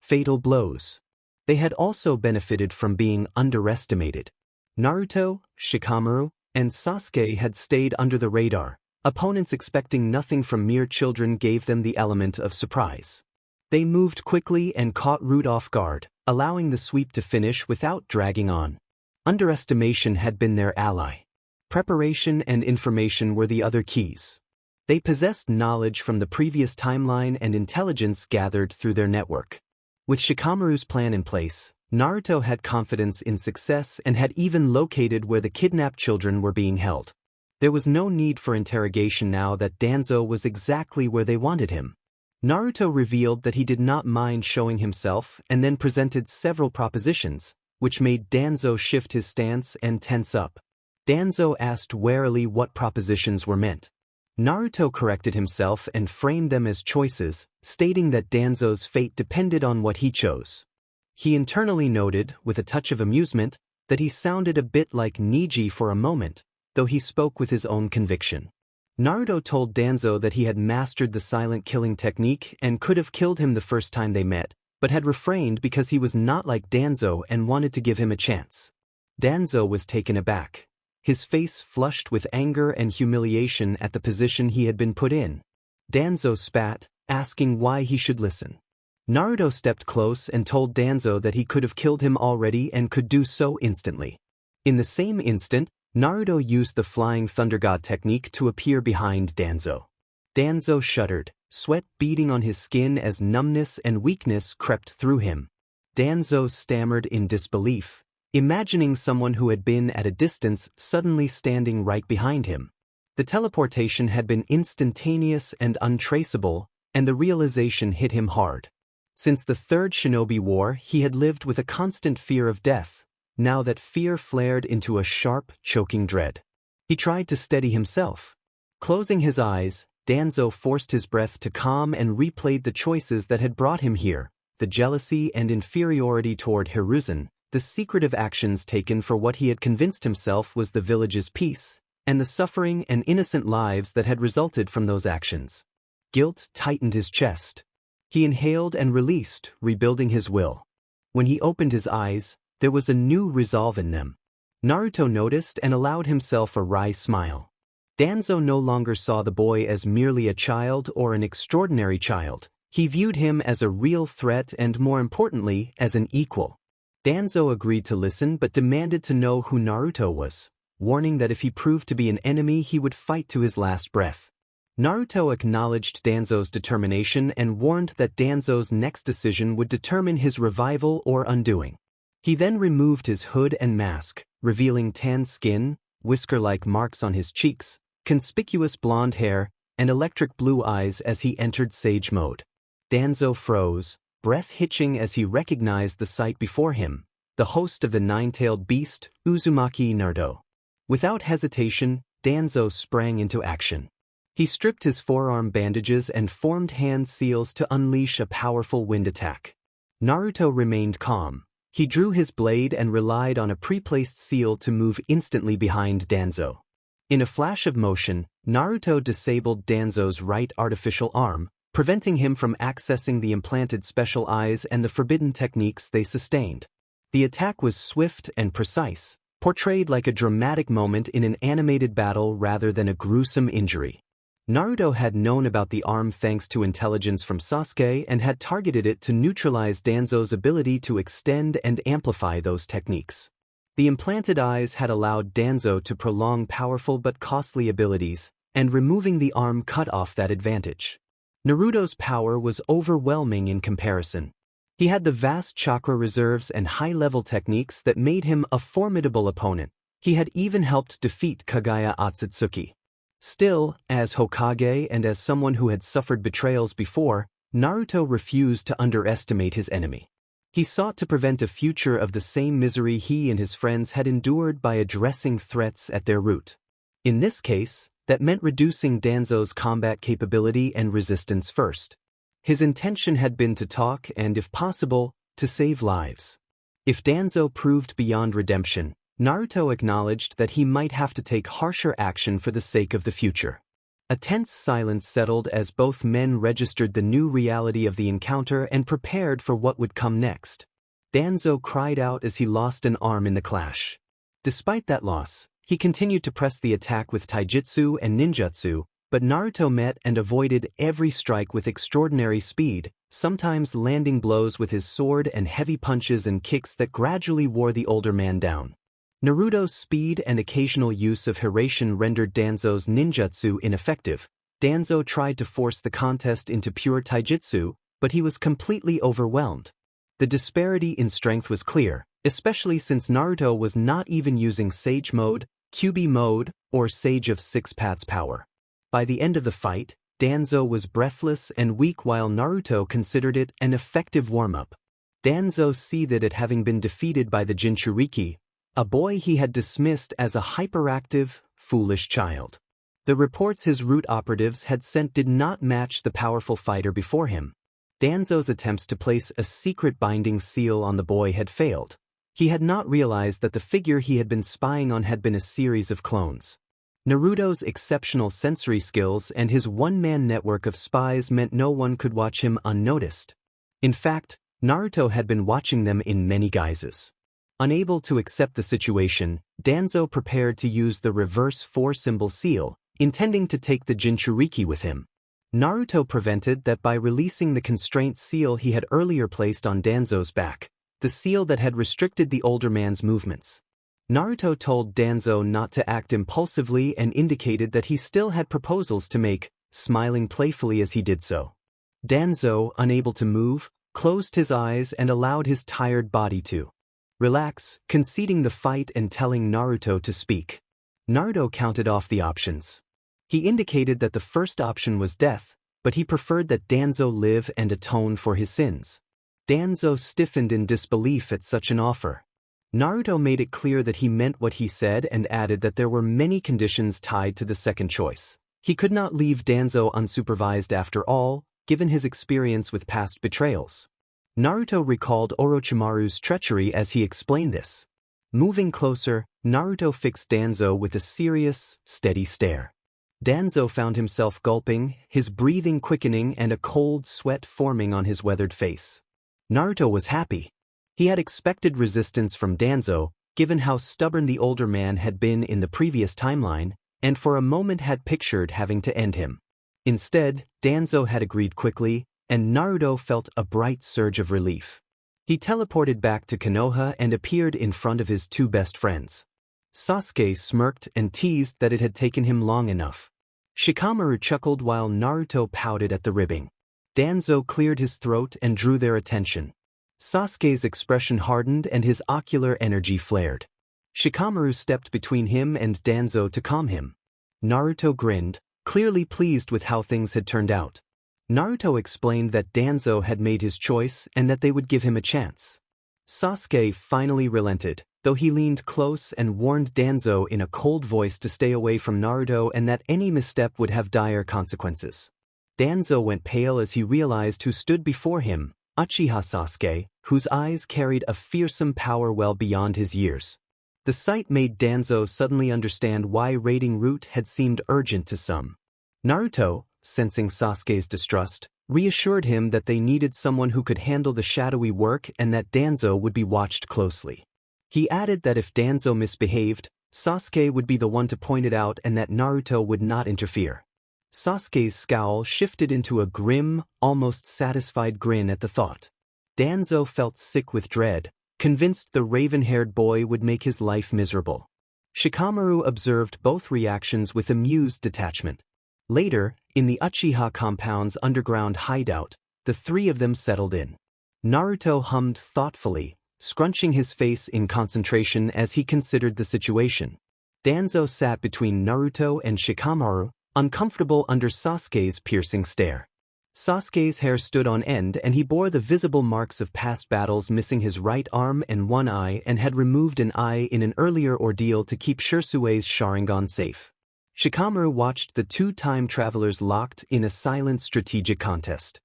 fatal blows. They had also benefited from being underestimated. Naruto, Shikamaru, and Sasuke had stayed under the radar. Opponents expecting nothing from mere children gave them the element of surprise. They moved quickly and caught Root off guard, allowing the sweep to finish without dragging on. Underestimation had been their ally. Preparation and information were the other keys. They possessed knowledge from the previous timeline and intelligence gathered through their network. With Shikamaru's plan in place, Naruto had confidence in success and had even located where the kidnapped children were being held. There was no need for interrogation now that Danzo was exactly where they wanted him. Naruto revealed that he did not mind showing himself and then presented several propositions, which made Danzo shift his stance and tense up. Danzo asked warily what propositions were meant. Naruto corrected himself and framed them as choices, stating that Danzo's fate depended on what he chose. He internally noted, with a touch of amusement, that he sounded a bit like Neji for a moment, though he spoke with his own conviction. Naruto told Danzo that he had mastered the silent killing technique and could have killed him the first time they met, but had refrained because he was not like Danzo and wanted to give him a chance. Danzo was taken aback. His face flushed with anger and humiliation at the position he had been put in. Danzo spat, asking why he should listen. Naruto stepped close and told Danzo that he could have killed him already and could do so instantly. In the same instant, Naruto used the Flying Thunder God technique to appear behind Danzo. Danzo shuddered, sweat beading on his skin as numbness and weakness crept through him. Danzo stammered in disbelief, imagining someone who had been at a distance suddenly standing right behind him. The teleportation had been instantaneous and untraceable, and the realization hit him hard. Since the Third Shinobi War, he had lived with a constant fear of death. Now that fear flared into a sharp, choking dread. He tried to steady himself. Closing his eyes, Danzo forced his breath to calm and replayed the choices that had brought him here, the jealousy and inferiority toward Hiruzen, the secretive actions taken for what he had convinced himself was the village's peace, and the suffering and innocent lives that had resulted from those actions. Guilt tightened his chest. He inhaled and released, rebuilding his will. When he opened his eyes, there was a new resolve in them. Naruto noticed and allowed himself a wry smile. Danzo no longer saw the boy as merely a child or an extraordinary child. He viewed him as a real threat and, more importantly, as an equal. Danzo agreed to listen but demanded to know who Naruto was, warning that if he proved to be an enemy he would fight to his last breath. Naruto acknowledged Danzo's determination and warned that Danzo's next decision would determine his revival or undoing. He then removed his hood and mask, revealing tan skin, whisker-like marks on his cheeks, conspicuous blonde hair, and electric blue eyes as he entered Sage mode. Danzo froze, breath hitching as he recognized the sight before him, the host of the nine-tailed beast, Uzumaki Naruto. Without hesitation, Danzo sprang into action. He stripped his forearm bandages and formed hand seals to unleash a powerful wind attack. Naruto remained calm. He drew his blade and relied on a pre-placed seal to move instantly behind Danzo. In a flash of motion, Naruto disabled Danzo's right artificial arm, preventing him from accessing the implanted special eyes and the forbidden techniques they sustained. The attack was swift and precise, portrayed like a dramatic moment in an animated battle rather than a gruesome injury. Naruto had known about the arm thanks to intelligence from Sasuke and had targeted it to neutralize Danzo's ability to extend and amplify those techniques. The implanted eyes had allowed Danzo to prolong powerful but costly abilities, and removing the arm cut off that advantage. Naruto's power was overwhelming in comparison. He had the vast chakra reserves and high-level techniques that made him a formidable opponent. He had even helped defeat Kaguya Otsutsuki. Still, as Hokage and as someone who had suffered betrayals before, Naruto refused to underestimate his enemy. He sought to prevent a future of the same misery he and his friends had endured by addressing threats at their root. In this case, that meant reducing Danzo's combat capability and resistance first. His intention had been to talk and, if possible, to save lives. If Danzo proved beyond redemption, Naruto acknowledged that he might have to take harsher action for the sake of the future. A tense silence settled as both men registered the new reality of the encounter and prepared for what would come next. Danzo cried out as he lost an arm in the clash. Despite that loss, he continued to press the attack with taijutsu and ninjutsu, but Naruto met and avoided every strike with extraordinary speed, sometimes landing blows with his sword and heavy punches and kicks that gradually wore the older man down. Naruto's speed and occasional use of Hiraishin rendered Danzo's ninjutsu ineffective. Danzo tried to force the contest into pure taijutsu, but he was completely overwhelmed. The disparity in strength was clear, especially since Naruto was not even using Sage mode, Kyuubi mode, or Sage of Six Paths power. By the end of the fight, Danzo was breathless and weak while Naruto considered it an effective warm-up. Danzo seethed at having been defeated by the Jinchuriki, a boy he had dismissed as a hyperactive, foolish child. The reports his root operatives had sent did not match the powerful fighter before him. Danzo's attempts to place a secret binding seal on the boy had failed. He had not realized that the figure he had been spying on had been a series of clones. Naruto's exceptional sensory skills and his one-man network of spies meant no one could watch him unnoticed. In fact, Naruto had been watching them in many guises. Unable to accept the situation, Danzo prepared to use the reverse four-symbol seal, intending to take the Jinchuriki with him. Naruto prevented that by releasing the constraint seal he had earlier placed on Danzo's back, the seal that had restricted the older man's movements. Naruto told Danzo not to act impulsively and indicated that he still had proposals to make, smiling playfully as he did so. Danzo, unable to move, closed his eyes and allowed his tired body to relax, conceding the fight and telling Naruto to speak. Naruto counted off the options. He indicated that the first option was death, but he preferred that Danzo live and atone for his sins. Danzo stiffened in disbelief at such an offer. Naruto made it clear that he meant what he said and added that there were many conditions tied to the second choice. He could not leave Danzo unsupervised after all, given his experience with past betrayals. Naruto recalled Orochimaru's treachery as he explained this. Moving closer, Naruto fixed Danzo with a serious, steady stare. Danzo found himself gulping, his breathing quickening and a cold sweat forming on his weathered face. Naruto was happy. He had expected resistance from Danzo, given how stubborn the older man had been in the previous timeline, and for a moment had pictured having to end him. Instead, Danzo had agreed quickly, and Naruto felt a bright surge of relief. He teleported back to Konoha and appeared in front of his two best friends. Sasuke smirked and teased that it had taken him long enough. Shikamaru chuckled while Naruto pouted at the ribbing. Danzo cleared his throat and drew their attention. Sasuke's expression hardened and his ocular energy flared. Shikamaru stepped between him and Danzo to calm him. Naruto grinned, clearly pleased with how things had turned out. Naruto explained that Danzo had made his choice and that they would give him a chance. Sasuke finally relented, though he leaned close and warned Danzo in a cold voice to stay away from Naruto and that any misstep would have dire consequences. Danzo went pale as he realized who stood before him, Uchiha Sasuke, whose eyes carried a fearsome power well beyond his years. The sight made Danzo suddenly understand why raiding Root had seemed urgent to some. Naruto, sensing Sasuke's distrust, reassured him that they needed someone who could handle the shadowy work and that Danzo would be watched closely. He added that if Danzo misbehaved, Sasuke would be the one to point it out and that Naruto would not interfere. Sasuke's scowl shifted into a grim, almost satisfied grin at the thought. Danzo felt sick with dread, convinced the raven-haired boy would make his life miserable. Shikamaru observed both reactions with amused detachment. Later, in the Uchiha compound's underground hideout, the three of them settled in. Naruto hummed thoughtfully, scrunching his face in concentration as he considered the situation. Danzo sat between Naruto and Shikamaru, uncomfortable under Sasuke's piercing stare. Sasuke's hair stood on end and he bore the visible marks of past battles, missing his right arm and one eye, and had removed an eye in an earlier ordeal to keep Shirsue's Sharingan safe. Shikamaru watched the two time travelers locked in a silent strategic contest.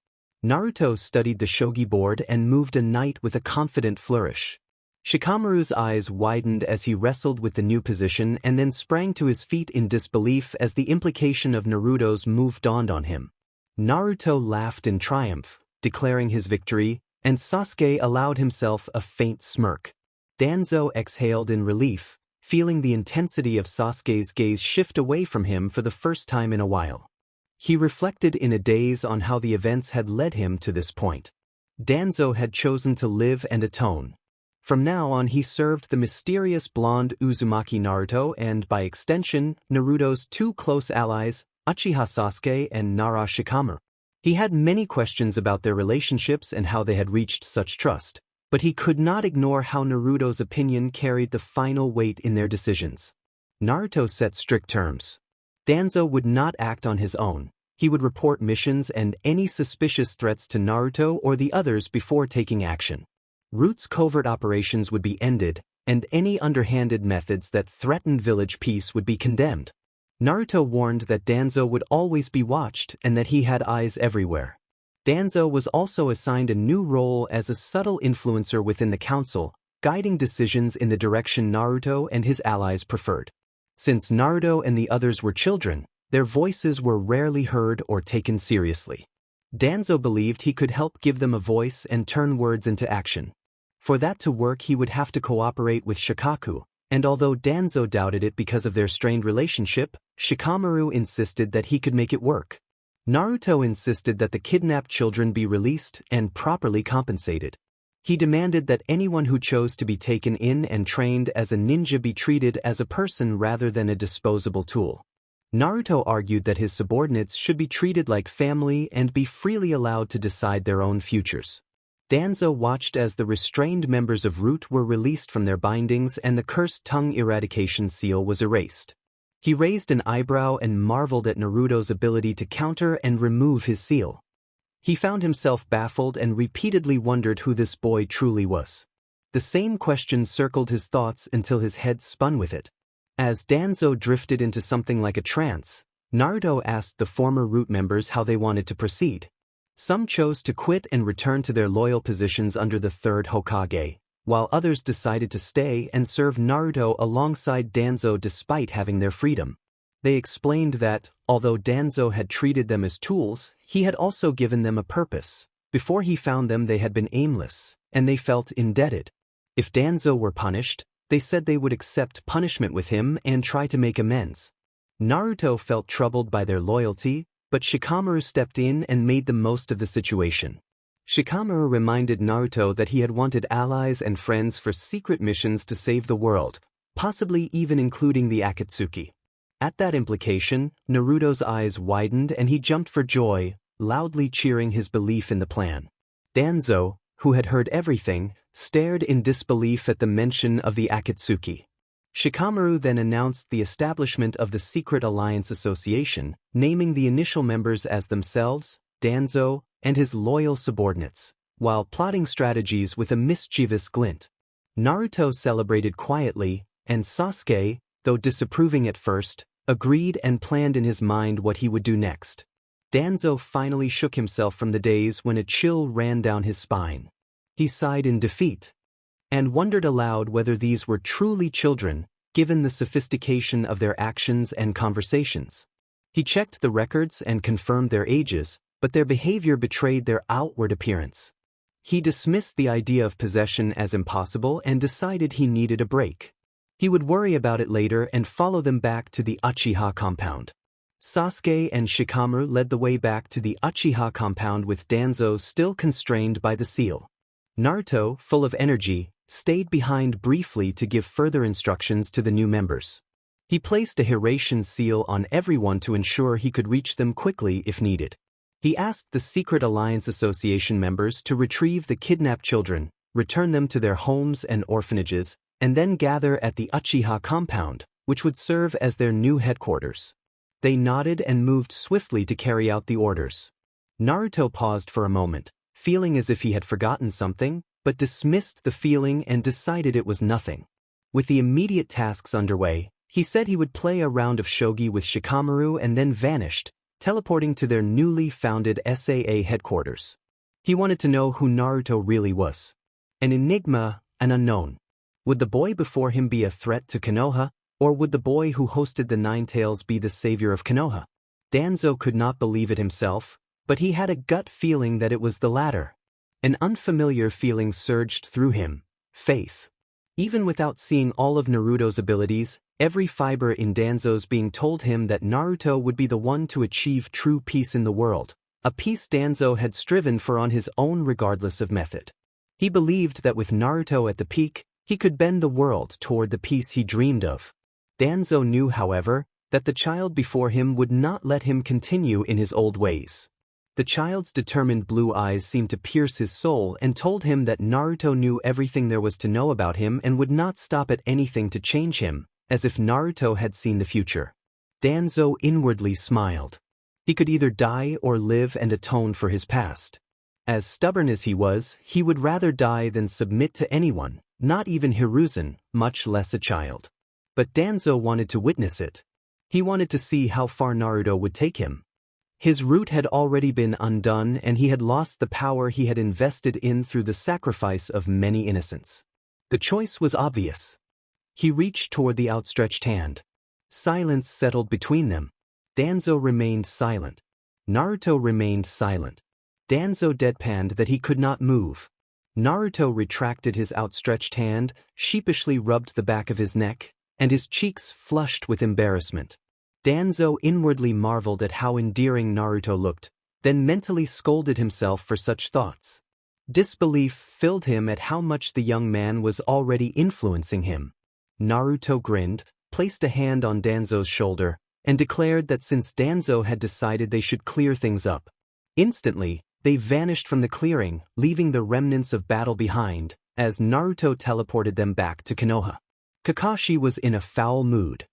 Naruto studied the shogi board and moved a knight with a confident flourish. Shikamaru's eyes widened as he wrestled with the new position and then sprang to his feet in disbelief as the implication of Naruto's move dawned on him. Naruto laughed in triumph, declaring his victory, and Sasuke allowed himself a faint smirk. Danzo exhaled in relief, feeling the intensity of Sasuke's gaze shift away from him for the first time in a while. He reflected in a daze on how the events had led him to this point. Danzo had chosen to live and atone. From now on he served the mysterious blonde Uzumaki Naruto and, by extension, Naruto's two close allies, Uchiha Sasuke and Nara Shikamaru. He had many questions about their relationships and how they had reached such trust, but he could not ignore how Naruto's opinion carried the final weight in their decisions. Naruto set strict terms. Danzo would not act on his own. He would report missions and any suspicious threats to Naruto or the others before taking action. Root's covert operations would be ended, and any underhanded methods that threatened village peace would be condemned. Naruto warned that Danzo would always be watched and that he had eyes everywhere. Danzo was also assigned a new role as a subtle influencer within the council, guiding decisions in the direction Naruto and his allies preferred. Since Naruto and the others were children, their voices were rarely heard or taken seriously. Danzo believed he could help give them a voice and turn words into action. For that to work, he would have to cooperate with Shikaku, and although Danzo doubted it because of their strained relationship, Shikamaru insisted that he could make it work. Naruto insisted that the kidnapped children be released and properly compensated. He demanded that anyone who chose to be taken in and trained as a ninja be treated as a person rather than a disposable tool. Naruto argued that his subordinates should be treated like family and be freely allowed to decide their own futures. Danzo watched as the restrained members of Root were released from their bindings and the cursed tongue eradication seal was erased. He raised an eyebrow and marveled at Naruto's ability to counter and remove his seal. He found himself baffled and repeatedly wondered who this boy truly was. The same question circled his thoughts until his head spun with it. As Danzo drifted into something like a trance, Naruto asked the former Root members how they wanted to proceed. Some chose to quit and return to their loyal positions under the third Hokage, while others decided to stay and serve Naruto alongside Danzo despite having their freedom. They explained that, although Danzo had treated them as tools, he had also given them a purpose. Before he found them, they had been aimless, and they felt indebted. If Danzo were punished, they said they would accept punishment with him and try to make amends. Naruto felt troubled by their loyalty, but Shikamaru stepped in and made the most of the situation. Shikamaru reminded Naruto that he had wanted allies and friends for secret missions to save the world, possibly even including the Akatsuki. At that implication, Naruto's eyes widened and he jumped for joy, loudly cheering his belief in the plan. Danzo, who had heard everything, stared in disbelief at the mention of the Akatsuki. Shikamaru then announced the establishment of the Secret Alliance Association, naming the initial members as themselves, Danzo, and his loyal subordinates, while plotting strategies with a mischievous glint. Naruto celebrated quietly, and Sasuke, though disapproving at first, agreed and planned in his mind what he would do next. Danzo finally shook himself from the days when a chill ran down his spine. He sighed in defeat, and wondered aloud whether these were truly children, given the sophistication of their actions and conversations. He checked the records and confirmed their ages, but their behavior betrayed their outward appearance. He dismissed the idea of possession as impossible and decided he needed a break. He would worry about it later and follow them back to the Uchiha compound. Sasuke and Shikamaru led the way back to the Uchiha compound with Danzo still constrained by the seal. Naruto, full of energy, stayed behind briefly to give further instructions to the new members. He placed a Hiraition seal on everyone to ensure he could reach them quickly if needed. He asked the Secret Alliance Association members to retrieve the kidnapped children, return them to their homes and orphanages, and then gather at the Uchiha compound, which would serve as their new headquarters. They nodded and moved swiftly to carry out the orders. Naruto paused for a moment, feeling as if he had forgotten something, but dismissed the feeling and decided it was nothing. With the immediate tasks underway, he said he would play a round of shogi with Shikamaru and then vanished, teleporting to their newly founded SAA headquarters. He wanted to know who Naruto really was. An enigma, an unknown. Would the boy before him be a threat to Konoha, or would the boy who hosted the Nine Tails be the savior of Konoha? Danzo could not believe it himself, but he had a gut feeling that it was the latter. An unfamiliar feeling surged through him, faith. Even without seeing all of Naruto's abilities, every fiber in Danzo's being told him that Naruto would be the one to achieve true peace in the world, a peace Danzo had striven for on his own regardless of method. He believed that with Naruto at the peak, he could bend the world toward the peace he dreamed of. Danzo knew, however, that the child before him would not let him continue in his old ways. The child's determined blue eyes seemed to pierce his soul and told him that Naruto knew everything there was to know about him and would not stop at anything to change him, as if Naruto had seen the future. Danzo inwardly smiled. He could either die or live and atone for his past. As stubborn as he was, he would rather die than submit to anyone, not even Hiruzen, much less a child. But Danzo wanted to witness it. He wanted to see how far Naruto would take him. His root had already been undone and he had lost the power he had invested in through the sacrifice of many innocents. The choice was obvious. He reached toward the outstretched hand. Silence settled between them. Danzo remained silent. Naruto remained silent. Danzo deadpanned that he could not move. Naruto retracted his outstretched hand, sheepishly rubbed the back of his neck, and his cheeks flushed with embarrassment. Danzo inwardly marveled at how endearing Naruto looked, then mentally scolded himself for such thoughts. Disbelief filled him at how much the young man was already influencing him. Naruto grinned, placed a hand on Danzo's shoulder, and declared that since Danzo had decided they should clear things up. Instantly, they vanished from the clearing, leaving the remnants of battle behind, as Naruto teleported them back to Konoha. Kakashi was in a foul mood.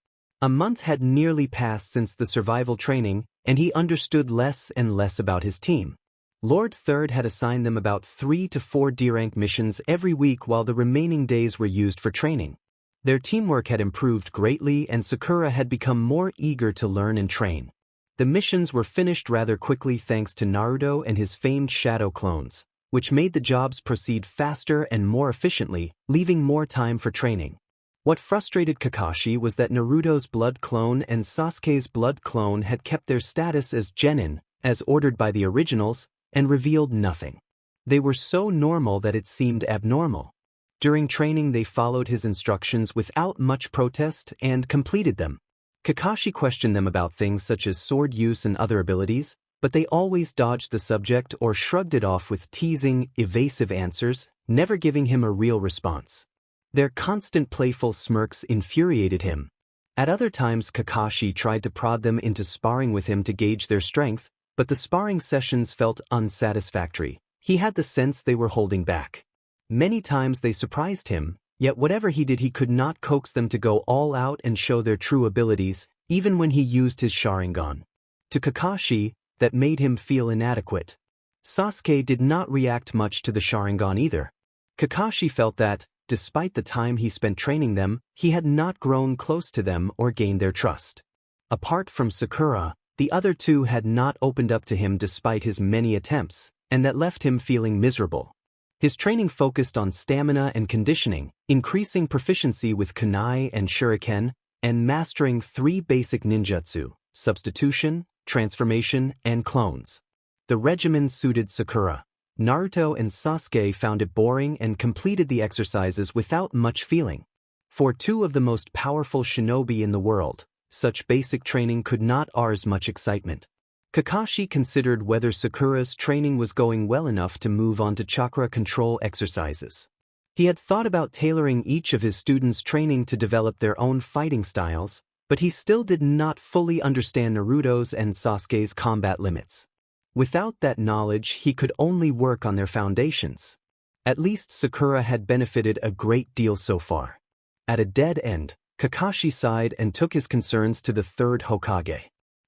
A month had nearly passed since the survival training, and he understood less and less about his team. Lord Third had assigned them about 3 to 4 D-rank missions every week while the remaining days were used for training. Their teamwork had improved greatly and Sakura had become more eager to learn and train. The missions were finished rather quickly thanks to Naruto and his famed shadow clones, which made the jobs proceed faster and more efficiently, leaving more time for training. What frustrated Kakashi was that Naruto's blood clone and Sasuke's blood clone had kept their status as genin, as ordered by the originals, and revealed nothing. They were so normal that it seemed abnormal. During training they followed his instructions without much protest and completed them. Kakashi questioned them about things such as sword use and other abilities, but they always dodged the subject or shrugged it off with teasing, evasive answers, never giving him a real response. Their constant playful smirks infuriated him. At other times Kakashi tried to prod them into sparring with him to gauge their strength, but the sparring sessions felt unsatisfactory, He had the sense they were holding back. Many times they surprised him, yet whatever he did he could not coax them to go all out and show their true abilities, even when he used his Sharingan. To Kakashi, that made him feel inadequate. Sasuke did not react much to the Sharingan either. Kakashi felt that, despite the time he spent training them, he had not grown close to them or gained their trust. Apart from Sakura, the other two had not opened up to him despite his many attempts, and that left him feeling miserable. His training focused on stamina and conditioning, increasing proficiency with kunai and shuriken, and mastering 3 basic ninjutsu: substitution, transformation, and clones. The regimen suited Sakura. Naruto and Sasuke found it boring and completed the exercises without much feeling. For 2 of the most powerful shinobi in the world, such basic training could not ours much excitement. Kakashi considered whether Sakura's training was going well enough to move on to chakra control exercises. He had thought about tailoring each of his students' training to develop their own fighting styles, but he still did not fully understand Naruto's and Sasuke's combat limits. Without that knowledge, he could only work on their foundations. At least Sakura had benefited a great deal so far. At a dead end, Kakashi sighed and took his concerns to the 3rd Hokage.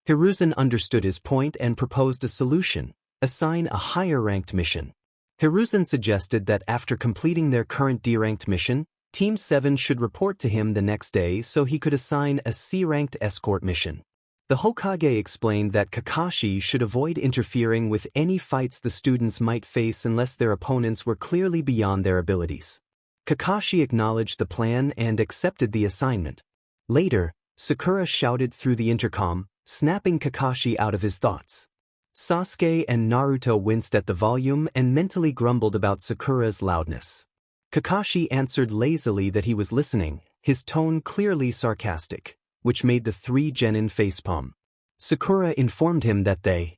Hiruzen understood his point and proposed a solution: assign a higher-ranked mission. Hiruzen suggested that after completing their current D-ranked mission, Team 7 should report to him the next day so he could assign a C-ranked escort mission. The Hokage explained that Kakashi should avoid interfering with any fights the students might face unless their opponents were clearly beyond their abilities. Kakashi acknowledged the plan and accepted the assignment. Later, Sakura shouted through the intercom, snapping Kakashi out of his thoughts. Sasuke and Naruto winced at the volume and mentally grumbled about Sakura's loudness. Kakashi answered lazily that he was listening, his tone clearly sarcastic, which made the 3 genin facepalm. Sakura informed him that they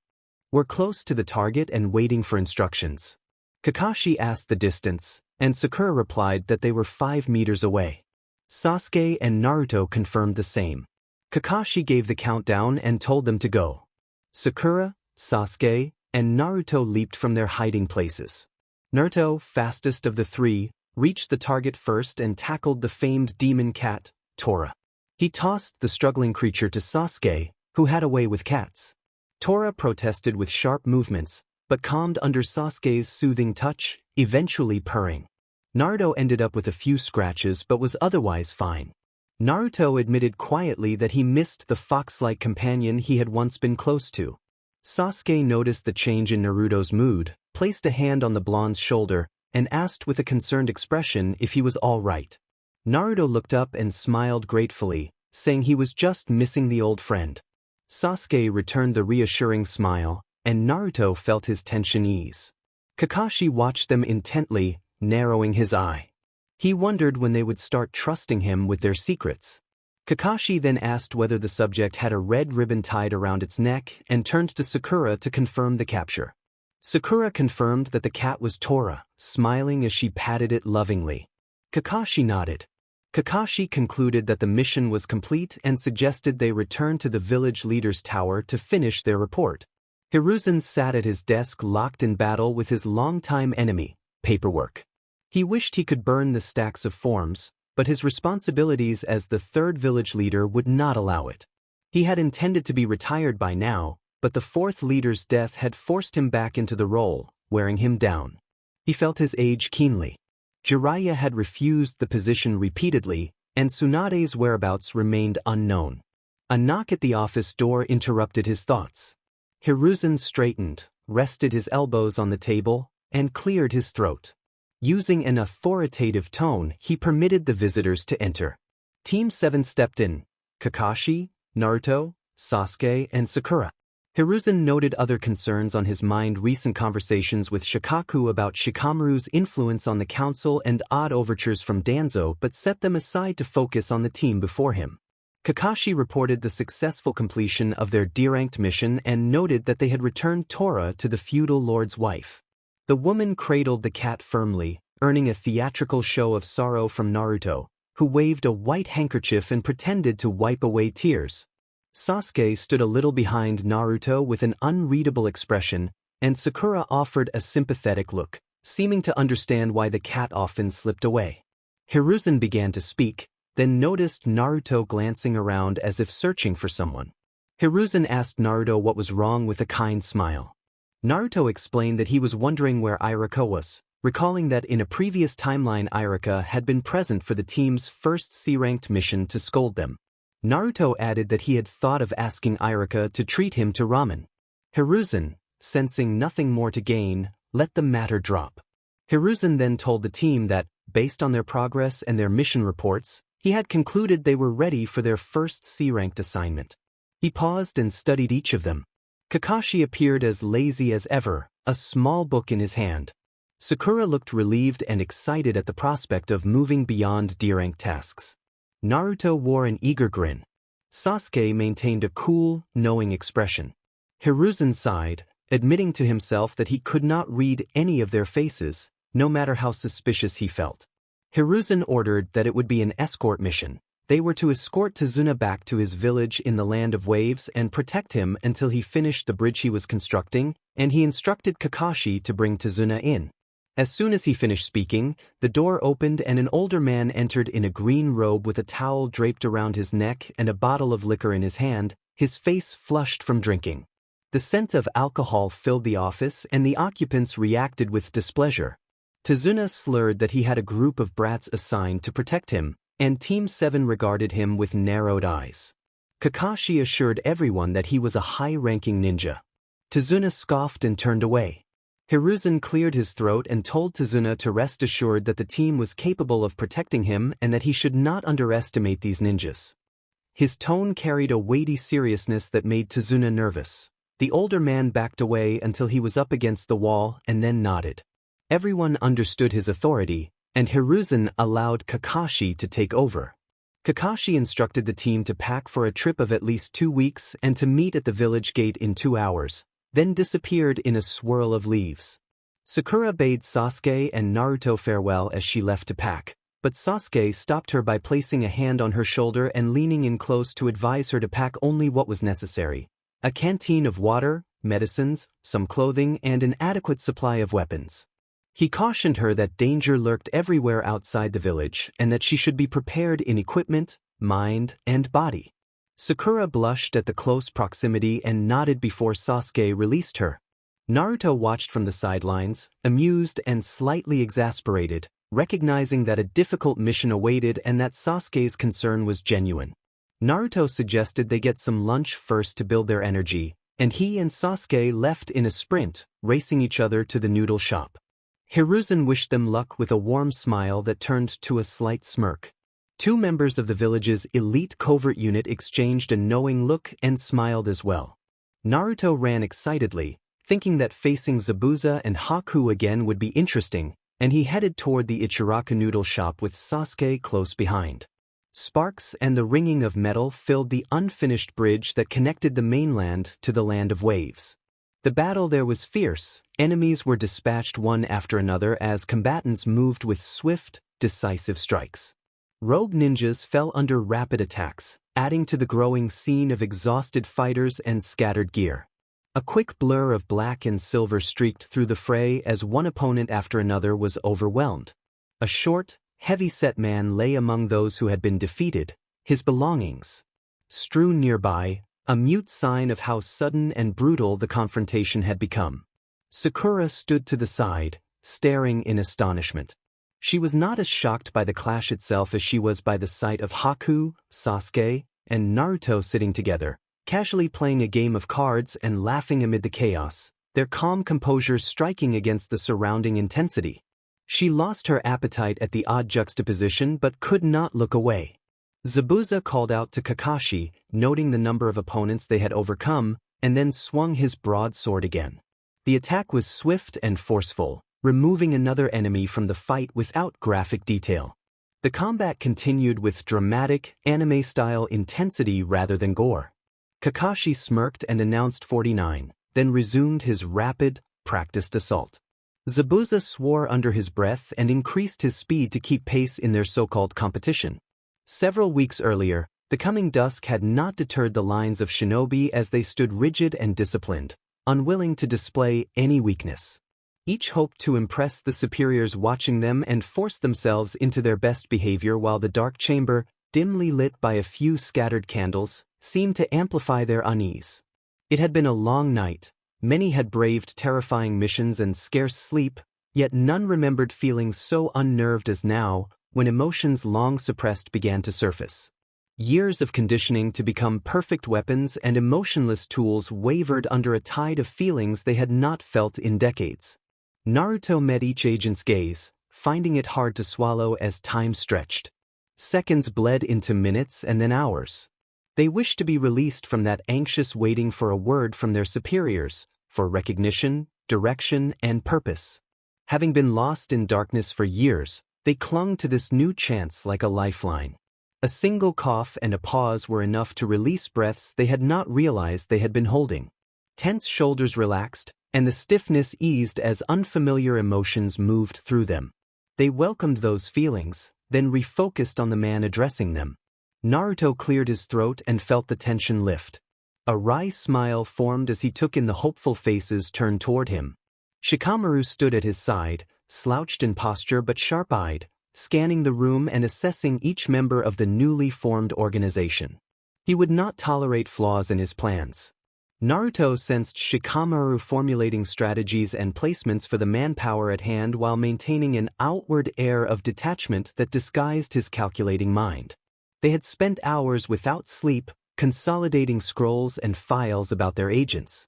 were close to the target and waiting for instructions. Kakashi asked the distance, and Sakura replied that they were 5 meters away. Sasuke and Naruto confirmed the same. Kakashi gave the countdown and told them to go. Sakura, Sasuke, and Naruto leaped from their hiding places. Naruto, fastest of the 3, reached the target first and tackled the famed demon cat, Tora. He tossed the struggling creature to Sasuke, who had a way with cats. Tora protested with sharp movements, but calmed under Sasuke's soothing touch, eventually purring. Naruto ended up with a few scratches but was otherwise fine. Naruto admitted quietly that he missed the fox-like companion he had once been close to. Sasuke noticed the change in Naruto's mood, placed a hand on the blonde's shoulder, and asked with a concerned expression if he was all right. Naruto looked up and smiled gratefully, saying he was just missing the old friend. Sasuke returned the reassuring smile, and Naruto felt his tension ease. Kakashi watched them intently, narrowing his eye. He wondered when they would start trusting him with their secrets. Kakashi then asked whether the subject had a red ribbon tied around its neck and turned to Sakura to confirm the capture. Sakura confirmed that the cat was Tora, smiling as she patted it lovingly. Kakashi nodded. Kakashi concluded that the mission was complete and suggested they return to the village leader's tower to finish their report. Hiruzen sat at his desk locked in battle with his longtime enemy, paperwork. He wished he could burn the stacks of forms, but his responsibilities as the 3rd village leader would not allow it. He had intended to be retired by now, but the 4th leader's death had forced him back into the role, wearing him down. He felt his age keenly. Jiraiya had refused the position repeatedly, and Tsunade's whereabouts remained unknown. A knock at the office door interrupted his thoughts. Hiruzen straightened, rested his elbows on the table, and cleared his throat. Using an authoritative tone, he permitted the visitors to enter. Team 7 stepped in: Kakashi, Naruto, Sasuke, and Sakura. Hiruzen noted other concerns on his mind: recent conversations with Shikaku about Shikamaru's influence on the council and odd overtures from Danzo, but set them aside to focus on the team before him. Kakashi reported the successful completion of their D-ranked mission and noted that they had returned Tora to the feudal lord's wife. The woman cradled the cat firmly, earning a theatrical show of sorrow from Naruto, who waved a white handkerchief and pretended to wipe away tears. Sasuke stood a little behind Naruto with an unreadable expression, and Sakura offered a sympathetic look, seeming to understand why the cat often slipped away. Hiruzen began to speak, then noticed Naruto glancing around as if searching for someone. Hiruzen asked Naruto what was wrong with a kind smile. Naruto explained that he was wondering where Irika was, recalling that in a previous timeline Irika had been present for the team's first C-ranked mission to scold them. Naruto added that he had thought of asking Irika to treat him to ramen. Hiruzen, sensing nothing more to gain, let the matter drop. Hiruzen then told the team that, based on their progress and their mission reports, he had concluded they were ready for their first C-ranked assignment. He paused and studied each of them. Kakashi appeared as lazy as ever, a small book in his hand. Sakura looked relieved and excited at the prospect of moving beyond D-rank tasks. Naruto wore an eager grin. Sasuke maintained a cool, knowing expression. Hiruzen sighed, admitting to himself that he could not read any of their faces, no matter how suspicious he felt. Hiruzen ordered that it would be an escort mission. They were to escort Tazuna back to his village in the Land of Waves and protect him until he finished the bridge he was constructing, and he instructed Kakashi to bring Tazuna in. As soon as he finished speaking, the door opened and an older man entered in a green robe with a towel draped around his neck and a bottle of liquor in his hand, his face flushed from drinking. The scent of alcohol filled the office and the occupants reacted with displeasure. Tazuna slurred that he had a group of brats assigned to protect him, and Team 7 regarded him with narrowed eyes. Kakashi assured everyone that he was a high-ranking ninja. Tazuna scoffed and turned away. Hiruzen cleared his throat and told Tazuna to rest assured that the team was capable of protecting him and that he should not underestimate these ninjas. His tone carried a weighty seriousness that made Tazuna nervous. The older man backed away until he was up against the wall and then nodded. Everyone understood his authority, and Hiruzen allowed Kakashi to take over. Kakashi instructed the team to pack for a trip of at least 2 weeks and to meet at the village gate in 2 hours, then disappeared in a swirl of leaves. Sakura bade Sasuke and Naruto farewell as she left to pack, but Sasuke stopped her by placing a hand on her shoulder and leaning in close to advise her to pack only what was necessary: a canteen of water, medicines, some clothing, and an adequate supply of weapons. He cautioned her that danger lurked everywhere outside the village and that she should be prepared in equipment, mind, and body. Sakura blushed at the close proximity and nodded before Sasuke released her. Naruto watched from the sidelines, amused and slightly exasperated, recognizing that a difficult mission awaited and that Sasuke's concern was genuine. Naruto suggested they get some lunch first to build their energy, and he and Sasuke left in a sprint, racing each other to the noodle shop. Hiruzen wished them luck with a warm smile that turned to a slight smirk. 2 members of the village's elite covert unit exchanged a knowing look and smiled as well. Naruto ran excitedly, thinking that facing Zabuza and Haku again would be interesting, and he headed toward the Ichiraka noodle shop with Sasuke close behind. Sparks and the ringing of metal filled the unfinished bridge that connected the mainland to the Land of Waves. The battle there was fierce. Enemies were dispatched one after another as combatants moved with swift, decisive strikes. Rogue ninjas fell under rapid attacks, adding to the growing scene of exhausted fighters and scattered gear. A quick blur of black and silver streaked through the fray as one opponent after another was overwhelmed. A short, heavy-set man lay among those who had been defeated, his belongings strewn nearby, a mute sign of how sudden and brutal the confrontation had become. Sakura stood to the side, staring in astonishment. She was not as shocked by the clash itself as she was by the sight of Haku, Sasuke, and Naruto sitting together, casually playing a game of cards and laughing amid the chaos, their calm composure striking against the surrounding intensity. She lost her appetite at the odd juxtaposition but could not look away. Zabuza called out to Kakashi, noting the number of opponents they had overcome, and then swung his broadsword again. The attack was swift and forceful, removing another enemy from the fight without graphic detail. The combat continued with dramatic, anime-style intensity rather than gore. Kakashi smirked and announced 49, then resumed his rapid, practiced assault. Zabuza swore under his breath and increased his speed to keep pace in their so-called competition. Several weeks earlier, the coming dusk had not deterred the lines of shinobi as they stood rigid and disciplined. unwilling to display any weakness. Each hoped to impress the superiors watching them and force themselves into their best behavior, while the dark chamber, dimly lit by a few scattered candles, seemed to amplify their unease. It had been a long night. Many had braved terrifying missions and scarce sleep, yet none remembered feeling so unnerved as now, when emotions long suppressed began to surface. Years of conditioning to become perfect weapons and emotionless tools wavered under a tide of feelings they had not felt in decades. Naruto met each agent's gaze, finding it hard to swallow as time stretched. Seconds bled into minutes and then hours. They wished to be released from that anxious waiting for a word from their superiors, for recognition, direction, and purpose. Having been lost in darkness for years, they clung to this new chance like a lifeline. A single cough and a pause were enough to release breaths they had not realized they had been holding. Tense shoulders relaxed, and the stiffness eased as unfamiliar emotions moved through them. They welcomed those feelings, then refocused on the man addressing them. Naruto cleared his throat and felt the tension lift. A wry smile formed as he took in the hopeful faces turned toward him. Shikamaru stood at his side, slouched in posture but sharp-eyed, scanning the room and assessing each member of the newly formed organization. He would not tolerate flaws in his plans. Naruto sensed Shikamaru formulating strategies and placements for the manpower at hand while maintaining an outward air of detachment that disguised his calculating mind. They had spent hours without sleep, consolidating scrolls and files about their agents.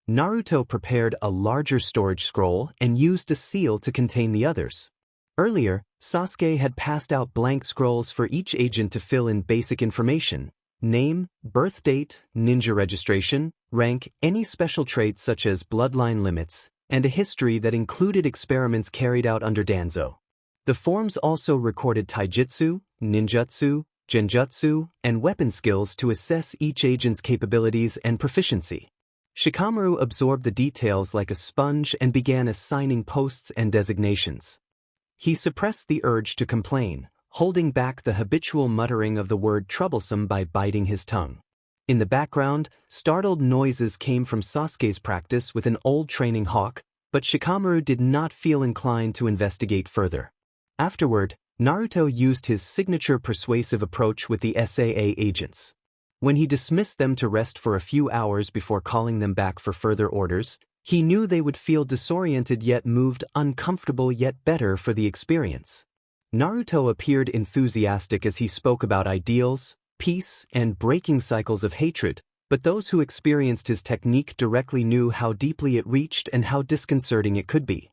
Naruto prepared a larger storage scroll and used a seal to contain the others. Earlier, Sasuke had passed out blank scrolls for each agent to fill in basic information: name, birth date, ninja registration, rank, any special traits such as bloodline limits, and a history that included experiments carried out under Danzo. The forms also recorded taijutsu, ninjutsu, genjutsu, and weapon skills to assess each agent's capabilities and proficiency. Shikamaru absorbed the details like a sponge and began assigning posts and designations. He suppressed the urge to complain, holding back the habitual muttering of the word troublesome by biting his tongue. In the background, startled noises came from Sasuke's practice with an old training hawk, but Shikamaru did not feel inclined to investigate further. Afterward, Naruto used his signature persuasive approach with the SAA agents. When he dismissed them to rest for a few hours before calling them back for further orders, he knew they would feel disoriented yet moved, uncomfortable yet better for the experience. Naruto appeared enthusiastic as he spoke about ideals, peace, and breaking cycles of hatred, but those who experienced his technique directly knew how deeply it reached and how disconcerting it could be.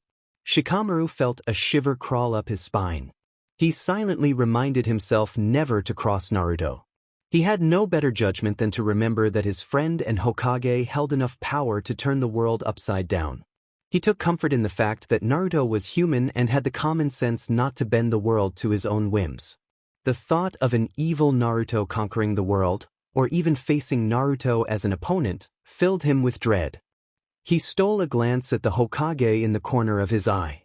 Shikamaru felt a shiver crawl up his spine. He silently reminded himself never to cross Naruto. He had no better judgment than to remember that his friend and Hokage held enough power to turn the world upside down. He took comfort in the fact that Naruto was human and had the common sense not to bend the world to his own whims. The thought of an evil Naruto conquering the world, or even facing Naruto as an opponent, filled him with dread. He stole a glance at the Hokage in the corner of his eye.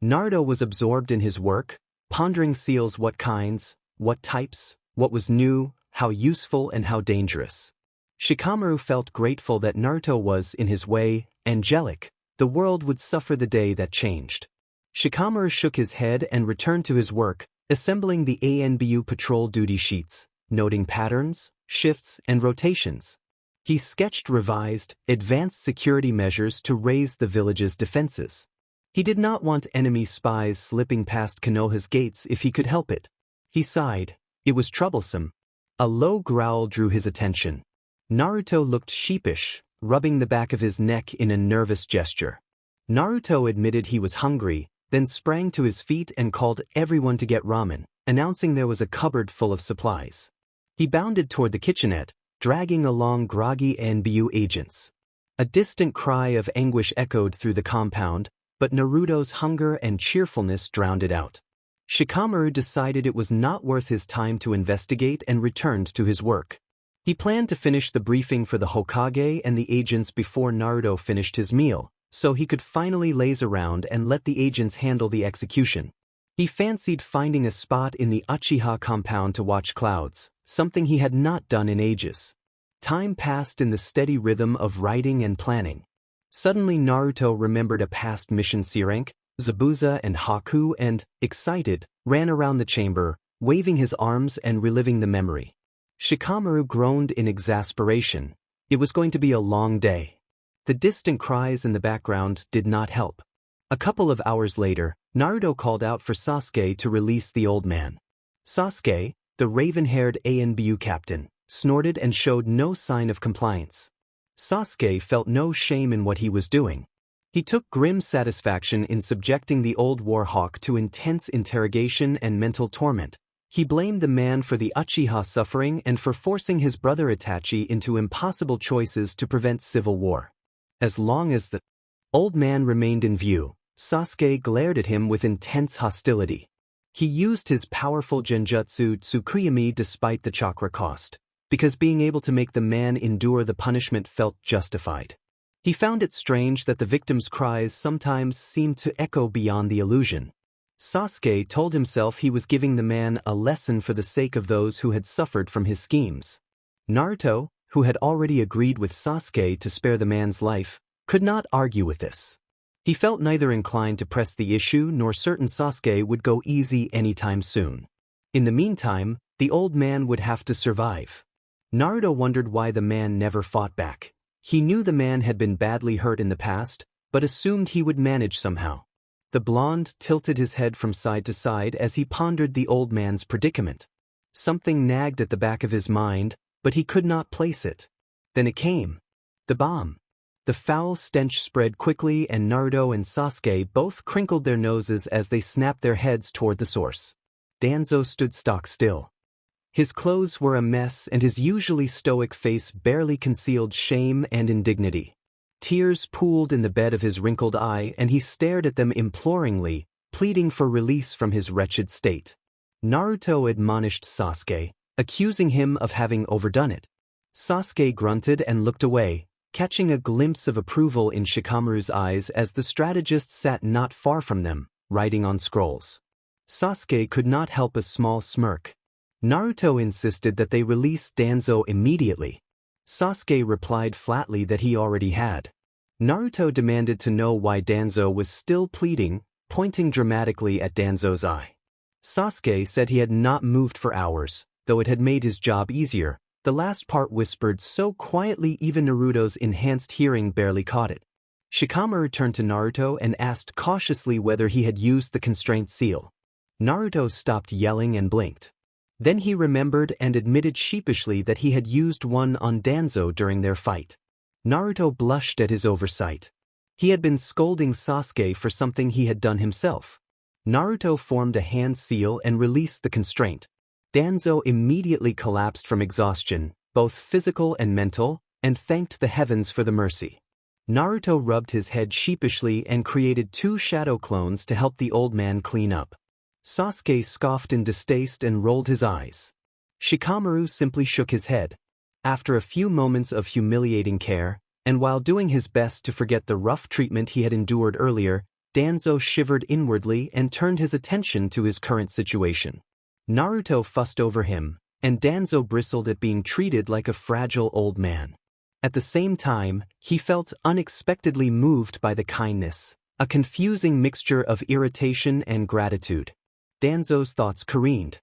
Naruto was absorbed in his work, pondering seals: what kinds, what types, what was new, how useful and how dangerous. Shikamaru felt grateful that Naruto was, in his way, angelic. The world would suffer the day that changed. Shikamaru shook his head and returned to his work, assembling the ANBU patrol duty sheets, noting patterns, shifts, and rotations. He sketched revised, advanced security measures to raise the village's defenses. He did not want enemy spies slipping past Konoha's gates if he could help it. He sighed. It was troublesome. A low growl drew his attention. Naruto looked sheepish, rubbing the back of his neck in a nervous gesture. Naruto admitted he was hungry, then sprang to his feet and called everyone to get ramen, announcing there was a cupboard full of supplies. He bounded toward the kitchenette, dragging along groggy NBU agents. A distant cry of anguish echoed through the compound, but Naruto's hunger and cheerfulness drowned it out. Shikamaru decided it was not worth his time to investigate and returned to his work. He planned to finish the briefing for the Hokage and the agents before Naruto finished his meal, so he could finally laze around and let the agents handle the execution. He fancied finding a spot in the Uchiha compound to watch clouds, something he had not done in ages. Time passed in the steady rhythm of writing and planning. Suddenly Naruto remembered a past mission. Rank, Zabuza and Haku and, excited, ran around the chamber, waving his arms and reliving the memory. Shikamaru groaned in exasperation. It was going to be a long day. The distant cries in the background did not help. A couple of hours later, Naruto called out for Sasuke to release the old man. Sasuke, the raven-haired ANBU captain, snorted and showed no sign of compliance. Sasuke felt no shame in what he was doing. He took grim satisfaction in subjecting the old warhawk to intense interrogation and mental torment. He blamed the man for the Uchiha suffering and for forcing his brother Itachi into impossible choices to prevent civil war. As long as the old man remained in view, Sasuke glared at him with intense hostility. He used his powerful genjutsu Tsukuyomi despite the chakra cost, because being able to make the man endure the punishment felt justified. He found it strange that the victim's cries sometimes seemed to echo beyond the illusion. Sasuke told himself he was giving the man a lesson for the sake of those who had suffered from his schemes. Naruto, who had already agreed with Sasuke to spare the man's life, could not argue with this. He felt neither inclined to press the issue nor certain Sasuke would go easy anytime soon. In the meantime, the old man would have to survive. Naruto wondered why the man never fought back. He knew the man had been badly hurt in the past, but assumed he would manage somehow. The blonde tilted his head from side to side as he pondered the old man's predicament. Something nagged at the back of his mind, but he could not place it. Then it came. The bomb. The foul stench spread quickly and Naruto and Sasuke both crinkled their noses as they snapped their heads toward the source. Danzo stood stock still. His clothes were a mess and his usually stoic face barely concealed shame and indignity. Tears pooled in the bed of his wrinkled eye and he stared at them imploringly, pleading for release from his wretched state. Naruto admonished Sasuke, accusing him of having overdone it. Sasuke grunted and looked away, catching a glimpse of approval in Shikamaru's eyes as the strategist sat not far from them, writing on scrolls. Sasuke could not help a small smirk. Naruto insisted that they release Danzo immediately. Sasuke replied flatly that he already had. Naruto demanded to know why Danzo was still pleading, pointing dramatically at Danzo's eye. Sasuke said he had not moved for hours, though it had made his job easier. The last part whispered so quietly even Naruto's enhanced hearing barely caught it. Shikamaru turned to Naruto and asked cautiously whether he had used the constraint seal. Naruto stopped yelling and blinked. Then he remembered and admitted sheepishly that he had used one on Danzo during their fight. Naruto blushed at his oversight. He had been scolding Sasuke for something he had done himself. Naruto formed a hand seal and released the constraint. Danzo immediately collapsed from exhaustion, both physical and mental, and thanked the heavens for the mercy. Naruto rubbed his head sheepishly and created 2 shadow clones to help the old man clean up. Sasuke scoffed in distaste and rolled his eyes. Shikamaru simply shook his head. After a few moments of humiliating care, and while doing his best to forget the rough treatment he had endured earlier, Danzo shivered inwardly and turned his attention to his current situation. Naruto fussed over him, and Danzo bristled at being treated like a fragile old man. At the same time, he felt unexpectedly moved by the kindness, a confusing mixture of irritation and gratitude. Danzo's thoughts careened.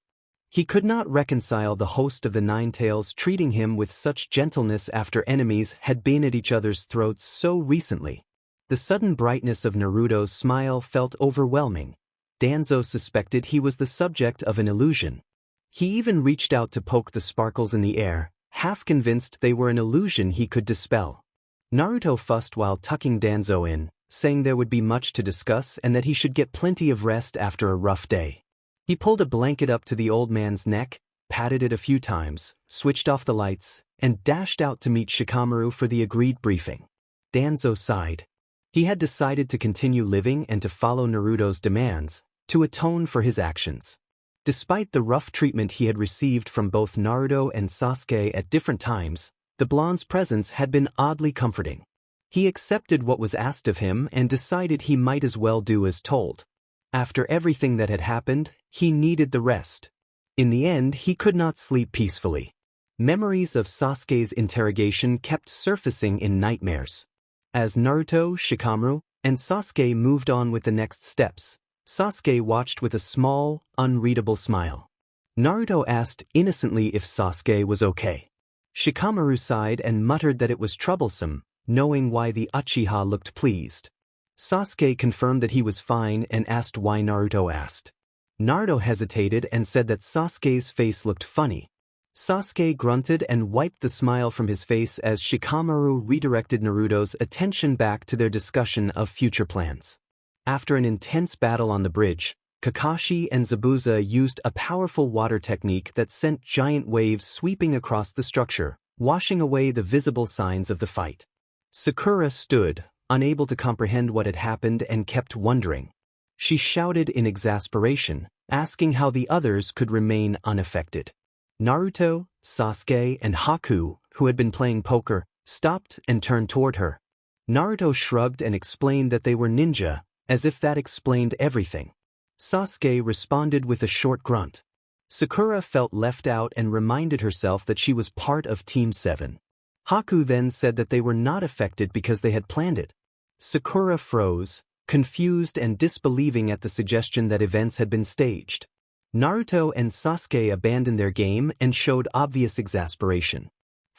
He could not reconcile the host of the Nine Tails treating him with such gentleness after enemies had been at each other's throats so recently. The sudden brightness of Naruto's smile felt overwhelming. Danzo suspected he was the subject of an illusion. He even reached out to poke the sparkles in the air, half convinced they were an illusion he could dispel. Naruto fussed while tucking Danzo in, saying there would be much to discuss and that he should get plenty of rest after a rough day. He pulled a blanket up to the old man's neck, patted it a few times, switched off the lights, and dashed out to meet Shikamaru for the agreed briefing. Danzo sighed. He had decided to continue living and to follow Naruto's demands, to atone for his actions. Despite the rough treatment he had received from both Naruto and Sasuke at different times, the blonde's presence had been oddly comforting. He accepted what was asked of him and decided he might as well do as told. After everything that had happened, he needed the rest. In the end, he could not sleep peacefully. Memories of Sasuke's interrogation kept surfacing in nightmares. As Naruto, Shikamaru, and Sasuke moved on with the next steps, Sasuke watched with a small, unreadable smile. Naruto asked innocently if Sasuke was okay. Shikamaru sighed and muttered that it was troublesome, knowing why the Uchiha looked pleased. Sasuke confirmed that he was fine and asked why Naruto asked. Naruto hesitated and said that Sasuke's face looked funny. Sasuke grunted and wiped the smile from his face as Shikamaru redirected Naruto's attention back to their discussion of future plans. After an intense battle on the bridge, Kakashi and Zabuza used a powerful water technique that sent giant waves sweeping across the structure, washing away the visible signs of the fight. Sakura stood, unable to comprehend what had happened and kept wondering. She shouted in exasperation, asking how the others could remain unaffected. Naruto, Sasuke, and Haku, who had been playing poker, stopped and turned toward her. Naruto shrugged and explained that they were ninja, as if that explained everything. Sasuke responded with a short grunt. Sakura felt left out and reminded herself that she was part of Team 7. Haku then said that they were not affected because they had planned it. Sakura froze, confused and disbelieving at the suggestion that events had been staged. Naruto and Sasuke abandoned their game and showed obvious exasperation.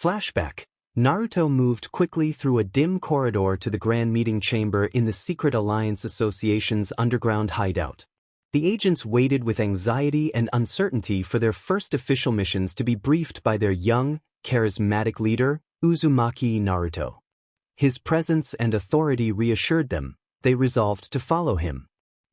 Flashback. Naruto moved quickly through a dim corridor to the Grand Meeting Chamber in the Secret Alliance Association's underground hideout. The agents waited with anxiety and uncertainty for their first official missions to be briefed by their young, charismatic leader, Uzumaki Naruto. His presence and authority reassured them. They resolved to follow him.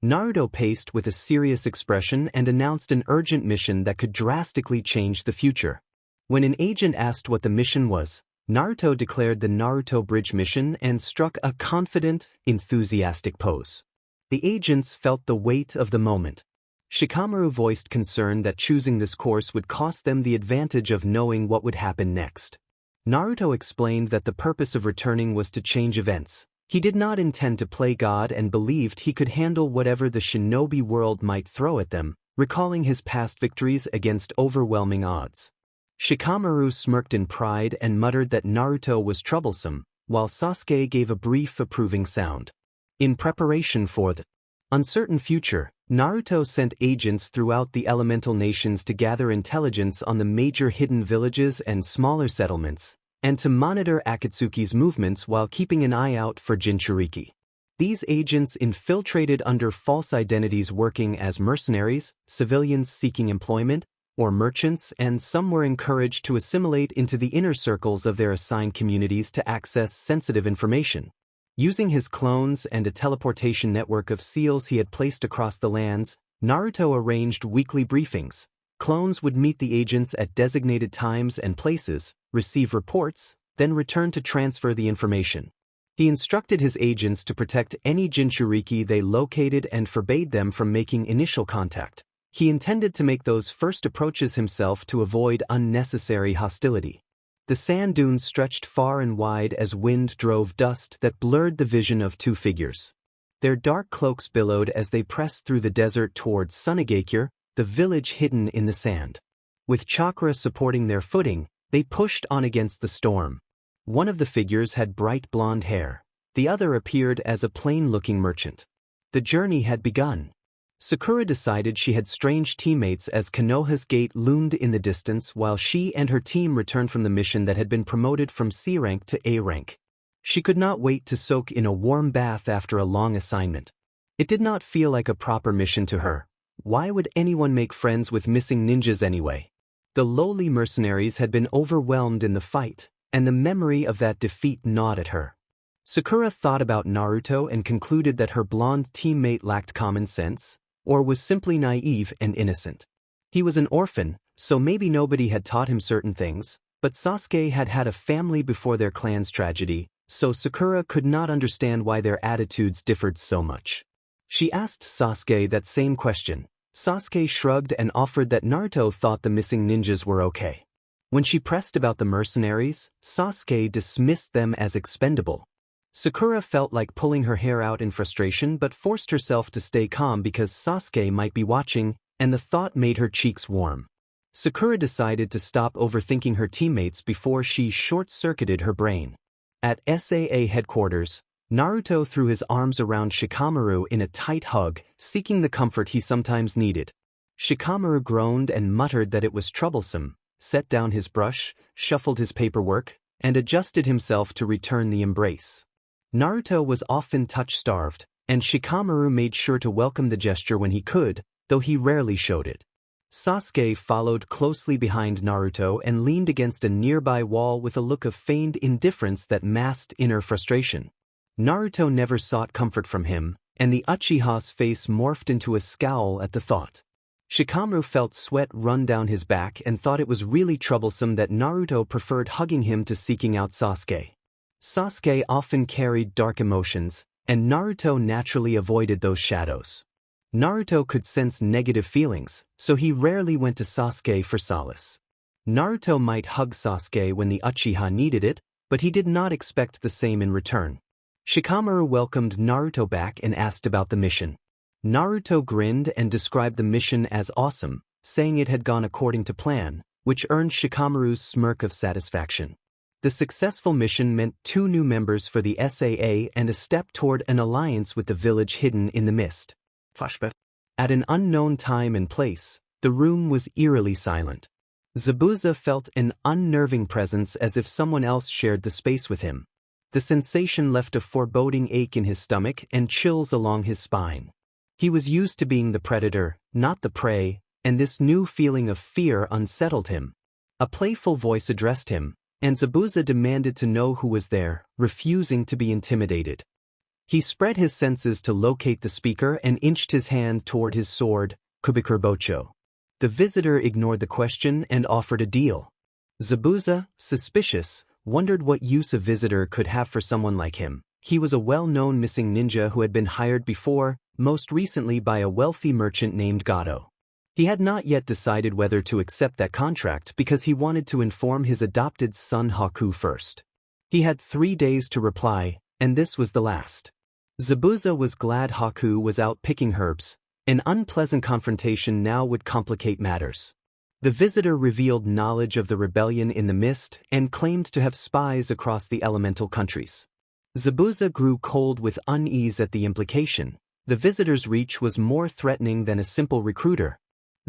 Naruto paced with a serious expression and announced an urgent mission that could drastically change the future. When an agent asked what the mission was, Naruto declared the Naruto Bridge mission and struck a confident, enthusiastic pose. The agents felt the weight of the moment. Shikamaru voiced concern that choosing this course would cost them the advantage of knowing what would happen next. Naruto explained that the purpose of returning was to change events. He did not intend to play God and believed he could handle whatever the shinobi world might throw at them, recalling his past victories against overwhelming odds. Shikamaru smirked in pride and muttered that Naruto was troublesome, while Sasuke gave a brief approving sound. In preparation for the uncertain future, Naruto sent agents throughout the elemental nations to gather intelligence on the major hidden villages and smaller settlements, and to monitor Akatsuki's movements while keeping an eye out for Jinchuriki. These agents infiltrated under false identities working as mercenaries, civilians seeking employment, or merchants, and some were encouraged to assimilate into the inner circles of their assigned communities to access sensitive information. Using his clones and a teleportation network of seals he had placed across the lands, Naruto arranged weekly briefings. Clones would meet the agents at designated times and places, receive reports, then return to transfer the information. He instructed his agents to protect any Jinchuriki they located and forbade them from making initial contact. He intended to make those first approaches himself to avoid unnecessary hostility. The sand dunes stretched far and wide as wind drove dust that blurred the vision of two figures. Their dark cloaks billowed as they pressed through the desert towards Sunagakure, the village hidden in the sand. With chakra supporting their footing, they pushed on against the storm. One of the figures had bright blonde hair. The other appeared as a plain-looking merchant. The journey had begun. Sakura decided she had strange teammates as Konoha's gate loomed in the distance while she and her team returned from the mission that had been promoted from C rank to A rank. She could not wait to soak in a warm bath after a long assignment. It did not feel like a proper mission to her. Why would anyone make friends with missing ninjas anyway? The lowly mercenaries had been overwhelmed in the fight, and the memory of that defeat gnawed at her. Sakura thought about Naruto and concluded that her blonde teammate lacked common sense, or was simply naive and innocent. He was an orphan, so maybe nobody had taught him certain things, but Sasuke had had a family before their clan's tragedy, so Sakura could not understand why their attitudes differed so much. She asked Sasuke that same question. Sasuke shrugged and offered that Naruto thought the missing ninjas were okay. When she pressed about the mercenaries, Sasuke dismissed them as expendable. Sakura felt like pulling her hair out in frustration but forced herself to stay calm because Sasuke might be watching, and the thought made her cheeks warm. Sakura decided to stop overthinking her teammates before she short-circuited her brain. At SAA headquarters, Naruto threw his arms around Shikamaru in a tight hug, seeking the comfort he sometimes needed. Shikamaru groaned and muttered that it was troublesome, set down his brush, shuffled his paperwork, and adjusted himself to return the embrace. Naruto was often touch-starved, and Shikamaru made sure to welcome the gesture when he could, though he rarely showed it. Sasuke followed closely behind Naruto and leaned against a nearby wall with a look of feigned indifference that masked inner frustration. Naruto never sought comfort from him, and the Uchiha's face morphed into a scowl at the thought. Shikamaru felt sweat run down his back and thought it was really troublesome that Naruto preferred hugging him to seeking out Sasuke. Sasuke often carried dark emotions, and Naruto naturally avoided those shadows. Naruto could sense negative feelings, so he rarely went to Sasuke for solace. Naruto might hug Sasuke when the Uchiha needed it, but he did not expect the same in return. Shikamaru welcomed Naruto back and asked about the mission. Naruto grinned and described the mission as awesome, saying it had gone according to plan, which earned Shikamaru's smirk of satisfaction. The successful mission meant 2 new members for the SAA and a step toward an alliance with the village hidden in the mist. Flashback. At an unknown time and place, the room was eerily silent. Zabuza felt an unnerving presence as if someone else shared the space with him. The sensation left a foreboding ache in his stomach and chills along his spine. He was used to being the predator, not the prey, and this new feeling of fear unsettled him. A playful voice addressed him, and Zabuza demanded to know who was there, refusing to be intimidated. He spread his senses to locate the speaker and inched his hand toward his sword, Kubikurbocho. The visitor ignored the question and offered a deal. Zabuza, suspicious, wondered what use a visitor could have for someone like him. He was a well-known missing ninja who had been hired before, most recently by a wealthy merchant named Gato. He had not yet decided whether to accept that contract because he wanted to inform his adopted son Haku first. He had 3 days to reply, and this was the last. Zabuza was glad Haku was out picking herbs. An unpleasant confrontation now would complicate matters. The visitor revealed knowledge of the rebellion in the mist and claimed to have spies across the elemental countries. Zabuza grew cold with unease at the implication. The visitor's reach was more threatening than a simple recruiter.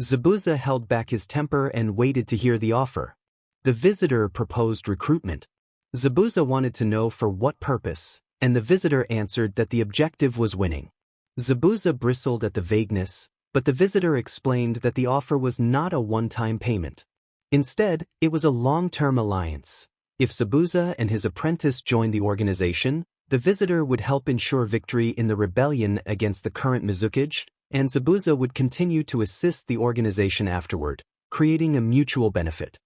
Zabuza held back his temper and waited to hear the offer. The visitor proposed recruitment. Zabuza wanted to know for what purpose, and the visitor answered that the objective was winning. Zabuza bristled at the vagueness, but the visitor explained that the offer was not a one-time payment. Instead, it was a long-term alliance. If Zabuza and his apprentice joined the organization, the visitor would help ensure victory in the rebellion against the current Mizukage, and Zabuza would continue to assist the organization afterward, creating a mutual benefit.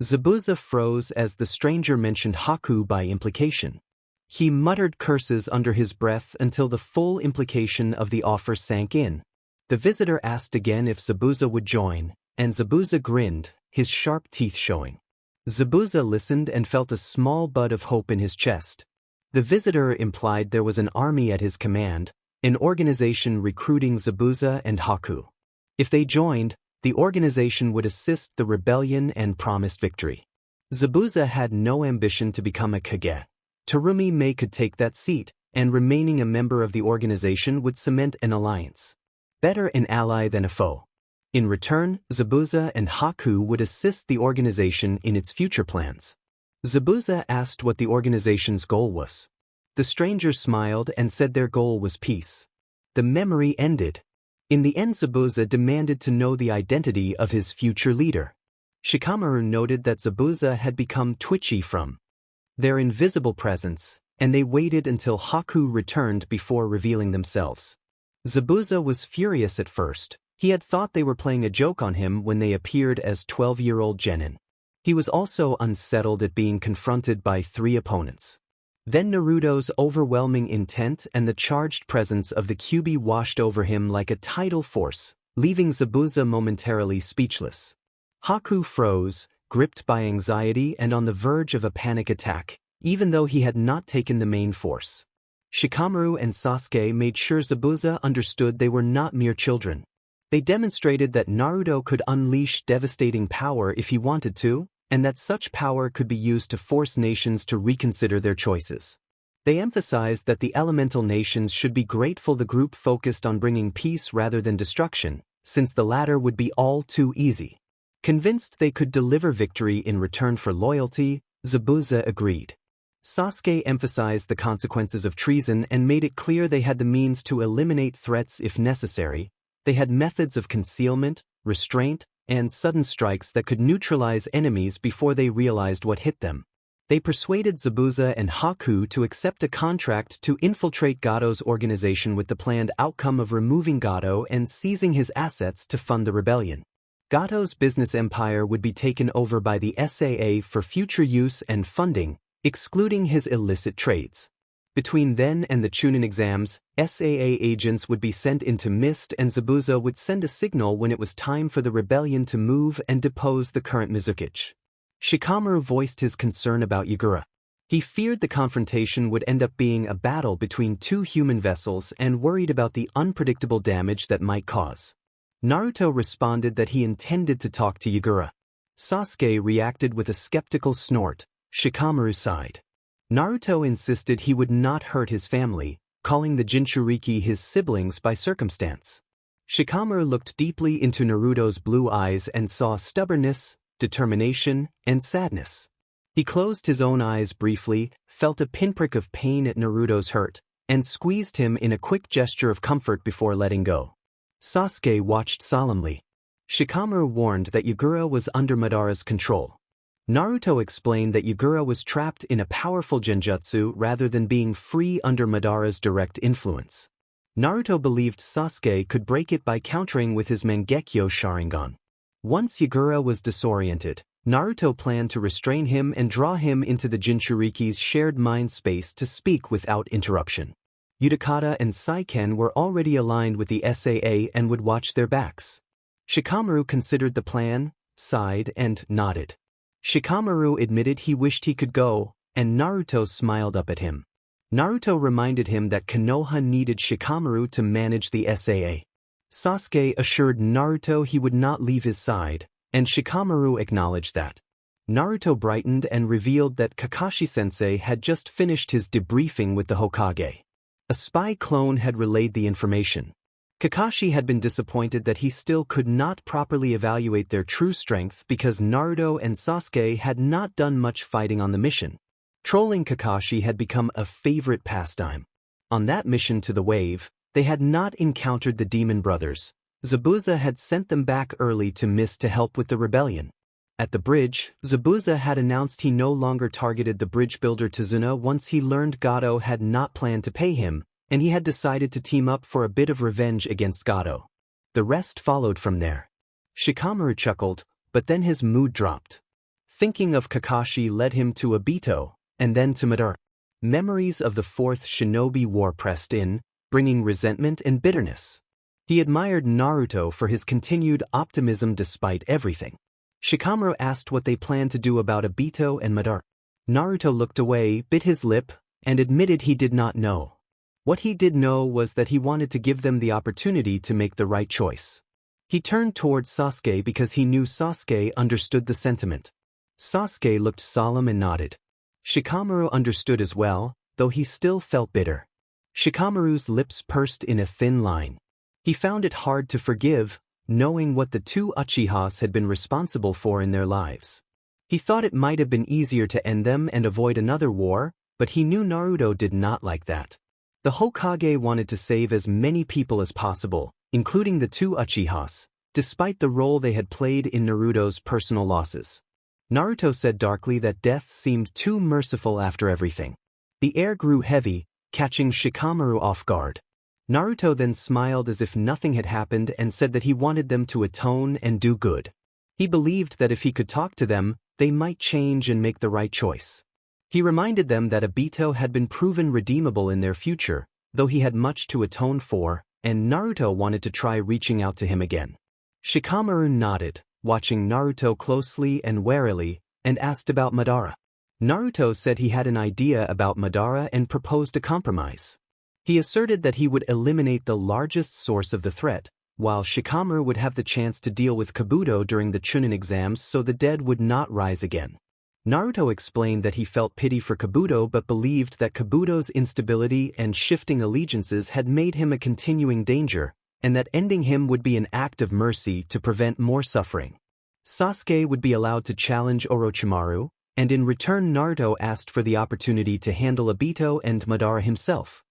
Zabuza froze as the stranger mentioned Haku by implication. He muttered curses under his breath until the full implication of the offer sank in. The visitor asked again if Zabuza would join, and Zabuza grinned, his sharp teeth showing. Zabuza listened and felt a small bud of hope in his chest. The visitor implied there was an army at his command, an organization recruiting Zabuza and Haku. If they joined, the organization would assist the rebellion and promised victory. Zabuza had no ambition to become a Kage. Terumi Mei could take that seat, and remaining a member of the organization would cement an alliance. Better an ally than a foe. In return, Zabuza and Haku would assist the organization in its future plans. Zabuza asked what the organization's goal was. The stranger smiled and said their goal was peace. The memory ended. In the end, Zabuza demanded to know the identity of his future leader. Shikamaru noted that Zabuza had become twitchy from their invisible presence, and they waited until Haku returned before revealing themselves. Zabuza was furious at first. He had thought they were playing a joke on him when they appeared as 12-year-old genin. He was also unsettled at being confronted by 3 opponents. Then Naruto's overwhelming intent and the charged presence of the Kyuubi washed over him like a tidal force, leaving Zabuza momentarily speechless. Haku froze, gripped by anxiety and on the verge of a panic attack, even though he had not taken the main force. Shikamaru and Sasuke made sure Zabuza understood they were not mere children. They demonstrated that Naruto could unleash devastating power if he wanted to, and that such power could be used to force nations to reconsider their choices. They emphasized that the elemental nations should be grateful the group focused on bringing peace rather than destruction, since the latter would be all too easy. Convinced they could deliver victory in return for loyalty, Zabuza agreed. Sasuke emphasized the consequences of treason and made it clear they had the means to eliminate threats if necessary. They had methods of concealment, restraint, and sudden strikes that could neutralize enemies before they realized what hit them. They persuaded Zabuza and Haku to accept a contract to infiltrate Gado's organization with the planned outcome of removing Gado and seizing his assets to fund the rebellion. Gado's business empire would be taken over by the SAA for future use and funding, excluding his illicit trades. Between then and the Chunin exams, SAA agents would be sent into Mist and Zabuza would send a signal when it was time for the rebellion to move and depose the current Mizukichi. Shikamaru voiced his concern about Yagura. He feared the confrontation would end up being a battle between two human vessels and worried about the unpredictable damage that might cause. Naruto responded that he intended to talk to Yagura. Sasuke reacted with a skeptical snort. Shikamaru sighed. Naruto insisted he would not hurt his family, calling the Jinchuriki his siblings by circumstance. Shikamaru looked deeply into Naruto's blue eyes and saw stubbornness, determination, and sadness. He closed his own eyes briefly, felt a pinprick of pain at Naruto's hurt, and squeezed him in a quick gesture of comfort before letting go. Sasuke watched solemnly. Shikamaru warned that Yagura was under Madara's control. Naruto explained that Yagura was trapped in a powerful genjutsu rather than being free under Madara's direct influence. Naruto believed Sasuke could break it by countering with his Mangekyo Sharingan. Once Yagura was disoriented, Naruto planned to restrain him and draw him into the Jinchuriki's shared mind space to speak without interruption. Utakata and Saiken were already aligned with the SAA and would watch their backs. Shikamaru considered the plan, sighed, and nodded. Shikamaru admitted he wished he could go, and Naruto smiled up at him. Naruto reminded him that Konoha needed Shikamaru to manage the SAA. Sasuke assured Naruto he would not leave his side, and Shikamaru acknowledged that. Naruto brightened and revealed that Kakashi-sensei had just finished his debriefing with the Hokage. A spy clone had relayed the information. Kakashi had been disappointed that he still could not properly evaluate their true strength because Naruto and Sasuke had not done much fighting on the mission. Trolling Kakashi had become a favorite pastime. On that mission to the wave, they had not encountered the Demon Brothers. Zabuza had sent them back early to Mist to help with the rebellion. At the bridge, Zabuza had announced he no longer targeted the bridge builder Tazuna once he learned Gado had not planned to pay him, and he had decided to team up for a bit of revenge against Gado. The rest followed from there. Shikamaru chuckled, but then his mood dropped. Thinking of Kakashi led him to Obito, and then to Madara. Memories of the Fourth Shinobi War pressed in, bringing resentment and bitterness. He admired Naruto for his continued optimism despite everything. Shikamaru asked what they planned to do about Obito and Madara. Naruto looked away, bit his lip, and admitted he did not know. What he did know was that he wanted to give them the opportunity to make the right choice. He turned towards Sasuke because he knew Sasuke understood the sentiment. Sasuke looked solemn and nodded. Shikamaru understood as well, though he still felt bitter. Shikamaru's lips pursed in a thin line. He found it hard to forgive, knowing what the two Uchihas had been responsible for in their lives. He thought it might have been easier to end them and avoid another war, but he knew Naruto did not like that. The Hokage wanted to save as many people as possible, including the two Uchihas, despite the role they had played in Naruto's personal losses. Naruto said darkly that death seemed too merciful after everything. The air grew heavy, catching Shikamaru off guard. Naruto then smiled as if nothing had happened and said that he wanted them to atone and do good. He believed that if he could talk to them, they might change and make the right choice. He reminded them that Obito had been proven redeemable in their future, though he had much to atone for, and Naruto wanted to try reaching out to him again. Shikamaru nodded, watching Naruto closely and warily, and asked about Madara. Naruto said he had an idea about Madara and proposed a compromise. He asserted that he would eliminate the largest source of the threat, while Shikamaru would have the chance to deal with Kabuto during the Chunin exams so the dead would not rise again. Naruto explained that he felt pity for Kabuto but believed that Kabuto's instability and shifting allegiances had made him a continuing danger, and that ending him would be an act of mercy to prevent more suffering. Sasuke would be allowed to challenge Orochimaru, and in return Naruto asked for the opportunity to handle Obito and Madara himself.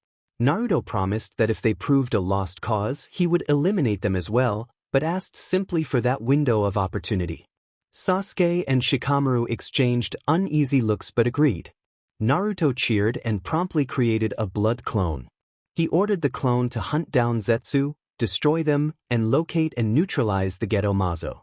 Naruto promised that if they proved a lost cause, he would eliminate them as well, but asked simply for that window of opportunity. Sasuke and Shikamaru exchanged uneasy looks but agreed. Naruto cheered and promptly created a blood clone. He ordered the clone to hunt down Zetsu, destroy them, and locate and neutralize the Geto Mazo.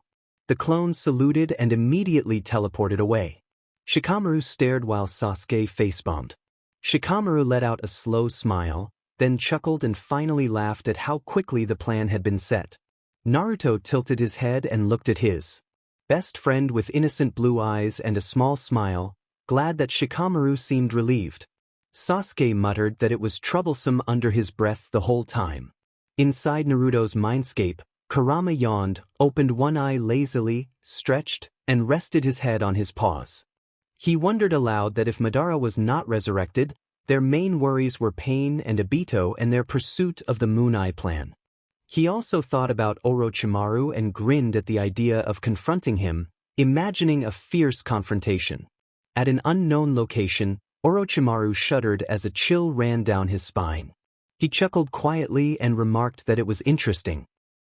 The clone saluted and immediately teleported away. Shikamaru stared while Sasuke face-bombed. Shikamaru let out a slow smile, then chuckled and finally laughed at how quickly the plan had been set. Naruto tilted his head and looked at his best friend with innocent blue eyes and a small smile, glad that Shikamaru seemed relieved. Sasuke muttered that it was troublesome under his breath the whole time. Inside Naruto's mindscape, Kurama yawned, opened one eye lazily, stretched, and rested his head on his paws. He wondered aloud that if Madara was not resurrected, their main worries were Pain and Obito and their pursuit of the Moon Eye plan. He also thought about Orochimaru and grinned at the idea of confronting him, imagining a fierce confrontation. At an unknown location, Orochimaru shuddered as a chill ran down his spine. He chuckled quietly and remarked that it was interesting.